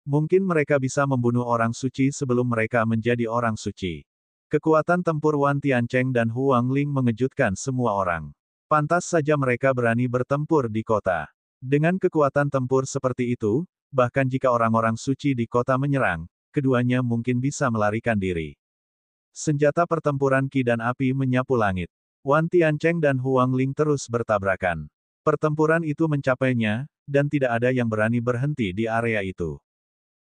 A: Mungkin mereka bisa membunuh orang suci sebelum mereka menjadi orang suci. Kekuatan tempur Wan Tiancheng dan Huang Ling mengejutkan semua orang. Pantas saja mereka berani bertempur di kota. Dengan kekuatan tempur seperti itu, bahkan jika orang-orang suci di kota menyerang, keduanya mungkin bisa melarikan diri. Senjata pertempuran ki dan api menyapu langit. Wan Tiancheng dan Huang Ling terus bertabrakan. Pertempuran itu mencapainya, dan tidak ada yang berani berhenti di area itu.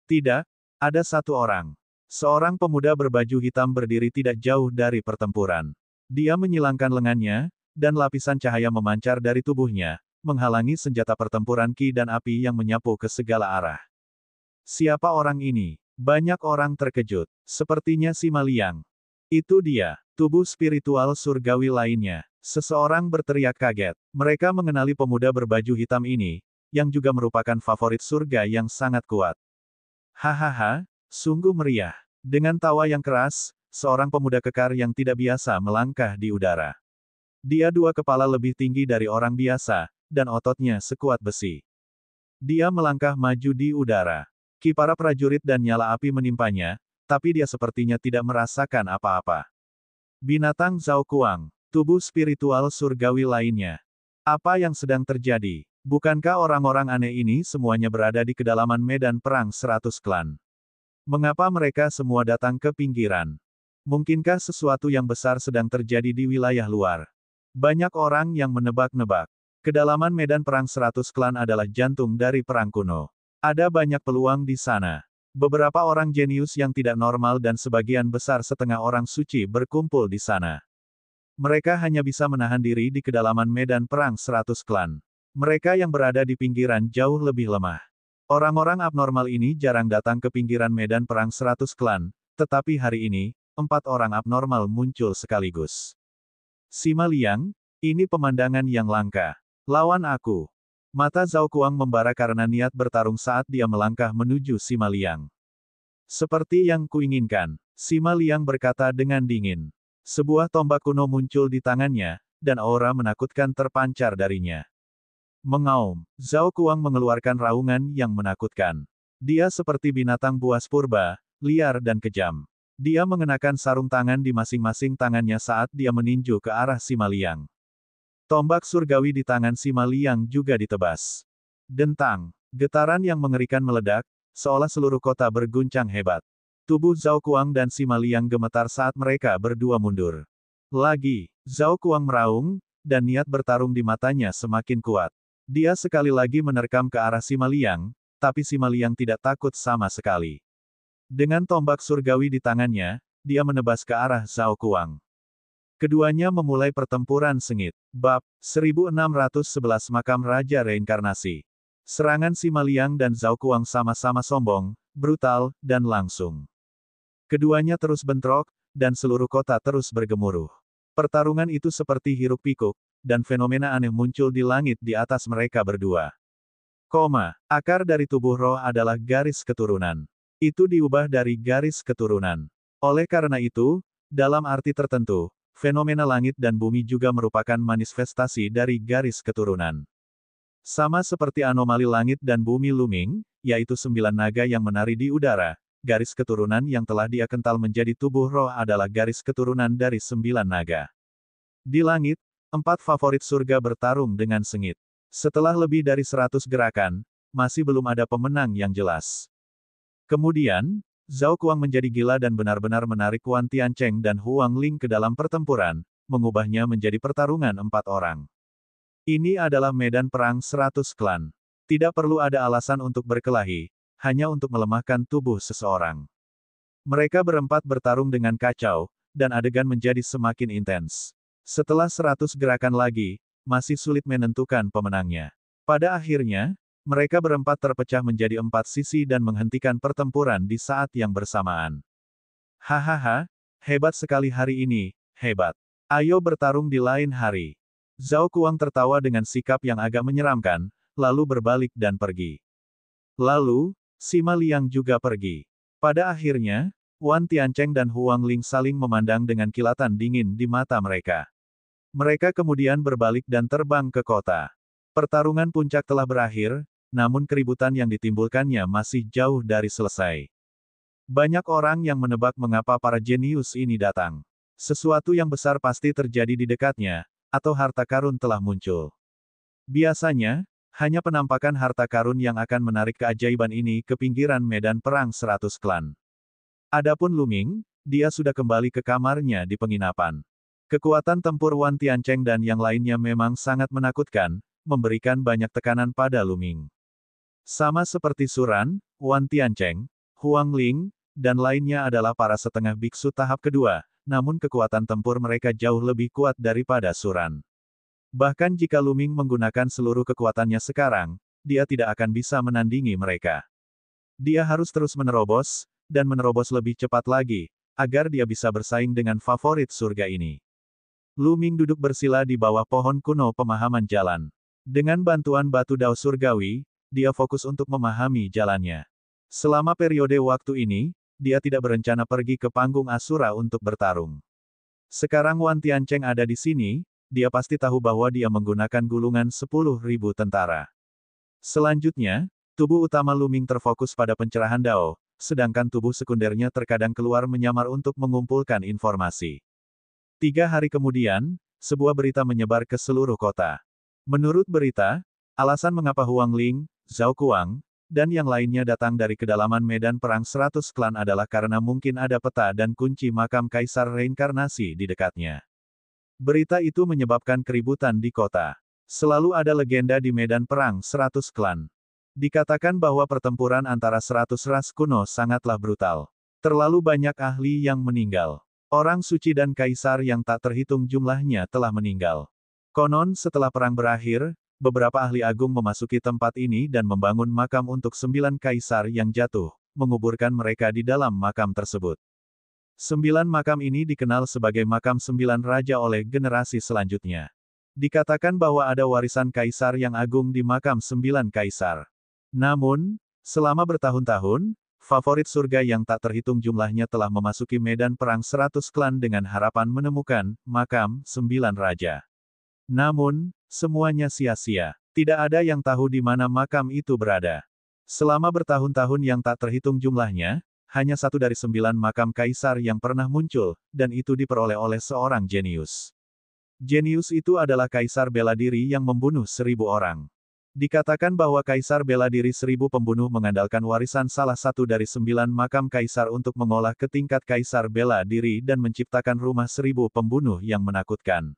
A: Tidak, ada satu orang. Seorang pemuda berbaju hitam berdiri tidak jauh dari pertempuran. Dia menyilangkan lengannya, dan lapisan cahaya memancar dari tubuhnya, menghalangi senjata pertempuran ki dan api yang menyapu ke segala arah. Siapa orang ini? Banyak orang terkejut. Sepertinya Sima Liang. Itu dia, tubuh spiritual surgawi lainnya. Seseorang berteriak kaget. Mereka mengenali pemuda berbaju hitam ini, yang juga merupakan favorit surga yang sangat kuat. Hahaha, sungguh meriah. Dengan tawa yang keras, seorang pemuda kekar yang tidak biasa melangkah di udara. Dia dua kepala lebih tinggi dari orang biasa, dan ototnya sekuat besi. Dia melangkah maju di udara. Ki para prajurit dan nyala api menimpanya, tapi dia sepertinya tidak merasakan apa-apa. Binatang Zhao Kuang, tubuh spiritual surgawi lainnya. Apa yang sedang terjadi? Bukankah orang-orang aneh ini semuanya berada di kedalaman medan perang 100 klan? Mengapa mereka semua datang ke pinggiran? Mungkinkah sesuatu yang besar sedang terjadi di wilayah luar? Banyak orang yang menebak-nebak. Kedalaman medan perang 100 klan adalah jantung dari perang kuno. Ada banyak peluang di sana. Beberapa orang jenius yang tidak normal dan sebagian besar setengah orang suci berkumpul di sana. Mereka hanya bisa menahan diri di kedalaman medan perang 100 klan. Mereka yang berada di pinggiran jauh lebih lemah. Orang-orang abnormal ini jarang datang ke pinggiran medan perang 100 klan, tetapi hari ini, 4 orang abnormal muncul sekaligus. Sima Liang, ini pemandangan yang langka. Lawan aku. Mata Zhao Kuang membara karena niat bertarung saat dia melangkah menuju Sima Liang. Seperti yang kuinginkan, Sima Liang berkata dengan dingin. Sebuah tombak kuno muncul di tangannya, dan aura menakutkan terpancar darinya. Mengaum, Zhao Kuang mengeluarkan raungan yang menakutkan. Dia seperti binatang buas purba, liar dan kejam. Dia mengenakan sarung tangan di masing-masing tangannya saat dia meninju ke arah Sima Liang. Tombak surgawi di tangan Sima Liang juga ditebas. Dentang, getaran yang mengerikan meledak, seolah seluruh kota berguncang hebat. Tubuh Zhao Kuang dan Sima Liang gemetar saat mereka berdua mundur. Lagi, Zhao Kuang meraung, dan niat bertarung di matanya semakin kuat. Dia sekali lagi menerkam ke arah Sima Liang, tapi Sima Liang tidak takut sama sekali. Dengan tombak surgawi di tangannya, dia menebas ke arah Zhao Kuang. Keduanya memulai pertempuran sengit. Bab 1611 Makam Raja Reinkarnasi. Serangan Sima Liang dan Zhao Kuang sama-sama sombong, brutal, dan langsung. Keduanya terus bentrok, dan seluruh kota terus bergemuruh. Pertarungan itu seperti hiruk-pikuk, dan fenomena aneh muncul di langit di atas mereka berdua. Akar dari tubuh roh adalah garis keturunan. Itu diubah dari garis keturunan. Oleh karena itu, dalam arti tertentu, fenomena langit dan bumi juga merupakan manifestasi dari garis keturunan. Sama seperti anomali langit dan bumi looming, yaitu 9 naga yang menari di udara, garis keturunan yang telah dia kental menjadi tubuh roh adalah garis keturunan dari 9 naga. Di langit, 4 favorit surga bertarung dengan sengit. Setelah lebih dari 100 gerakan, masih belum ada pemenang yang jelas. Kemudian, Zhao Kuang menjadi gila dan benar-benar menarik Wan Tiancheng dan Huang Ling ke dalam pertempuran, mengubahnya menjadi pertarungan 4 orang. Ini adalah medan perang 100 klan. Tidak perlu ada alasan untuk berkelahi, hanya untuk melemahkan tubuh seseorang. Mereka berempat bertarung dengan kacau, dan adegan menjadi semakin intens. Setelah 100 gerakan lagi, masih sulit menentukan pemenangnya. Pada akhirnya, mereka berempat terpecah menjadi 4 sisi dan menghentikan pertempuran di saat yang bersamaan. Hahaha, hebat sekali hari ini, hebat. Ayo bertarung di lain hari. Zhao Kuang tertawa dengan sikap yang agak menyeramkan, lalu berbalik dan pergi. Lalu, Sima Liang juga pergi. Pada akhirnya, Wan Tiancheng dan Huang Ling saling memandang dengan kilatan dingin di mata mereka. Mereka kemudian berbalik dan terbang ke kota. Pertarungan puncak telah berakhir, namun keributan yang ditimbulkannya masih jauh dari selesai. Banyak orang yang menebak mengapa para jenius ini datang. Sesuatu yang besar pasti terjadi di dekatnya, atau harta karun telah muncul. Biasanya, hanya penampakan harta karun yang akan menarik keajaiban ini ke pinggiran medan perang 100 klan. Adapun Luming, dia sudah kembali ke kamarnya di penginapan. Kekuatan tempur Wan Tiancheng dan yang lainnya memang sangat menakutkan, memberikan banyak tekanan pada Luming. Sama seperti Suran, Wan Tiancheng, Huang Ling, dan lainnya adalah para setengah biksu tahap kedua, namun kekuatan tempur mereka jauh lebih kuat daripada Suran. Bahkan jika Luming menggunakan seluruh kekuatannya sekarang, dia tidak akan bisa menandingi mereka. Dia harus terus menerobos, dan menerobos lebih cepat lagi, agar dia bisa bersaing dengan favorit surga ini. Luming duduk bersila di bawah pohon kuno pemahaman jalan. Dengan bantuan batu dao surgawi, dia fokus untuk memahami jalannya. Selama periode waktu ini, dia tidak berencana pergi ke panggung Asura untuk bertarung. Sekarang Wan Tiancheng ada di sini, dia pasti tahu bahwa dia menggunakan gulungan 10.000 tentara. Selanjutnya, tubuh utama Luming terfokus pada pencerahan dao, sedangkan tubuh sekundernya terkadang keluar menyamar untuk mengumpulkan informasi. 3 hari kemudian, sebuah berita menyebar ke seluruh kota. Menurut berita, alasan mengapa Huang Ling, Zhao Kuang, dan yang lainnya datang dari kedalaman medan perang 100 klan adalah karena mungkin ada peta dan kunci makam kaisar reinkarnasi di dekatnya. Berita itu menyebabkan keributan di kota. Selalu ada legenda di medan perang 100 klan. Dikatakan bahwa pertempuran antara 100 ras kuno sangatlah brutal. Terlalu banyak ahli yang meninggal. Orang suci dan kaisar yang tak terhitung jumlahnya telah meninggal. Konon setelah perang berakhir, beberapa ahli agung memasuki tempat ini dan membangun makam untuk 9 kaisar yang jatuh, menguburkan mereka di dalam makam tersebut. 9 makam ini dikenal sebagai makam 9 raja oleh generasi selanjutnya. Dikatakan bahwa ada warisan kaisar yang agung di makam 9 kaisar. Namun, selama bertahun-tahun, favorit surga yang tak terhitung jumlahnya telah memasuki medan perang 100 klan dengan harapan menemukan makam 9 raja. Namun, semuanya sia-sia. Tidak ada yang tahu di mana makam itu berada. Selama bertahun-tahun yang tak terhitung jumlahnya, hanya 1 dari 9 makam kaisar yang pernah muncul, dan itu diperoleh oleh seorang jenius. Jenius itu adalah kaisar bela diri yang membunuh 1000 orang. Dikatakan bahwa kaisar bela diri 1000 pembunuh mengandalkan warisan salah satu dari 9 makam kaisar untuk mengolah ke tingkat kaisar bela diri dan menciptakan rumah 1000 pembunuh yang menakutkan.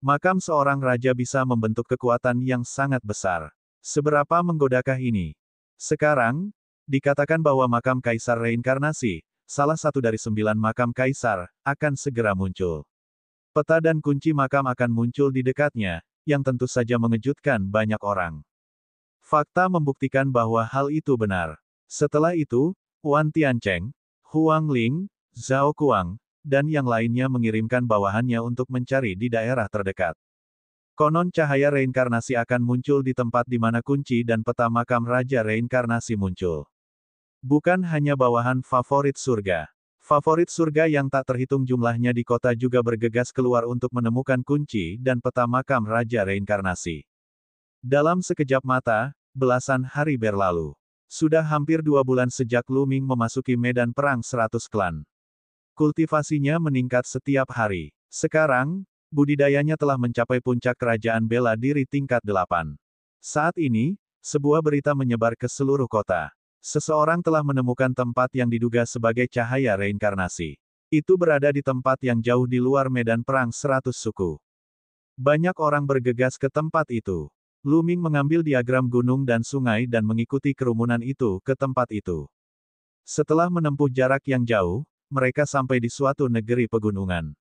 A: Makam seorang raja bisa membentuk kekuatan yang sangat besar. Seberapa menggodakah ini? Sekarang, dikatakan bahwa makam kaisar reinkarnasi, salah satu dari 9 makam kaisar, akan segera muncul. Peta dan kunci makam akan muncul di dekatnya, yang tentu saja mengejutkan banyak orang. Fakta membuktikan bahwa hal itu benar. Setelah itu, Wan Tiancheng, Huang Ling, Zhao Kuang, dan yang lainnya mengirimkan bawahannya untuk mencari di daerah terdekat. Konon cahaya reinkarnasi akan muncul di tempat di mana kunci dan peta makam Raja Reinkarnasi muncul. Bukan hanya bawahan favorit surga. Favorit surga yang tak terhitung jumlahnya di kota juga bergegas keluar untuk menemukan kunci dan peta makam Raja Reinkarnasi. Dalam sekejap mata, belasan hari berlalu. Sudah hampir 2 bulan sejak Lu Ming memasuki medan perang 100 klan. Kultivasinya meningkat setiap hari. Sekarang, budidayanya telah mencapai puncak kerajaan bela diri tingkat 8. Saat ini, sebuah berita menyebar ke seluruh kota. Seseorang telah menemukan tempat yang diduga sebagai cahaya reinkarnasi. Itu berada di tempat yang jauh di luar medan perang 100 suku. Banyak orang bergegas ke tempat itu. Lu Ming mengambil diagram gunung dan sungai dan mengikuti kerumunan itu ke tempat itu. Setelah menempuh jarak yang jauh, mereka sampai di suatu negeri pegunungan.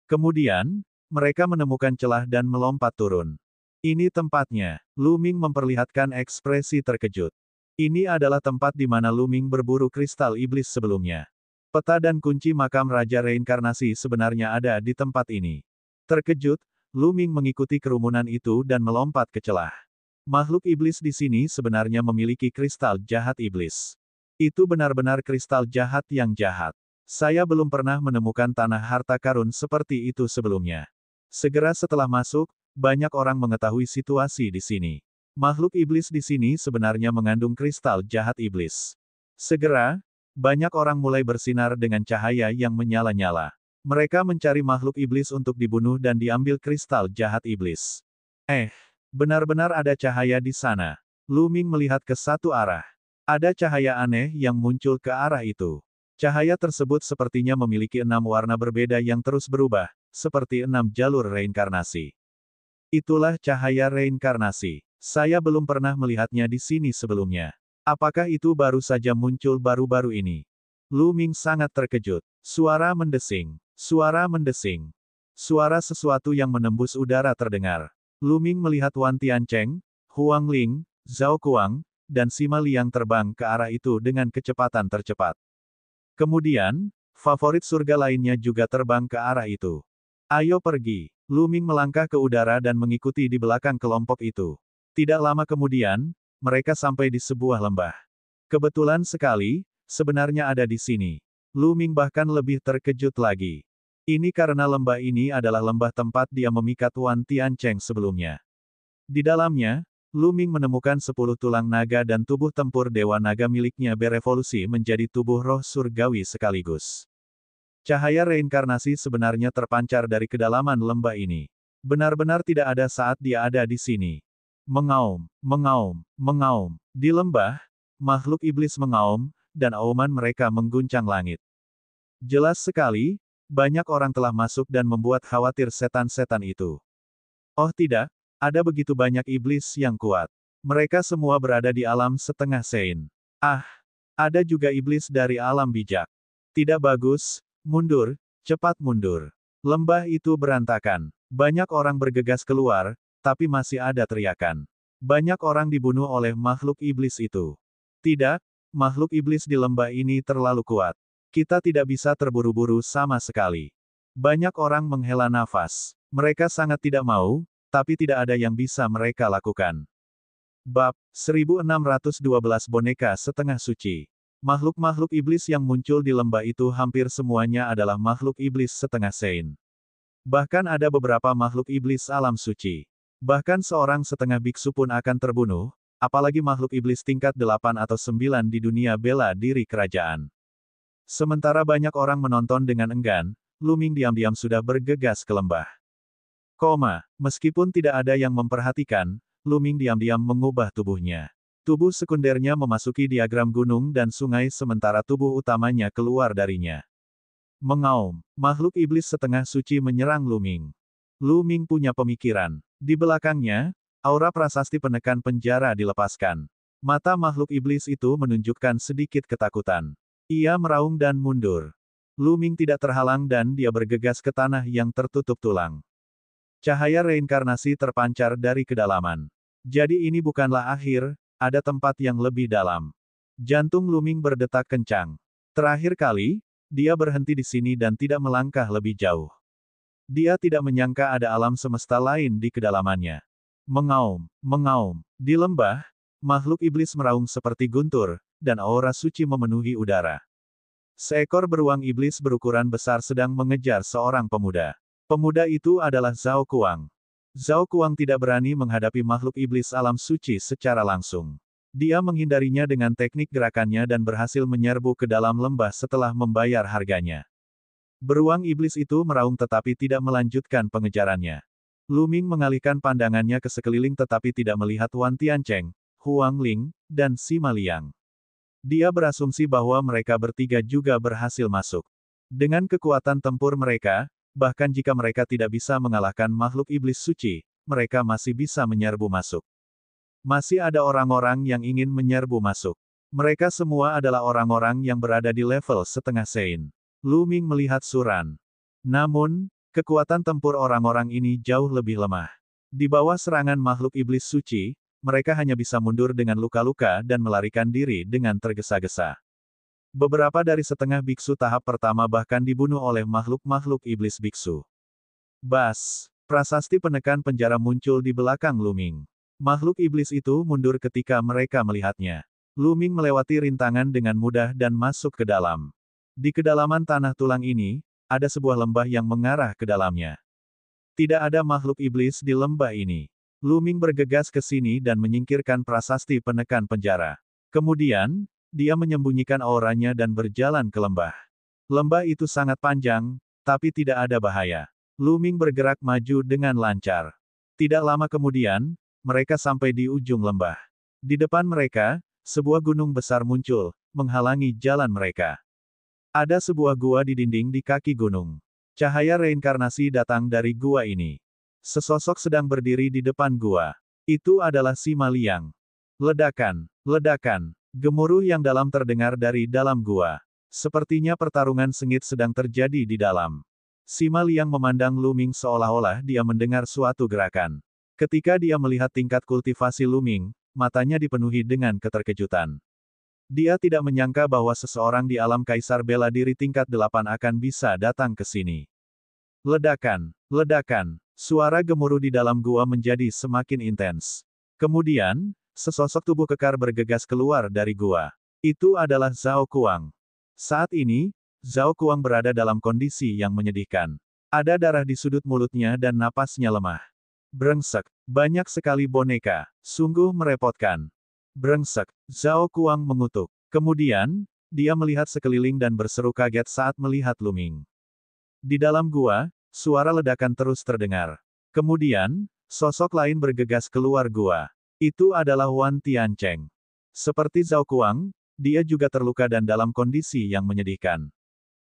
A: Kemudian, mereka menemukan celah dan melompat turun. Ini tempatnya. Lu Ming memperlihatkan ekspresi terkejut. Ini adalah tempat di mana Lu Ming berburu kristal iblis sebelumnya. Peta dan kunci makam Raja Reinkarnasi sebenarnya ada di tempat ini. Terkejut, Lu Ming mengikuti kerumunan itu dan melompat ke celah. Makhluk iblis di sini sebenarnya memiliki kristal jahat iblis. Itu benar-benar kristal jahat yang jahat. Saya belum pernah menemukan tanah harta karun seperti itu sebelumnya. Segera setelah masuk, banyak orang mengetahui situasi di sini. Makhluk iblis di sini sebenarnya mengandung kristal jahat iblis. Segera, banyak orang mulai bersinar dengan cahaya yang menyala-nyala. Mereka mencari makhluk iblis untuk dibunuh dan diambil kristal jahat iblis. Benar-benar ada cahaya di sana. Lu Ming melihat ke satu arah. Ada cahaya aneh yang muncul ke arah itu. Cahaya tersebut sepertinya memiliki 6 warna berbeda yang terus berubah, seperti 6 jalur reinkarnasi. Itulah cahaya reinkarnasi. Saya belum pernah melihatnya di sini sebelumnya. Apakah itu baru saja muncul baru-baru ini? Lu Ming sangat terkejut. Suara mendesing. Suara mendesing. Suara sesuatu yang menembus udara terdengar. Lu Ming melihat Wan Tiancheng, Huang Ling, Zhao Kuang, dan Sima Liang terbang ke arah itu dengan kecepatan tercepat. Kemudian, favorit surga lainnya juga terbang ke arah itu. Ayo pergi. Lu Ming melangkah ke udara dan mengikuti di belakang kelompok itu. Tidak lama kemudian, mereka sampai di sebuah lembah. Kebetulan sekali, sebenarnya ada di sini. Lu Ming bahkan lebih terkejut lagi. Ini karena lembah ini adalah lembah tempat dia memikat Wan Tiancheng sebelumnya. Di dalamnya, Lu Ming menemukan 10 tulang naga dan tubuh tempur dewa naga miliknya berevolusi menjadi tubuh roh surgawi sekaligus. Cahaya reinkarnasi sebenarnya terpancar dari kedalaman lembah ini. Benar-benar tidak ada saat dia ada di sini. Mengaum, mengaum, mengaum. Di lembah, makhluk iblis mengaum, dan auman mereka mengguncang langit. Jelas sekali, banyak orang telah masuk dan membuat khawatir setan-setan itu. Oh tidak, ada begitu banyak iblis yang kuat. Mereka semua berada di alam setengah sein. Ada juga iblis dari alam bijak. Tidak bagus, mundur, cepat mundur. Lembah itu berantakan. Banyak orang bergegas keluar, tapi masih ada teriakan. Banyak orang dibunuh oleh makhluk iblis itu. Tidak, makhluk iblis di lembah ini terlalu kuat. Kita tidak bisa terburu-buru sama sekali. Banyak orang menghela nafas. Mereka sangat tidak mau, tapi tidak ada yang bisa mereka lakukan. Bab 1612 Boneka Setengah Suci. Makhluk-makhluk iblis yang muncul di lembah itu hampir semuanya adalah makhluk iblis setengah sein. Bahkan ada beberapa makhluk iblis alam suci. Bahkan seorang setengah biksu pun akan terbunuh, apalagi makhluk iblis tingkat 8 atau 9 di dunia bela diri kerajaan. Sementara banyak orang menonton dengan enggan, Lu Ming diam-diam sudah bergegas ke lembah. Meskipun tidak ada yang memperhatikan, Lu Ming diam-diam mengubah tubuhnya. Tubuh sekundernya memasuki diagram gunung dan sungai sementara tubuh utamanya keluar darinya. Mengaum, makhluk iblis setengah suci menyerang Lu Ming. Lu Ming punya pemikiran. Di belakangnya, aura prasasti penekan penjara dilepaskan. Mata makhluk iblis itu menunjukkan sedikit ketakutan. Ia meraung dan mundur. Lu Ming tidak terhalang dan dia bergegas ke tanah yang tertutup tulang. Cahaya reinkarnasi terpancar dari kedalaman. Jadi ini bukanlah akhir, ada tempat yang lebih dalam. Jantung Lu Ming berdetak kencang. Terakhir kali, dia berhenti di sini dan tidak melangkah lebih jauh. Dia tidak menyangka ada alam semesta lain di kedalamannya. Mengaum, mengaum. Di lembah, makhluk iblis meraung seperti guntur, dan aura suci memenuhi udara. Seekor beruang iblis berukuran besar sedang mengejar seorang pemuda. Pemuda itu adalah Zhao Kuang. Zhao Kuang tidak berani menghadapi makhluk iblis alam suci secara langsung. Dia menghindarinya dengan teknik gerakannya dan berhasil menyerbu ke dalam lembah setelah membayar harganya. Beruang iblis itu meraung tetapi tidak melanjutkan pengejarannya. Lu Ming mengalihkan pandangannya ke sekeliling tetapi tidak melihat Wan Tiancheng, Huang Ling, dan Sima Liang. Dia berasumsi bahwa mereka bertiga juga berhasil masuk. Dengan kekuatan tempur mereka, bahkan jika mereka tidak bisa mengalahkan makhluk iblis suci, mereka masih bisa menyerbu masuk. Masih ada orang-orang yang ingin menyerbu masuk. Mereka semua adalah orang-orang yang berada di level setengah Sein. Lu Ming melihat Suran. Namun, kekuatan tempur orang-orang ini jauh lebih lemah. Di bawah serangan makhluk iblis suci, mereka hanya bisa mundur dengan luka-luka dan melarikan diri dengan tergesa-gesa. Beberapa dari setengah biksu tahap pertama bahkan dibunuh oleh makhluk-makhluk iblis biksu. Bas! Prasasti penekan penjara muncul di belakang Lu Ming. Makhluk iblis itu mundur ketika mereka melihatnya. Lu Ming melewati rintangan dengan mudah dan masuk ke dalam. Di kedalaman tanah tulang ini, ada sebuah lembah yang mengarah ke dalamnya. Tidak ada makhluk iblis di lembah ini. Lu Ming bergegas ke sini dan menyingkirkan prasasti penekan penjara. Kemudian, dia menyembunyikan auranya dan berjalan ke lembah. Lembah itu sangat panjang, tapi tidak ada bahaya. Lu Ming bergerak maju dengan lancar. Tidak lama kemudian, mereka sampai di ujung lembah. Di depan mereka, sebuah gunung besar muncul, menghalangi jalan mereka. Ada sebuah gua di dinding di kaki gunung. Cahaya reinkarnasi datang dari gua ini. Sesosok sedang berdiri di depan gua. Itu adalah Sima Liang. Ledakan, ledakan, gemuruh yang dalam terdengar dari dalam gua. Sepertinya pertarungan sengit sedang terjadi di dalam. Sima Liang memandang Lu Ming seolah-olah dia mendengar suatu gerakan. Ketika dia melihat tingkat kultivasi Lu Ming, matanya dipenuhi dengan keterkejutan. Dia tidak menyangka bahwa seseorang di alam kaisar bela diri tingkat 8 akan bisa datang ke sini. Ledakan, ledakan, suara gemuruh di dalam gua menjadi semakin intens. Kemudian, sesosok tubuh kekar bergegas keluar dari gua. Itu adalah Zhao Kuang. Saat ini, Zhao Kuang berada dalam kondisi yang menyedihkan. Ada darah di sudut mulutnya dan napasnya lemah. Brengsek, banyak sekali boneka, sungguh merepotkan. Brengsek, Zhao Kuang mengutuk. Kemudian, dia melihat sekeliling dan berseru kaget saat melihat Lu Ming. Di dalam gua, suara ledakan terus terdengar. Kemudian, sosok lain bergegas keluar gua. Itu adalah Wan Tiancheng. Seperti Zhao Kuang, dia juga terluka dan dalam kondisi yang menyedihkan.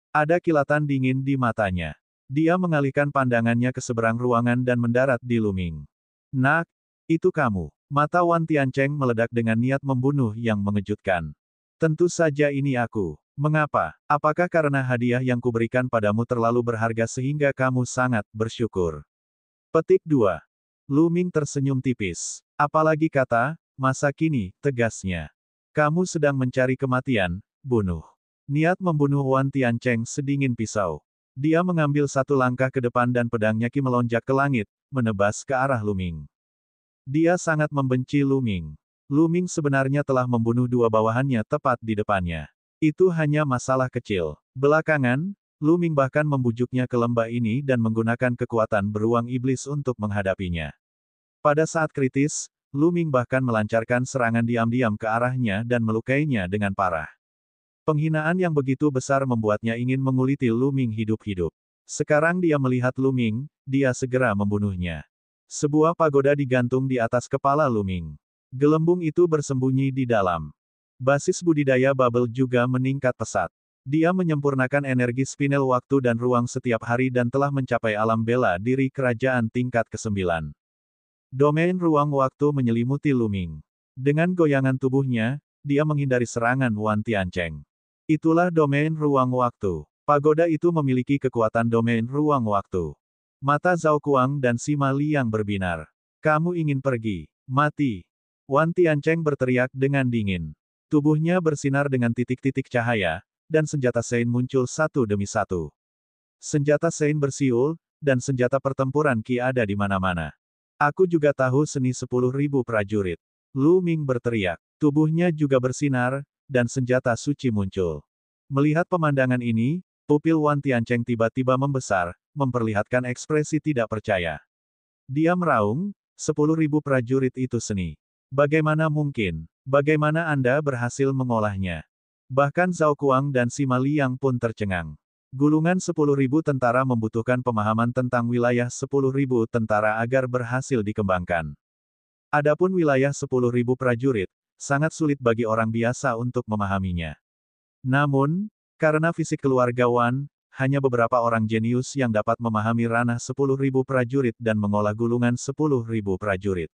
A: Ada kilatan dingin di matanya. Dia mengalihkan pandangannya ke seberang ruangan dan mendarat di Lu Ming. Nak, itu kamu. Mata Wan Tiancheng meledak dengan niat membunuh yang mengejutkan. Tentu saja ini aku. Mengapa? Apakah karena hadiah yang kuberikan padamu terlalu berharga sehingga kamu sangat bersyukur? Petik 2. Lu Ming tersenyum tipis. Apalagi kata, masa kini, tegasnya. Kamu sedang mencari kematian, bunuh. Niat membunuh Wan Tiancheng sedingin pisau. Dia mengambil satu langkah ke depan dan pedangnya Qi melonjak ke langit, menebas ke arah Lu Ming. Dia sangat membenci Lu Ming. Lu Ming sebenarnya telah membunuh dua bawahannya tepat di depannya. Itu hanya masalah kecil. Belakangan, Lu Ming bahkan membujuknya ke lembah ini dan menggunakan kekuatan beruang iblis untuk menghadapinya. Pada saat kritis, Lu Ming bahkan melancarkan serangan diam-diam ke arahnya dan melukainya dengan parah. Penghinaan yang begitu besar membuatnya ingin menguliti Lu Ming hidup-hidup. Sekarang dia melihat Lu Ming, dia segera membunuhnya. Sebuah pagoda digantung di atas kepala Lu Ming. Gelembung itu bersembunyi di dalam. Basis budidaya bubble juga meningkat pesat. Dia menyempurnakan energi spinel waktu dan ruang setiap hari dan telah mencapai alam bela diri kerajaan tingkat ke-9. Domain ruang waktu menyelimuti Lu Ming. Dengan goyangan tubuhnya, dia menghindari serangan Wan Tiancheng. Itulah domain ruang waktu. Pagoda itu memiliki kekuatan domain ruang waktu. Mata Zhao Kuang dan Sima Liang berbinar. Kamu ingin pergi, mati. Wan Tiancheng berteriak dengan dingin. Tubuhnya bersinar dengan titik-titik cahaya, dan senjata Sein muncul satu demi satu. Senjata Sein bersiul, dan senjata pertempuran Qi ada di mana-mana. Aku juga tahu seni 10.000 prajurit. Lu Ming berteriak. Tubuhnya juga bersinar, dan senjata suci muncul. Melihat pemandangan ini, pupil Wan Tiancheng tiba-tiba membesar, memperlihatkan ekspresi tidak percaya. Dia meraung, 10.000 prajurit itu seni. Bagaimana mungkin? Bagaimana Anda berhasil mengolahnya? Bahkan Zhao Kuang dan Sima Liang pun tercengang. Gulungan 10.000 tentara membutuhkan pemahaman tentang wilayah 10.000 tentara agar berhasil dikembangkan. Adapun wilayah 10.000 prajurit, sangat sulit bagi orang biasa untuk memahaminya. Namun, karena fisik keluarga Wan, hanya beberapa orang jenius yang dapat memahami ranah 10.000 prajurit dan mengolah gulungan 10.000 prajurit.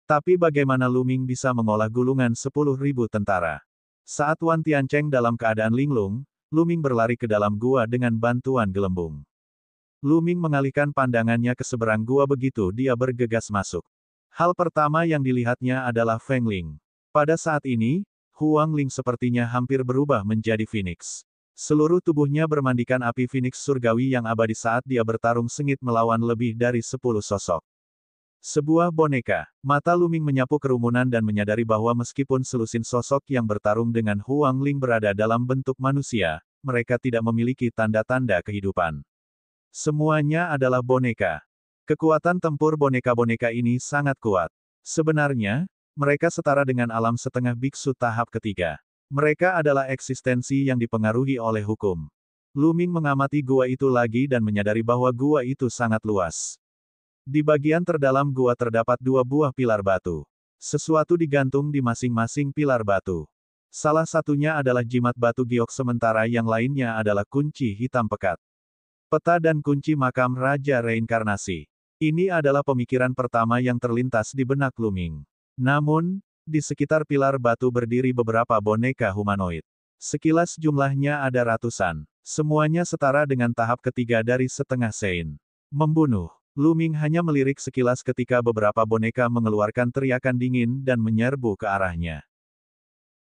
A: Tapi bagaimana Lu Ming bisa mengolah gulungan 10.000 tentara? Saat Wan Tiancheng dalam keadaan linglung, Lu Ming berlari ke dalam gua dengan bantuan gelembung. Lu Ming mengalihkan pandangannya ke seberang gua begitu dia bergegas masuk. Hal pertama yang dilihatnya adalah Feng Ling. Pada saat ini, Huang Ling sepertinya hampir berubah menjadi Phoenix. Seluruh tubuhnya bermandikan api Phoenix surgawi yang abadi saat dia bertarung sengit melawan lebih dari 10 sosok. Sebuah boneka. Mata Lu Ming menyapu kerumunan dan menyadari bahwa meskipun selusin sosok yang bertarung dengan Huang Ling berada dalam bentuk manusia, mereka tidak memiliki tanda-tanda kehidupan. Semuanya adalah boneka. Kekuatan tempur boneka-boneka ini sangat kuat. Sebenarnya, mereka setara dengan alam setengah biksu tahap ketiga. Mereka adalah eksistensi yang dipengaruhi oleh hukum. Lu Ming mengamati gua itu lagi dan menyadari bahwa gua itu sangat luas. Di bagian terdalam gua terdapat 2 buah pilar batu. Sesuatu digantung di masing-masing pilar batu. Salah satunya adalah jimat batu giok sementara yang lainnya adalah kunci hitam pekat. Peta dan kunci makam Raja Reinkarnasi. Ini adalah pemikiran pertama yang terlintas di benak Lu Ming. Namun, di sekitar pilar batu berdiri beberapa boneka humanoid. Sekilas jumlahnya ada ratusan. Semuanya setara dengan tahap ketiga dari setengah sein. Membunuh. Lu Ming hanya melirik sekilas ketika beberapa boneka mengeluarkan teriakan dingin dan menyerbu ke arahnya.